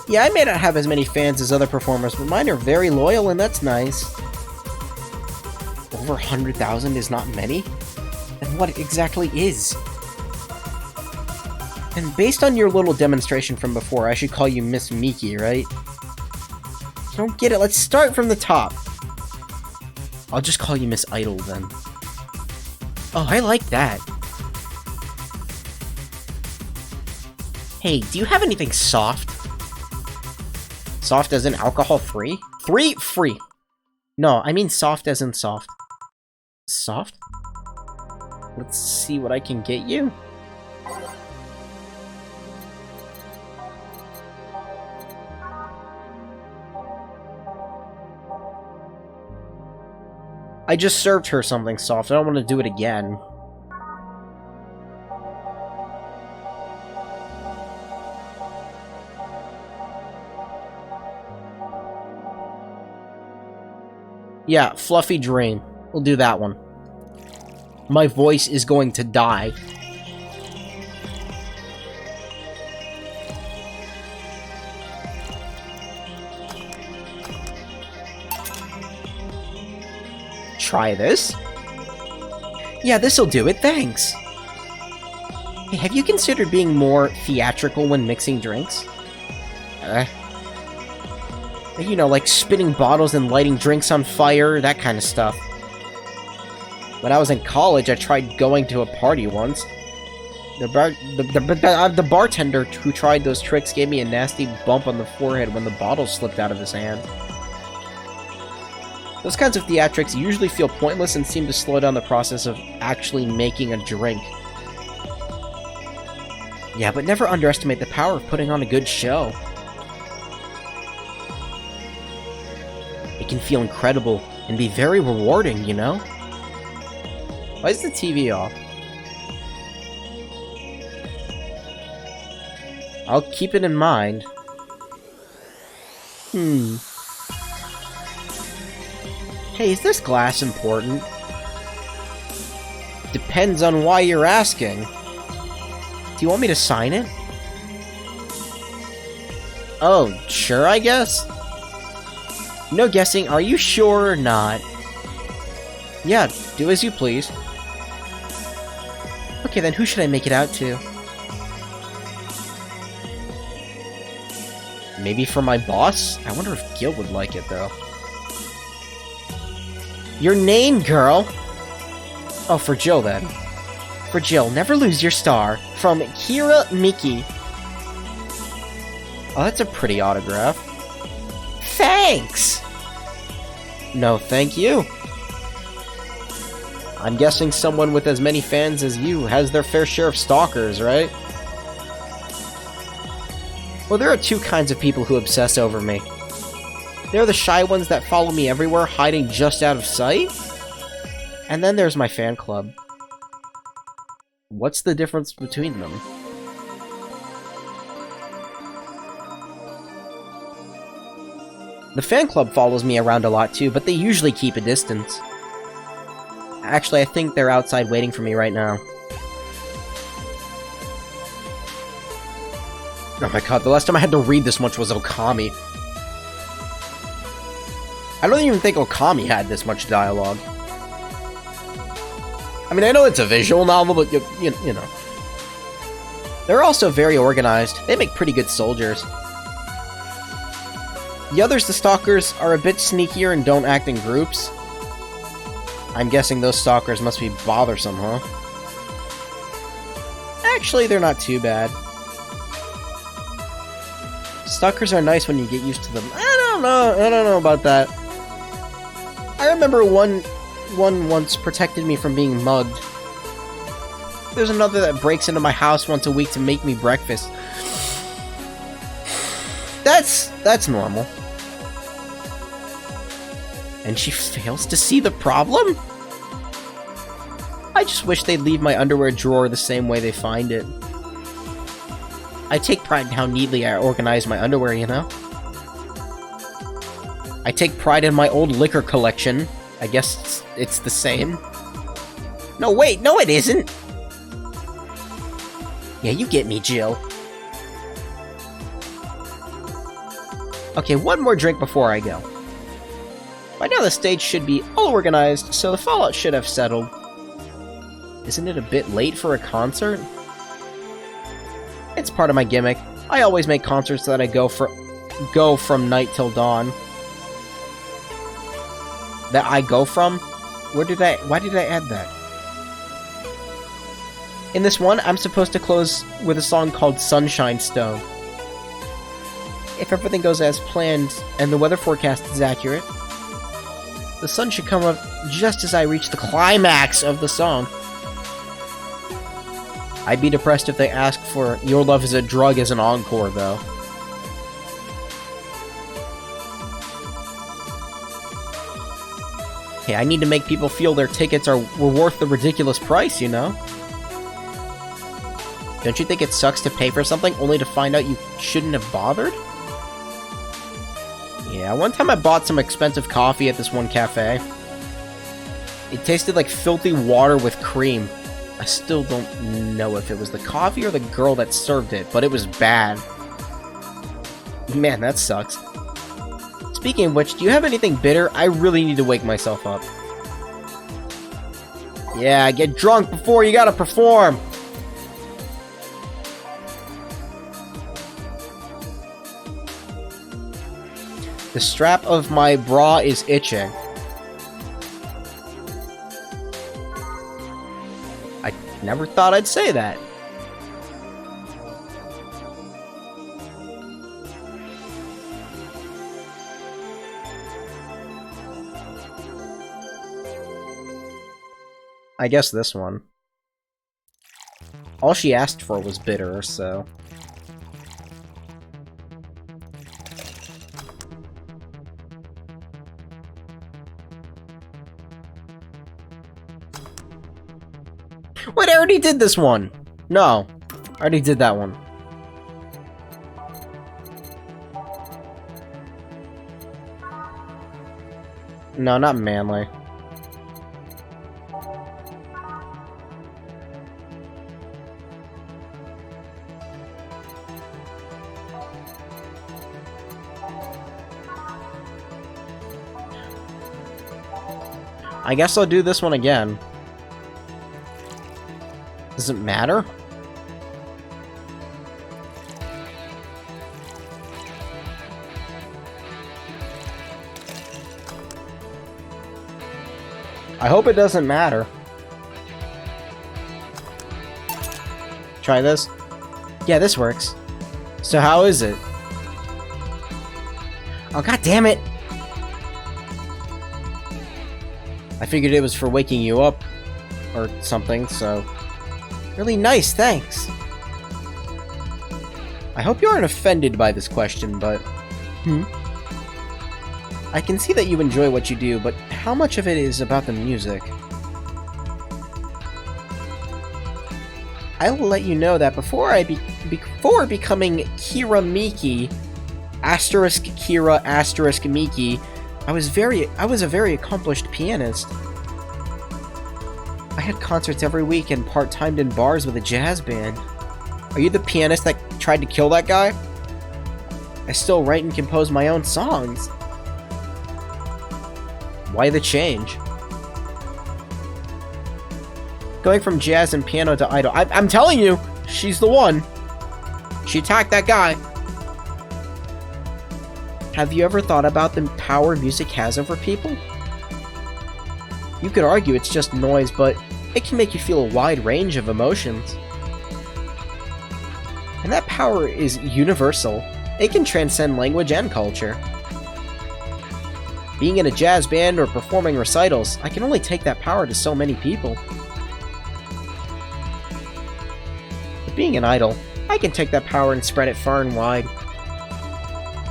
Speaker 1: Yeah, I may not have as many fans as other performers, but mine are very loyal and that's nice. Over 100,000 is not many? Then what exactly is? And based on your little demonstration from before, I should call you Miss Miki, right? I don't get it. Let's start from the top. I'll just call you Miss Idol, then. Oh, I like that. Hey, do you have anything soft? Soft as in alcohol-free? Free? No, I mean soft as in soft. Soft? Let's see what I can get you. I just served her something soft. I don't want to do it again. Yeah, Fluffy Dream. We'll do that one. My voice is going to die. Try this. Yeah, this'll do it, thanks. Hey, have you considered being more theatrical when mixing drinks? You know, like spinning bottles and lighting drinks on fire, that kind of stuff. When I was in college, I tried going to a party once. The bartender who tried those tricks gave me a nasty bump on the forehead when the bottle slipped out of his hand. Those kinds of theatrics usually feel pointless and seem to slow down the process of actually making a drink. Yeah, but never underestimate the power of putting on a good show. It can feel incredible and be very rewarding, you know? Why is the TV off? I'll keep it in mind. Hey, is this glass important? Depends on why you're asking. Do you want me to sign it? Oh, sure, I guess? No guessing, are you sure or not? Yeah, do as you please. Okay, then who should I make it out to? Maybe for my boss? I wonder if Gil would like it, though. Your name, girl! Oh, for Jill, then. For Jill, never lose your star. From Kira Miki. Oh, that's a pretty autograph. Thanks! No, thank you. I'm guessing someone with as many fans as you has their fair share of stalkers, right? Well, there are two kinds of people who obsess over me. There are the shy ones that follow me everywhere, hiding just out of sight. And then there's my fan club. What's the difference between them? The fan club follows me around a lot too, but they usually keep a distance. Actually, I think they're outside waiting for me right now. Oh my god, the last time I had to read this much was Okami. I don't even think Okami had this much dialogue. I mean, I know it's a visual novel, but you know. They're also very organized. They make pretty good soldiers. The others, the stalkers, are a bit sneakier and don't act in groups. I'm guessing those stalkers must be bothersome, huh? Actually, they're not too bad. Stalkers are nice when you get used to them. I don't know about that. I remember one once protected me from being mugged. There's another that breaks into my house once a week to make me breakfast. That's normal. And she fails to see the problem? I just wish they'd leave my underwear drawer the same way they find it. I take pride in how neatly I organize my underwear, you know? I take pride in my old liquor collection. I guess it's the same. No, wait, no it isn't! Yeah, you get me, Jill. Okay, one more drink before I go. By now the stage should be all organized, so the fallout should have settled. Isn't it a bit late for a concert? It's part of my gimmick. I always make concerts that I go from night till dawn. That I go from? Why did I add that? In this one, I'm supposed to close with a song called Sunshine Stone. If everything goes as planned and the weather forecast is accurate, the sun should come up just as I reach the climax of the song. I'd be depressed if they asked for Your Love is a Drug as an encore, though. Hey, I need to make people feel their tickets were worth the ridiculous price, you know? Don't you think it sucks to pay for something only to find out you shouldn't have bothered? Yeah, one time I bought some expensive coffee at this one cafe. It tasted like filthy water with cream. I still don't know if it was the coffee or the girl that served it, but it was bad. Man, that sucks. Speaking of which, do you have anything bitter? I really need to wake myself up. Yeah, get drunk before you gotta perform! The strap of my bra is itching. I never thought I'd say that. I guess this one. All she asked for was bitter, so... Wait, I already did this one! No. I already did that one. No, not manly. I guess I'll do this one again. Does it matter? I hope it doesn't matter. Try this. Yeah, this works. So how is it? Oh, god damn it! I figured it was for waking you up or something, so... Really nice, thanks. I hope you aren't offended by this question, but... I can see that you enjoy what you do, but how much of it is about the music? I will let you know that before becoming Kira Miki, asterisk Kira, asterisk Miki, I was a very accomplished pianist. I had concerts every week and part-timed in bars with a jazz band. Are you the pianist that tried to kill that guy? I still write and compose my own songs. Why the change? Going from jazz and piano to idol. I'm telling you, she's the one. She attacked that guy. Have you ever thought about the power music has over people? You could argue it's just noise, but it can make you feel a wide range of emotions. And that power is universal. It can transcend language and culture. Being in a jazz band or performing recitals, I can only take that power to so many people. But being an idol, I can take that power and spread it far and wide.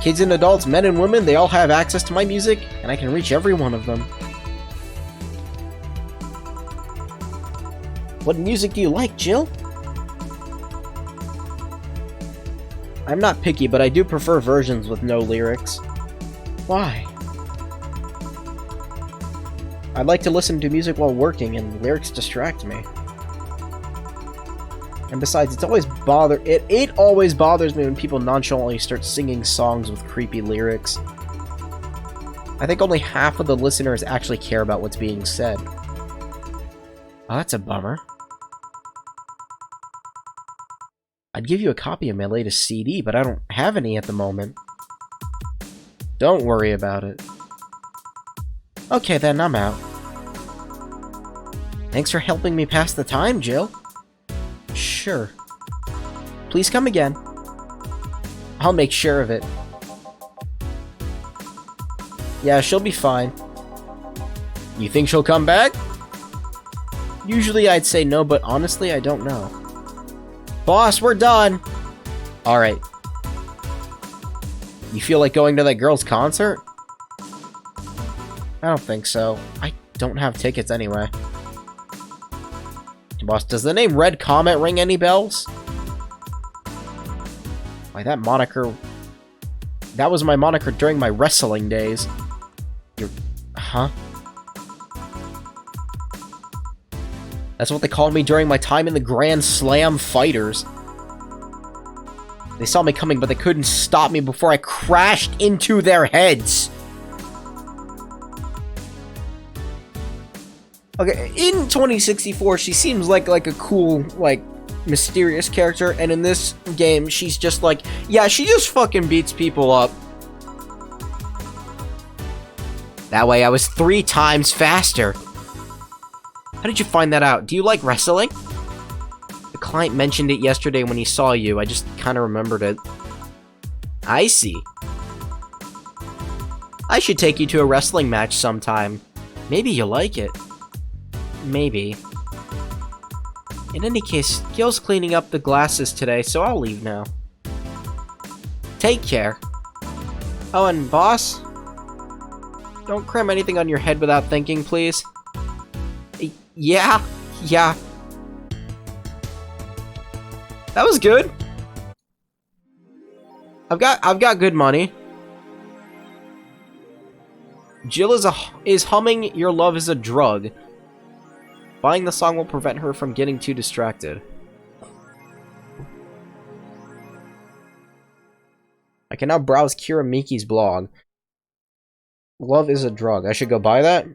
Speaker 1: Kids and adults, men and women, they all have access to my music, and I can reach every one of them. What music do you like, Jill? I'm not picky, but I do prefer versions with no lyrics. Why? I like to listen to music while working, and lyrics distract me. And besides, it always bothers me when people nonchalantly start singing songs with creepy lyrics. I think only half of the listeners actually care about what's being said. Oh, that's a bummer. I'd give you a copy of my latest CD, but I don't have any at the moment. Don't worry about it. Okay then, I'm out. Thanks for helping me pass the time, Jill. Sure. Please come again. I'll make sure of it. Yeah, she'll be fine. You think she'll come back? Usually I'd say no, but honestly, I don't know. Boss, we're done! Alright. You feel like going to that girl's concert? I don't think so. I don't have tickets anyway. Boss, does the name Red Comet ring any bells? Why, that moniker... That was my moniker during my wrestling days. Huh? That's what they called me during my time in the Grand Slam Fighters. They saw me coming, but they couldn't stop me before I crashed into their heads. Okay, in 2064, she seems like a cool, like, mysterious character, and in this game, she's just like, yeah, she just fucking beats people up. That way, I was 3 times faster. How did you find that out? Do you like wrestling? The client mentioned it yesterday when he saw you. I just kind of remembered it. I see. I should take you to a wrestling match sometime. Maybe you'll like it. Maybe. In any case, Gil's cleaning up the glasses today, so I'll leave now. Take care. Oh, and boss? Don't cram anything on your head without thinking, please. Yeah. That was good. I've got good money. Jill is humming "Your Love Is a Drug." Buying the song will prevent her from getting too distracted. I can now browse Kira Miki's blog. Love is a drug. I should go buy that?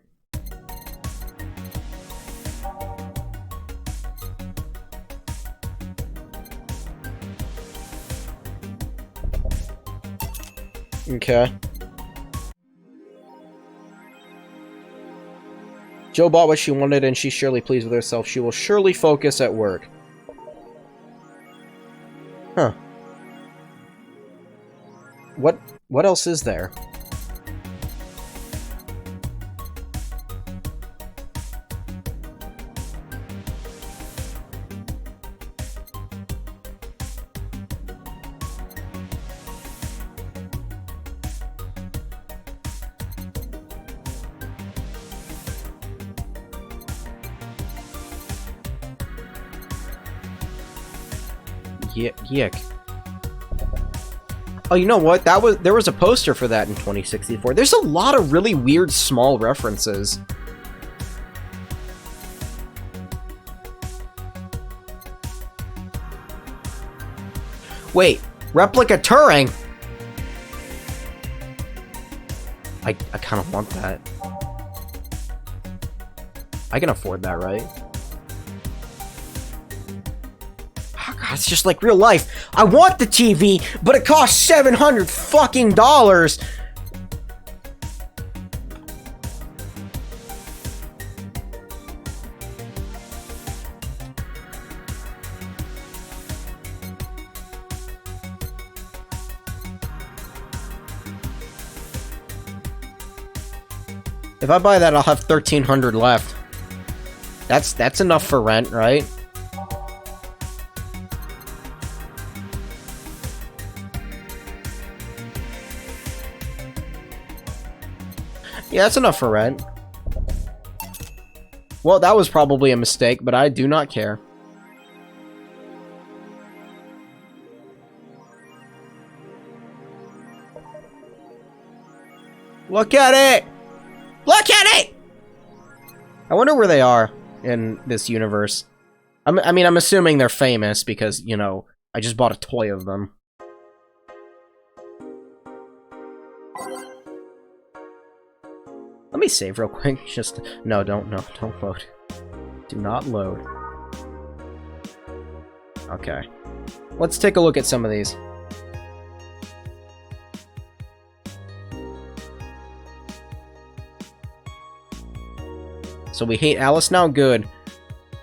Speaker 1: Okay. Jill bought what she wanted and she's surely pleased with herself. She will surely focus at work. Huh. What else is there? Yick. Oh, you know what? There was a poster for that in 2064. There's a lot of really weird small references. Wait, replica Turing? I kind of want that. I can afford that, right? It's just like real life. I want the TV, but it costs $700 fucking dollars. If I buy that, I'll have $1,300 left. That's enough for rent, right? Yeah, that's enough for rent. Well, that was probably a mistake, but I do not care. Look at it! Look at it! I wonder where they are in this universe. I mean, I'm assuming they're famous because, you know, I just bought a toy of them. Let me save real quick. Just don't load. Do not load. Okay. Let's take a look at some of these. So we hate Alice now? Good.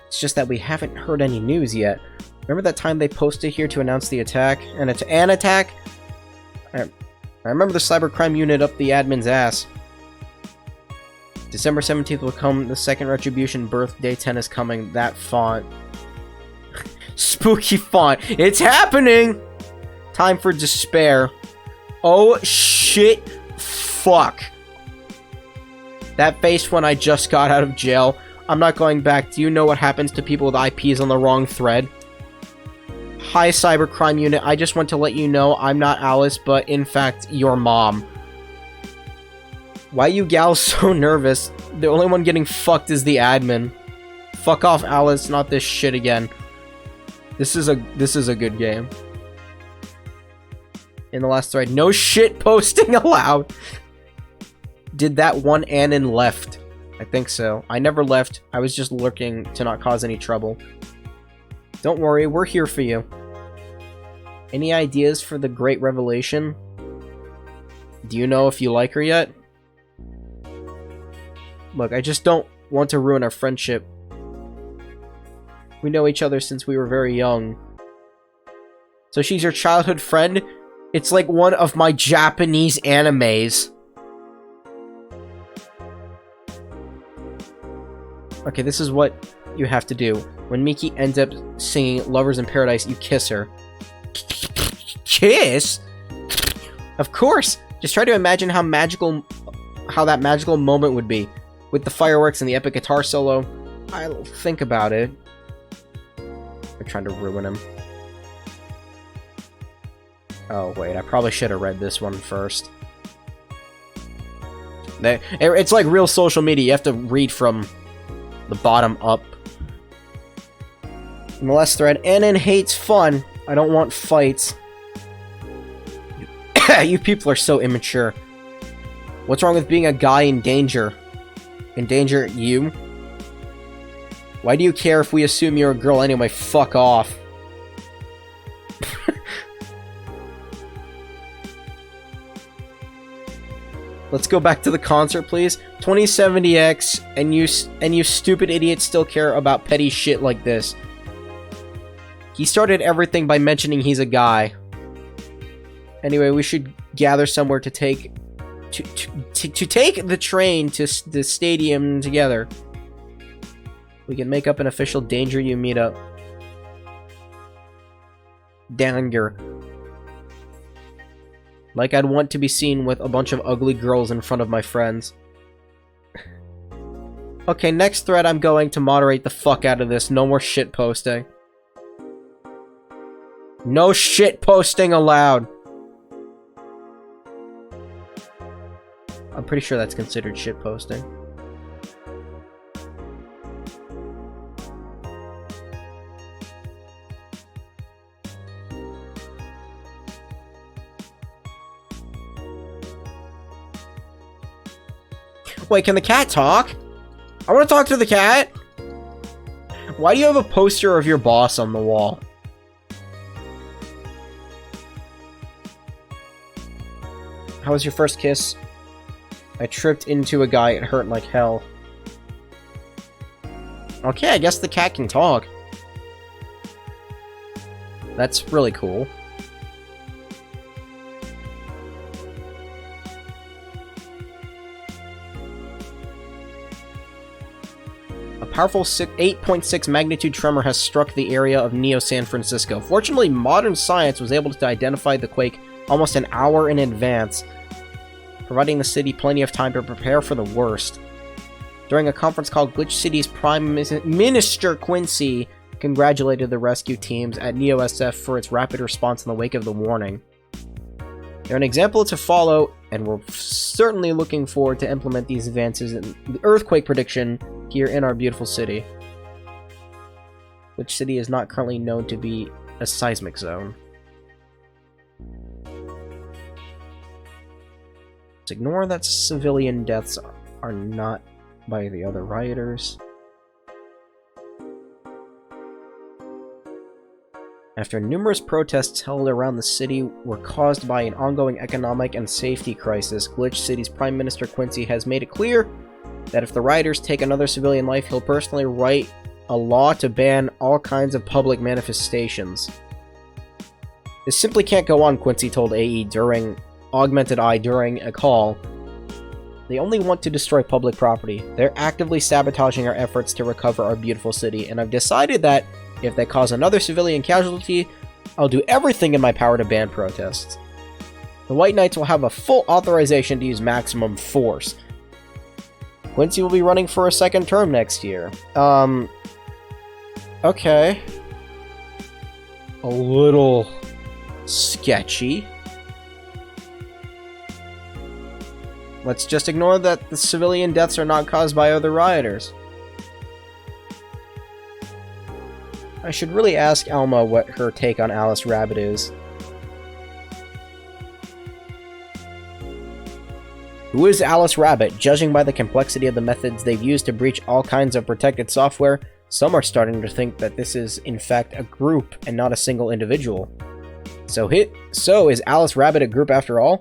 Speaker 1: It's just that we haven't heard any news yet. Remember that time they posted here to announce the attack? An attack? I remember the cybercrime unit up the admin's ass. December 17th will come, the second Retribution birthday 10 is coming, that font. Spooky font. It's happening! Time for despair. Oh, shit. Fuck. That face when I just got out of jail. I'm not going back. Do you know what happens to people with IPs on the wrong thread? Hi, Cybercrime Unit. I just want to let you know I'm not Alice, but in fact, your mom. Why you gals so nervous? The only one getting fucked is the admin. Fuck off, Alice. Not this shit again. This is a good game. In the last thread, no shit posting allowed. Did that one Anon left? I think so. I never left. I was just lurking to not cause any trouble. Don't worry, we're here for you. Any ideas for the Great Revelation? Do you know if you like her yet? Look, I just don't want to ruin our friendship. We know each other since we were very young. So she's your childhood friend? It's like one of my Japanese animes. Okay, this is what you have to do. When Miki ends up singing Lovers in Paradise, you kiss her. Kiss? Of course! Just try to imagine how that magical moment would be. With the fireworks and the epic guitar solo. I'll think about it. They're trying to ruin him. Oh, wait, I probably should have read this one first. It's like real social media. You have to read from the bottom up. In the last thread, Anon hates fun. I don't want fights. You people are so immature. What's wrong with being a guy in danger? Endanger you? Why do you care if we assume you're a girl anyway? Fuck off. Let's go back to the concert, please. 2070X, and you stupid idiots still care about petty shit like this. He started everything by mentioning he's a guy. Anyway, we should gather somewhere to take the train to the stadium together. We can make up an official Danger You meetup. Danger. Like I'd want to be seen with a bunch of ugly girls in front of my friends. Okay, next thread I'm going to moderate the fuck out of this. No more shit posting. No shit posting allowed. I'm pretty sure that's considered shit posting. Wait, can the cat talk? I want to talk to the cat! Why do you have a poster of your boss on the wall? How was your first kiss? I tripped into a guy, it hurt like hell. Okay, I guess the cat can talk. That's really cool. A powerful 8.6 magnitude tremor has struck the area of Neo San Francisco. Fortunately, modern science was able to identify the quake almost an hour in advance, providing the city plenty of time to prepare for the worst. During a conference call, Glitch City's Prime Minister Quincy congratulated the rescue teams at Neo SF for its rapid response in the wake of the warning. They're an example to follow, and we're certainly looking forward to implement these advances in the earthquake prediction here in our beautiful city. Glitch City is not currently known to be a seismic zone. Let's ignore that civilian deaths are not by the other rioters. After numerous protests held around the city were caused by an ongoing economic and safety crisis, Glitch City's Prime Minister Quincy has made it clear that if the rioters take another civilian life, he'll personally write a law to ban all kinds of public manifestations. This simply can't go on, Quincy told Augmented Eye during a call. They only want to destroy public property. They're actively sabotaging our efforts to recover our beautiful city, and I've decided that if they cause another civilian casualty, I'll do everything in my power to ban protests. The White Knights will have a full authorization to use maximum force. Quincy will be running for a second term next year. Okay. A little sketchy. Let's just ignore that the civilian deaths are not caused by other rioters. I should really ask Alma what her take on Alice Rabbit is. Who is Alice Rabbit? Judging by the complexity of the methods they've used to breach all kinds of protected software, some are starting to think that this is, in fact, a group and not a single individual. So is Alice Rabbit a group after all?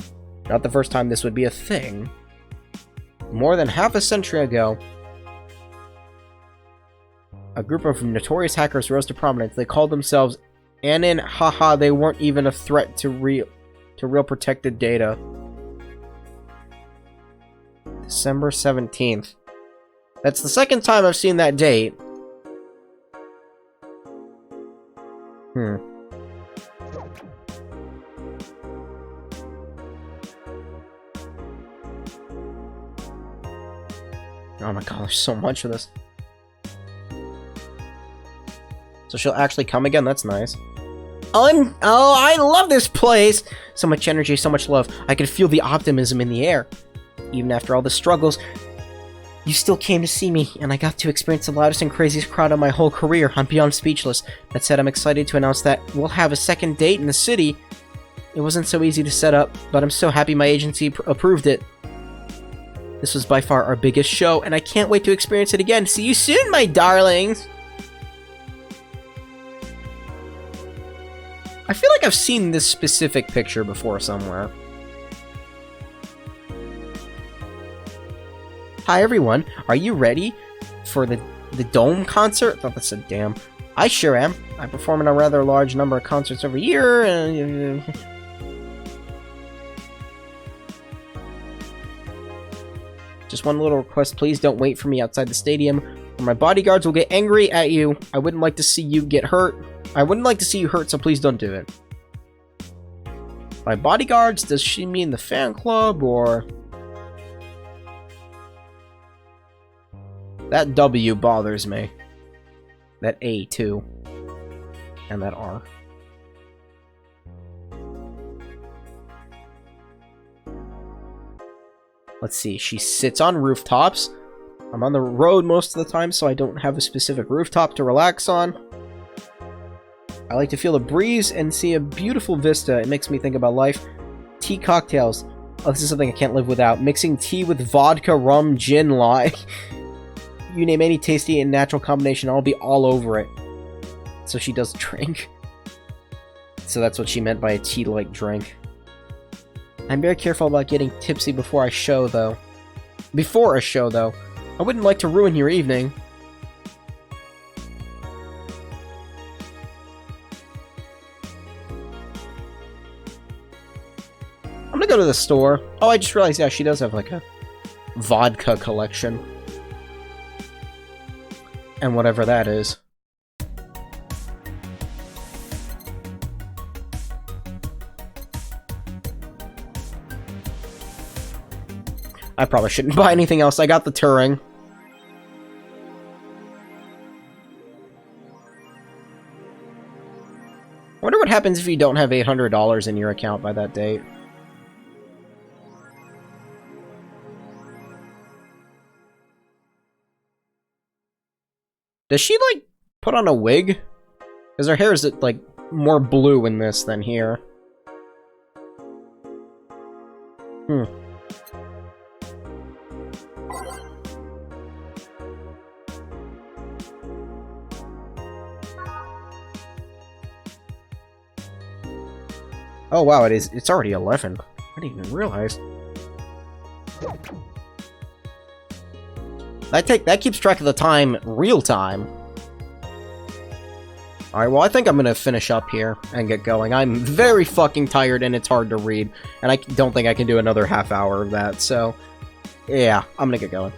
Speaker 1: Not the first time this would be a thing. More than half a century ago, a group of notorious hackers rose to prominence. They called themselves Anin. Haha, they weren't even a threat to real protected data. December 17th. That's the second time I've seen that date. Oh my god, there's so much of this. So she'll actually come again? That's nice. Oh, I love this place! So much energy, so much love. I can feel the optimism in the air. Even after all the struggles, you still came to see me, and I got to experience the loudest and craziest crowd of my whole career. I'm beyond speechless. That said, I'm excited to announce that we'll have a second date in the city. It wasn't so easy to set up, but I'm so happy my agency approved it. This was by far our biggest show, and I can't wait to experience it again. See you soon, my darlings! I feel like I've seen this specific picture before somewhere. Hi everyone, are you ready for the Dome concert? I thought that said damn. I sure am. I perform in a rather large number of concerts every year, and... Just one little request, please don't wait for me outside the stadium, or my bodyguards will get angry at you. I wouldn't like to see you get hurt. I wouldn't like to see you hurt, so please don't do it. By bodyguards, does she mean the fan club, or... That W bothers me. That A, too. And that R. Let's see, she sits on rooftops. I'm on the road most of the time, so I don't have a specific rooftop to relax on. I like to feel the breeze and see a beautiful vista. It makes me think about life. Tea cocktails. Oh, this is something I can't live without. Mixing tea with vodka, rum, gin, lye. You name any tasty and natural combination, I'll be all over it. So she does drink. So that's what she meant by a tea-like drink. I'm very careful about getting tipsy before a show, though. I wouldn't like to ruin your evening. I'm gonna go to the store. Oh, I just realized, yeah, she does have, like, a vodka collection. And whatever that is. I probably shouldn't buy anything else. I got the Turing. I wonder what happens if you don't have $800 in your account by that date. Does she, like, put on a wig? Because her hair is, like, more blue in this than here. Oh wow, it's already 11. I didn't even realize. That keeps track of the time real time. Alright, well I think I'm gonna finish up here and get going. I'm very fucking tired and it's hard to read, and I don't think I can do another half hour of that, so yeah, I'm gonna get going.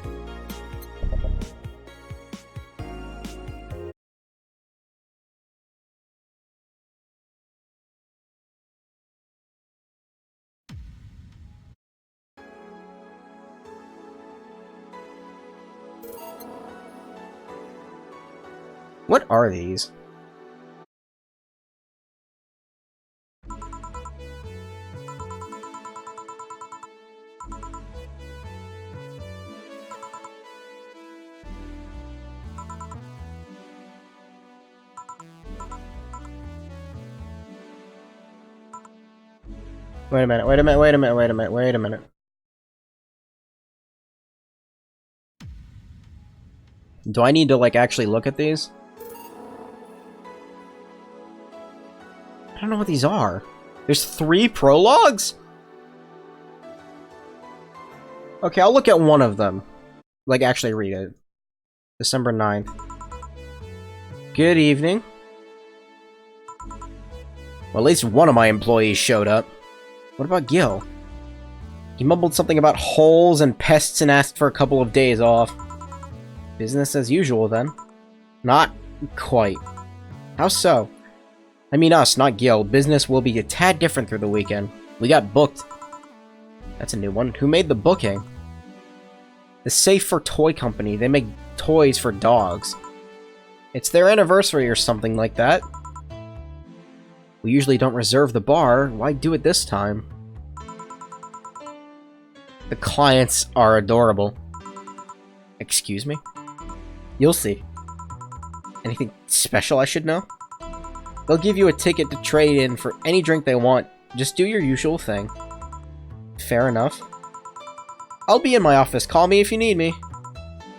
Speaker 1: What are these? Wait a minute, wait a minute, wait a minute, wait a minute, wait a minute. Do I need to, like, actually look at these? I don't know what these are. There's 3 prologues? Okay, I'll look at one of them. Like, actually read it. December 9th. Good evening. Well, at least one of my employees showed up. What about Gil? He mumbled something about holes and pests and asked for a couple of days off. Business as usual, then. Not quite. How so? I mean us, not Gil. Business will be a tad different through the weekend. We got booked. That's a new one. Who made the booking? The Safe for Toy Company. They make toys for dogs. It's their anniversary or something like that. We usually don't reserve the bar. Why do it this time? The clients are adorable. Excuse me? You'll see. Anything special I should know? They'll give you a ticket to trade in for any drink they want. Just do your usual thing. Fair enough. I'll be in my office. Call me if you need me.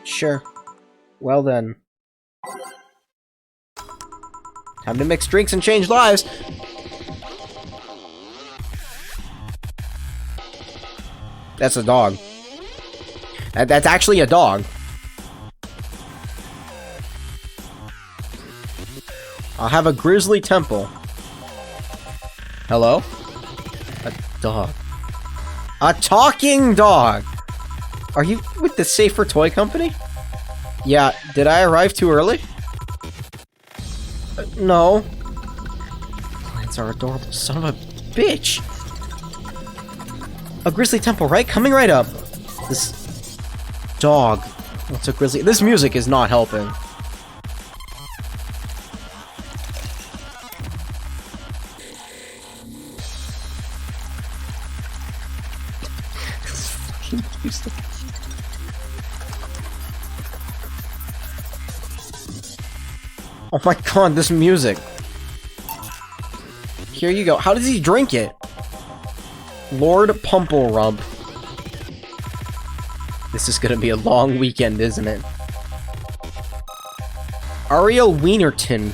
Speaker 1: Sure. Well then. Time to mix drinks and change lives! That's a dog. That's actually a dog. I'll have a grizzly temple. Hello? A dog. A talking dog! Are you with the Safer Toy Company? Yeah, did I arrive too early? No. Plants are adorable. Son of a bitch. A grizzly temple, right? Coming right up. This dog. What's a grizzly? This music is not helping. Oh my god, this music. Here you go. How does he drink it? Lord Pumpelrump. This is gonna be a long weekend, isn't it? Ariel Wienerton.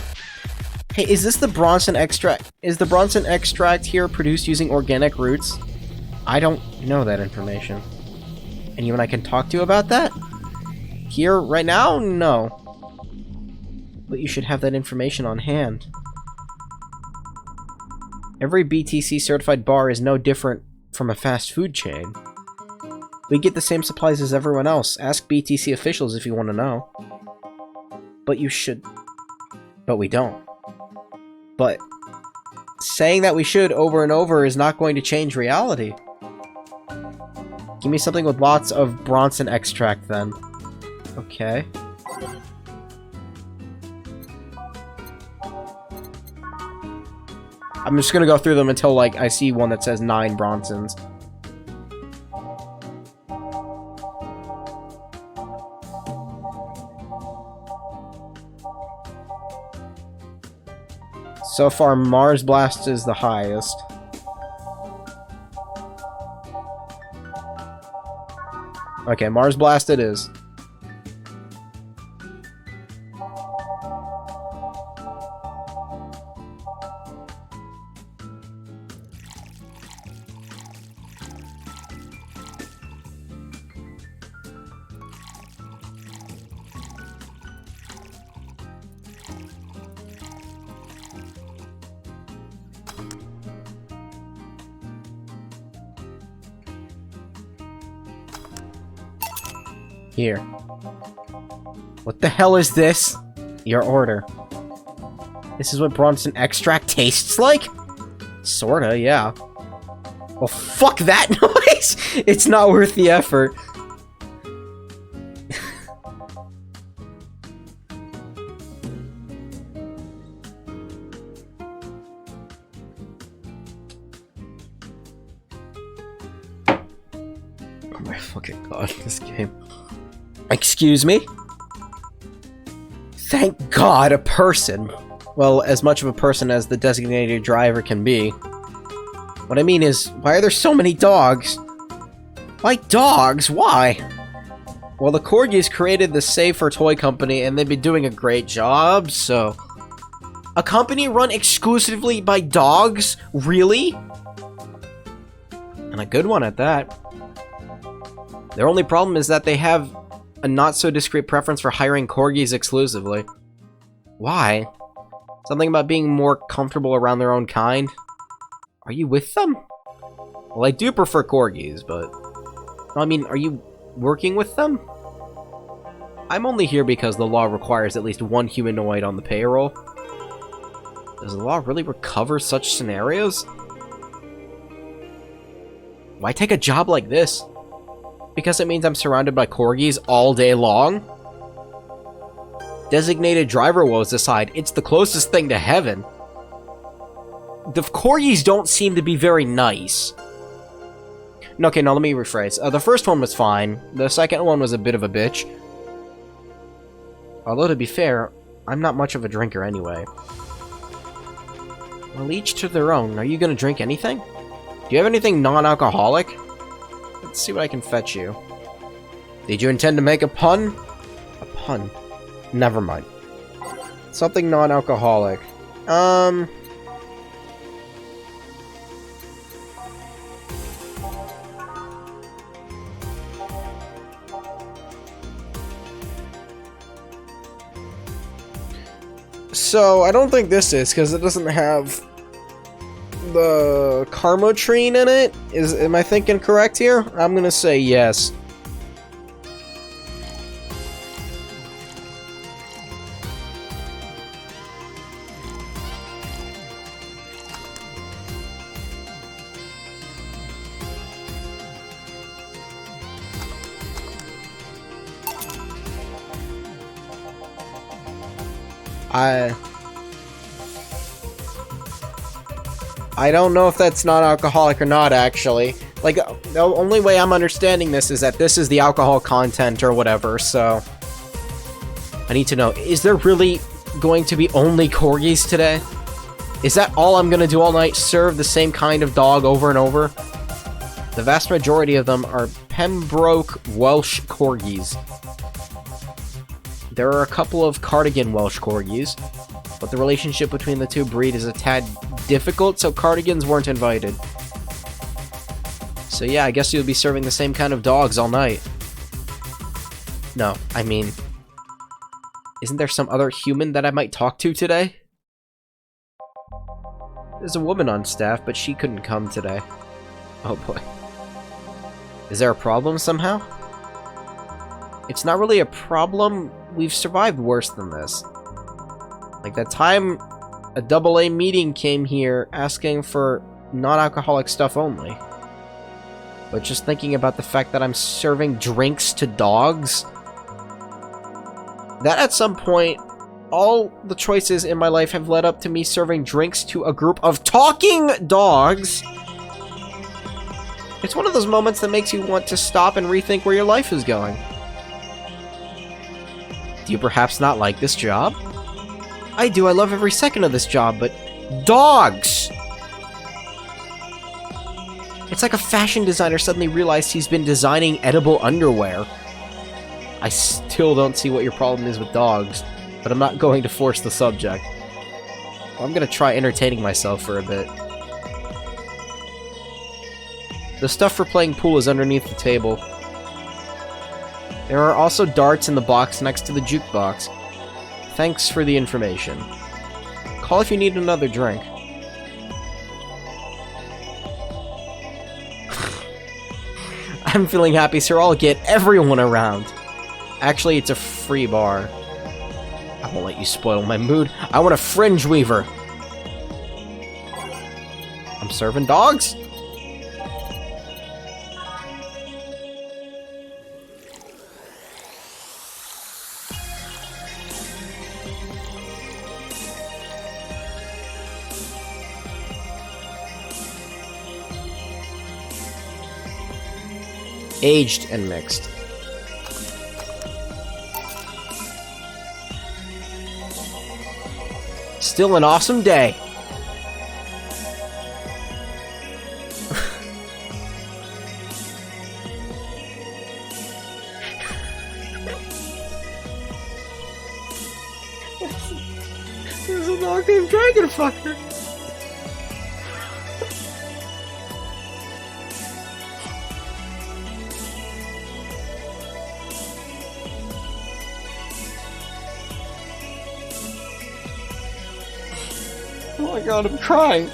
Speaker 1: Hey, is this the Bronson extract? Is the Bronson extract here produced using organic roots? I don't know that information. Anyone I can talk to about that? Here, right now? No. But you should have that information on hand. Every BTC certified bar is no different from a fast food chain. We get the same supplies as everyone else. Ask BTC officials if you want to know. But you should. But we don't. But saying that we should over and over is not going to change reality. Give me something with lots of Bronson extract then. Okay. I'm just gonna go through them until, like, I see one that says 9 Bronsons. So far, Mars Blast is the highest. Okay, Mars Blast it is. Here. What the hell is this? Your order. This is what Bronson extract tastes like? Sorta, yeah. Well, fuck that noise! It's not worth the effort. my fucking god, this game. Excuse me? Thank God, a person. Well, as much of a person as the designated driver can be. What I mean is, why are there so many dogs? Why dogs? Why? Well, the Corgis created the Safer Toy Company, and they've been doing a great job, so... A company run exclusively by dogs? Really? And a good one at that. Their only problem is that they have a not-so-discreet preference for hiring Corgis exclusively. Why? Something about being more comfortable around their own kind? Are you with them? Well, I do prefer Corgis, but... I mean, are you working with them? I'm only here because the law requires at least one humanoid on the payroll. Does the law really recover such scenarios? Why take a job like this? Because it means I'm surrounded by Corgis all day long? Designated driver woes aside, it's the closest thing to heaven. The Corgis don't seem to be very nice. Okay, now let me rephrase. The first one was fine. The second one was a bit of a bitch. Although, to be fair, I'm not much of a drinker anyway. Well, each to their own. Are you gonna drink anything? Do you have anything non-alcoholic? Let's see what I can fetch you. Did you intend to make a pun? A pun? Never mind. Something non-alcoholic. So, I don't think this is, because it doesn't have the Karmotrine in it. Am I thinking correct here? I'm gonna say yes. I don't know if that's non-alcoholic or not, actually. Like, the only way I'm understanding this is that this is the alcohol content or whatever, so... I need to know, is there really going to be only Corgis today? Is that all I'm gonna do all night? Serve the same kind of dog over and over? The vast majority of them are Pembroke Welsh Corgis. There are a couple of Cardigan Welsh Corgis, but the relationship between the two breed is a tad difficult, so Cardigans weren't invited. So yeah, I guess you'll be serving the same kind of dogs all night. No, I mean... Isn't there some other human that I might talk to today? There's a woman on staff, but she couldn't come today. Oh boy. Is there a problem somehow? It's not really a problem. We've survived worse than this. Like that time a AA meeting came here asking for non-alcoholic stuff only. But just thinking about the fact that I'm serving drinks to dogs, that at some point, all the choices in my life have led up to me serving drinks to a group of talking dogs. It's one of those moments that makes you want to stop and rethink where your life is going. Do you perhaps not like this job? I do, I love every second of this job, but... dogs! It's like a fashion designer suddenly realized he's been designing edible underwear. I still don't see what your problem is with dogs, but I'm not going to force the subject. I'm gonna try entertaining myself for a bit. The stuff for playing pool is underneath the table. There are also darts in the box next to the jukebox. Thanks for the information. Call if you need another drink. I'm feeling happy, sir. I'll get everyone around. Actually, it's a free bar. I won't let you spoil my mood. I want a fringe weaver. I'm serving dogs? Aged and mixed. Still an awesome day. There's a dog named Dragonfucker. Oh my god, I'm crying.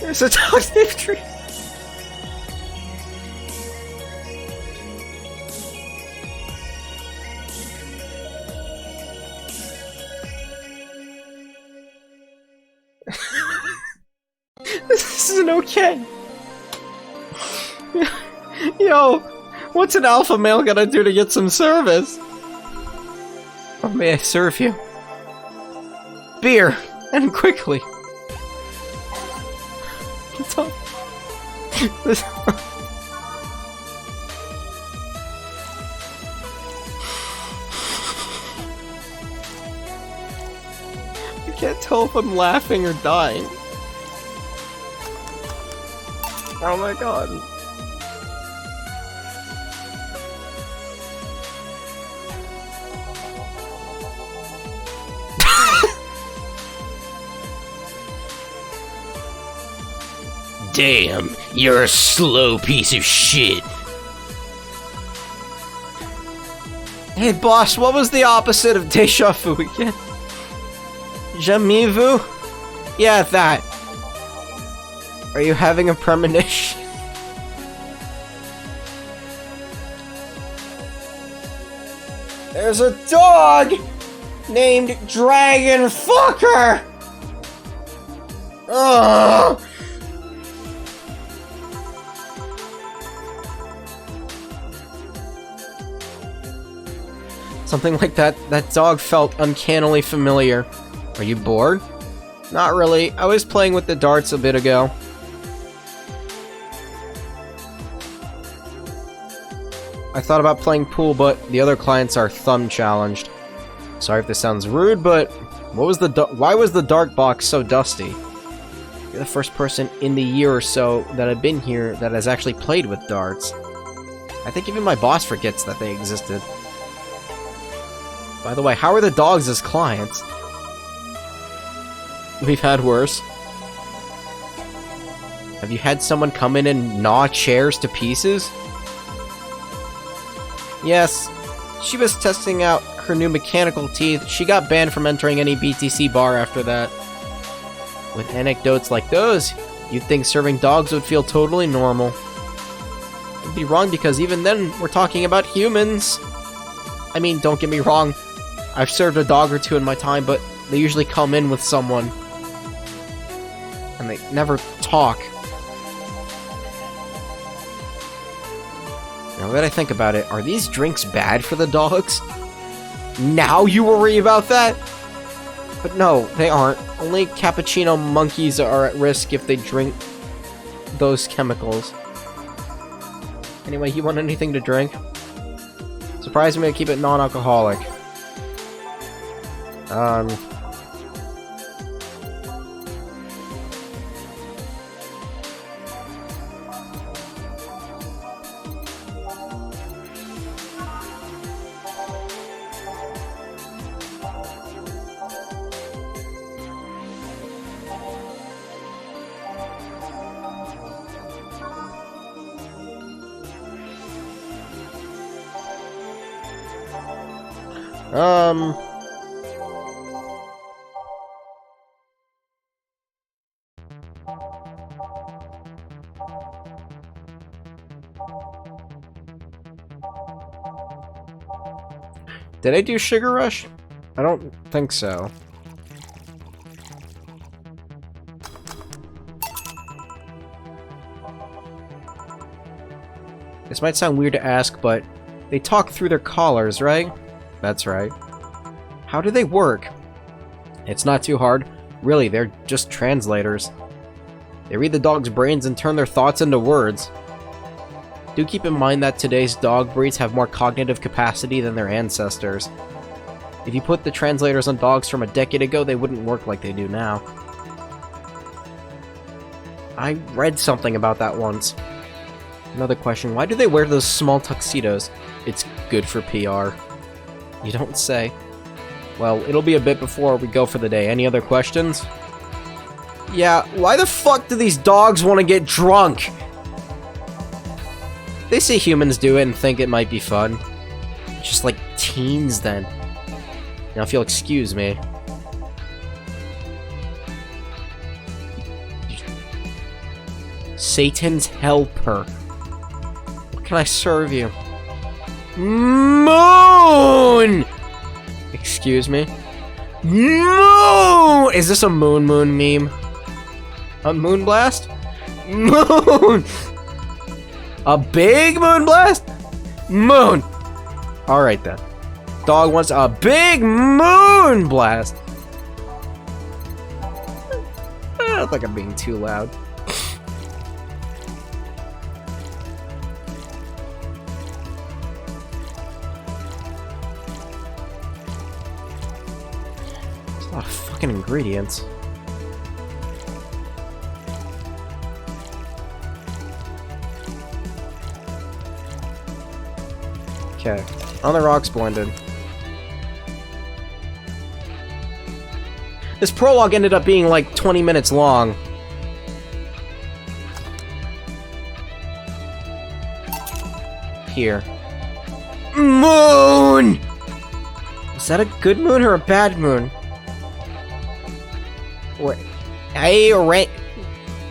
Speaker 1: There's a dog named Tree. This isn't okay. Yo, what's an alpha male gonna do to get some service? Or may I serve you? Beer, and quickly. This I can't tell if I'm laughing or dying. Oh my god.
Speaker 2: Damn, you're a slow piece of shit.
Speaker 1: Hey boss, what was the opposite of déjà vu again? Jamais vu? Yeah, that. Are you having a premonition? There's a dog named Dragonfucker! Ugh! Something like that. That dog felt uncannily familiar. Are you bored? Not really. I was playing with the darts a bit ago. I thought about playing pool, but the other clients are thumb challenged. Sorry if this sounds rude, but why was the dart box so dusty? You're the first person in the year or so that I've been here that has actually played with darts. I think even my boss forgets that they existed. By the way, how are the dogs as clients? We've had worse. Have you had someone come in and gnaw chairs to pieces? Yes. She was testing out her new mechanical teeth. She got banned from entering any BTC bar after that. With anecdotes like those, you'd think serving dogs would feel totally normal. You'd be wrong because even then, we're talking about humans. I mean, don't get me wrong. I've served a dog or two in my time, but they usually come in with someone. And they never talk. Now that I think about it, are these drinks bad for the dogs? Now you worry about that? But no, they aren't. Only cappuccino monkeys are at risk if they drink those chemicals. Anyway, you want anything to drink? Surprise me to keep it non-alcoholic. Did I do Sugar Rush? I don't think so. This might sound weird to ask, but they talk through their collars, right? That's right. How do they work? It's not too hard. Really, they're just translators. They read the dog's brains and turn their thoughts into words. Do keep in mind that today's dog breeds have more cognitive capacity than their ancestors. If you put the translators on dogs from a decade ago, they wouldn't work like they do now. I read something about that once. Another question, why do they wear those small tuxedos? It's good for PR. You don't say. Well, it'll be a bit before we go for the day. Any other questions? Yeah, why the fuck do these dogs want to get drunk? They say humans do it and think it might be fun. Just like teens then. Now if you'll excuse me. Satan's helper. What can I serve you? Moon! Excuse me? Moon! Is this a moon meme? A moon blast? Moon! A big moon blast? Moon! Alright then. Dog wants a big moon blast! I don't think I'm being too loud. There's a lot of fucking ingredients. Okay, on the rocks blended. This prologue ended up being like 20 minutes long. Here. Moon! Is that a good moon or a bad moon? Hey,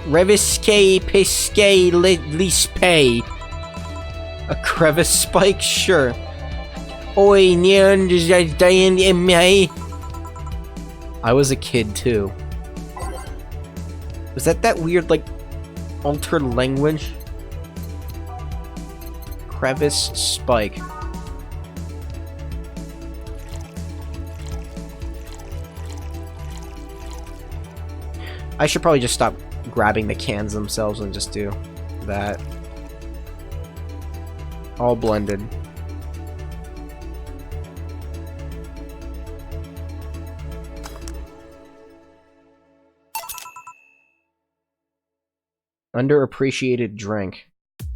Speaker 1: Revisque Pisque Lispe. A crevice spike? Sure. Oi, I was a kid too. Was that weird, like, altered language? Crevice spike. I should probably just stop grabbing the cans themselves and just do that. All blended. Underappreciated drink.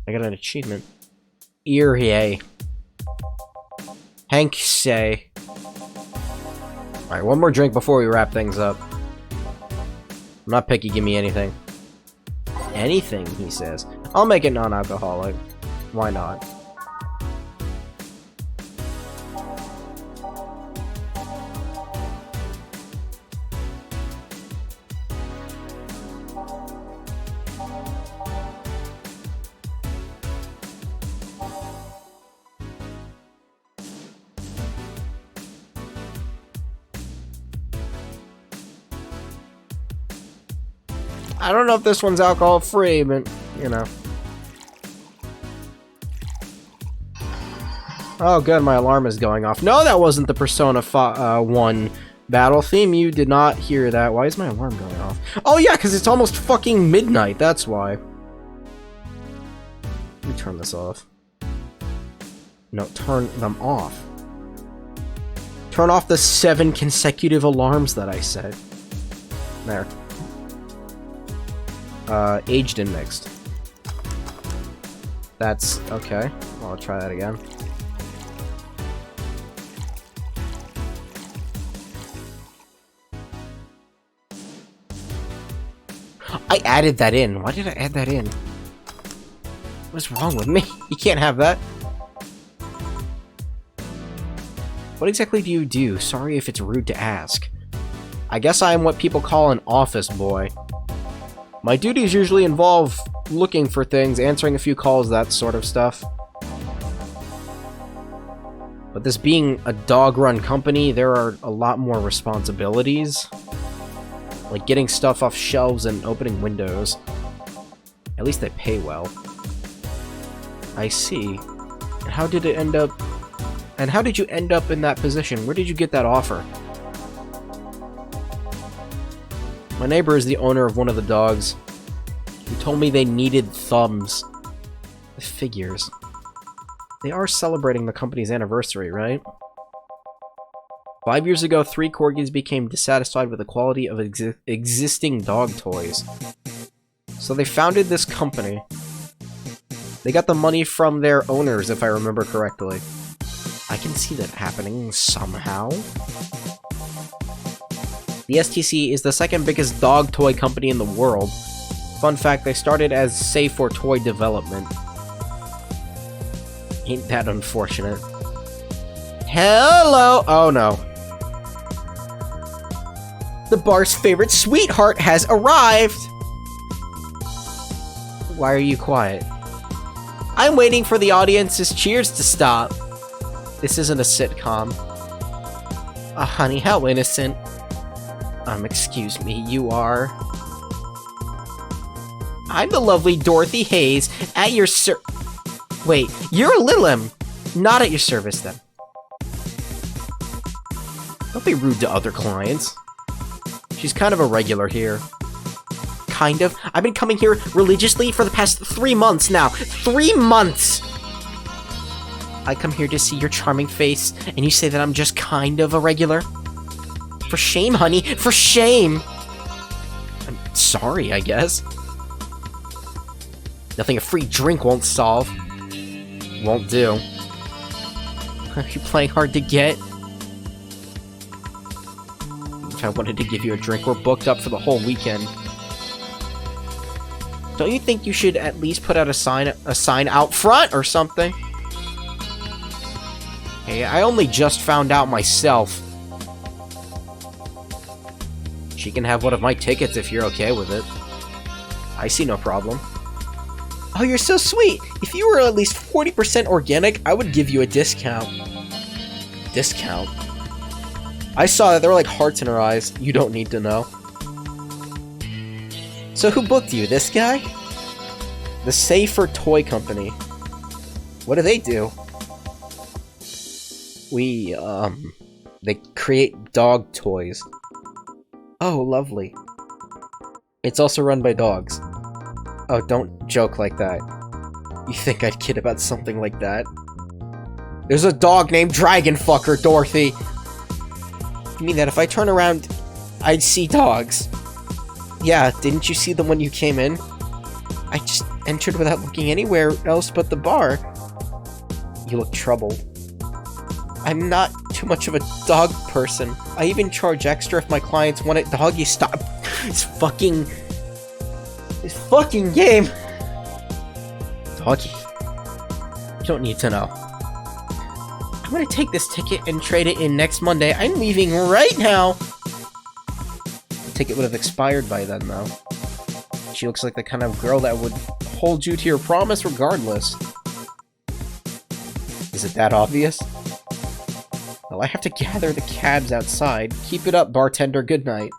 Speaker 1: I got an achievement. Erie. Hank say. Alright, one more drink before we wrap things up. I'm not picky, give me anything. Anything, he says. I'll make it non-alcoholic. Why not? I don't know if this one's alcohol-free, but, you know. Oh, good, my alarm is going off. No, that wasn't the Persona 1 battle theme. You did not hear that. Why is my alarm going off? Oh, yeah, because it's almost fucking midnight. That's why. Let me turn this off. No, turn them off. Turn off the 7 consecutive alarms that I set. There. Aged and mixed. That's okay. Well, I'll try that again. I added that in. Why did I add that in? What's wrong with me? You can't have that. What exactly do you do? Sorry if it's rude to ask. I guess I am what people call an office boy. My duties usually involve looking for things, answering a few calls, that sort of stuff. But this being a dog-run company, there are a lot more responsibilities. Like getting stuff off shelves and opening windows. At least they pay well. I see. How did it end up... And how did you end up in that position? Where did you get that offer? My neighbor is the owner of one of the dogs. He told me they needed thumbs.
Speaker 3: the figures. They are celebrating the company's anniversary, right? 5 years ago, 3 corgis became dissatisfied with the quality of existing dog toys. So they founded this company. They got the money from their owners, if I remember correctly. I can see that happening somehow. The STC is the second biggest dog toy company in the world. Fun fact, they started as safe for toy development. Ain't that unfortunate. Hello! Oh no. The bar's favorite sweetheart has arrived! Why are you quiet? I'm waiting for the audience's cheers to stop. This isn't a sitcom. Oh, honey, how innocent. Excuse me, you are... I'm the lovely Dorothy Hayes, at your Wait, you're a Lilim! Not at your service, then. Don't be rude to other clients. She's kind of a regular here. Kind of? I've been coming here religiously for the past 3 months now. 3 months! I come here to see your charming face, and you say that I'm just kind of a regular? For shame, honey! For shame! I'm sorry, I guess. Nothing a free drink won't solve. Won't do. Are you playing hard to get? If I wanted to give you a drink, we're booked up for the whole weekend. Don't you think you should at least put out a sign out front or something? Hey, I only just found out myself. She can have one of my tickets if you're okay with it. I see no problem. Oh, you're so sweet! If you were at least 40% organic, I would give you a discount. Discount? I saw that there were like hearts in her eyes. You don't need to know. So who booked you? This guy? The Safer Toy Company. What do they do? They create dog toys. Oh, lovely. It's also run by dogs. Oh, don't joke like that. You think I'd kid about something like that? There's a dog named Dragonfucker, Dorothy! You mean that if I turn around, I'd see dogs? Yeah, didn't you see them when you came in? I just entered without looking anywhere else but the bar. You look troubled. I'm not too much of a dog person. I even charge extra if my clients want it doggy style. This fucking game! Doggy. You don't need to know. I'm gonna take this ticket and trade it in next Monday. I'm leaving right now! The ticket would have expired by then, though. She looks like the kind of girl that would hold you to your promise regardless. Is it that obvious? Well, I have to gather the cabs outside. Keep it up, bartender. Good night.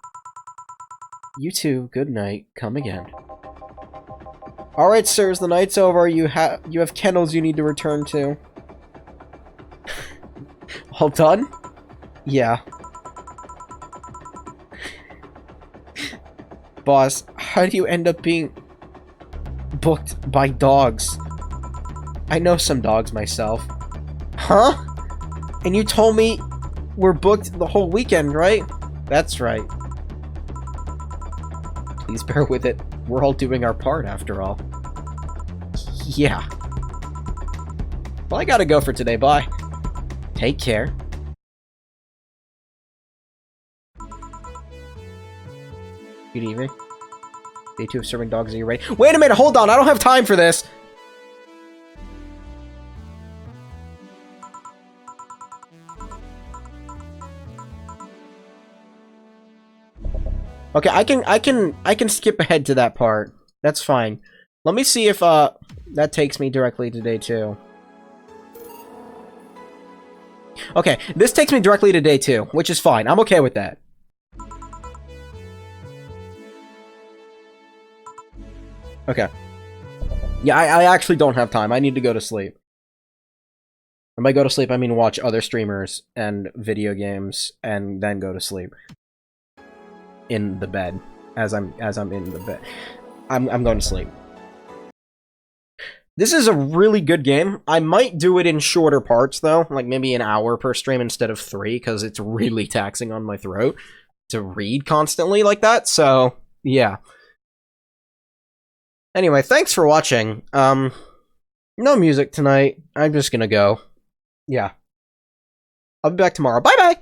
Speaker 3: You too. Good night. Come again. Alright, sirs. The night's over. You have kennels you need to return to. All done? Yeah. Boss, how do you end up being booked by dogs? I know some dogs myself. Huh? And you told me we're booked the whole weekend, right? That's right. Please bear with it. We're all doing our part, after all. Yeah. Well, I gotta go for today. Bye. Take care. Good evening. Day 2 of serving dogs. Are you ready? Wait a minute! Hold on! I don't have time for this! Okay, I can skip ahead to that part. That's fine. Let me see if that takes me directly to day 2. Okay, this takes me directly to day 2, which is fine. I'm okay with that. Okay. Yeah, I actually don't have time. I need to go to sleep. And by go to sleep, I mean watch other streamers and video games and then go to sleep. In the bed. As I'm in the bed. I'm going to sleep.
Speaker 1: This is a really good game. I might do it in shorter parts, though, like maybe an hour per stream instead of 3, because it's really taxing on my throat to read constantly like that, so, yeah. Anyway, thanks for watching. No music tonight. I'm just gonna go. Yeah. I'll be back tomorrow. Bye-bye!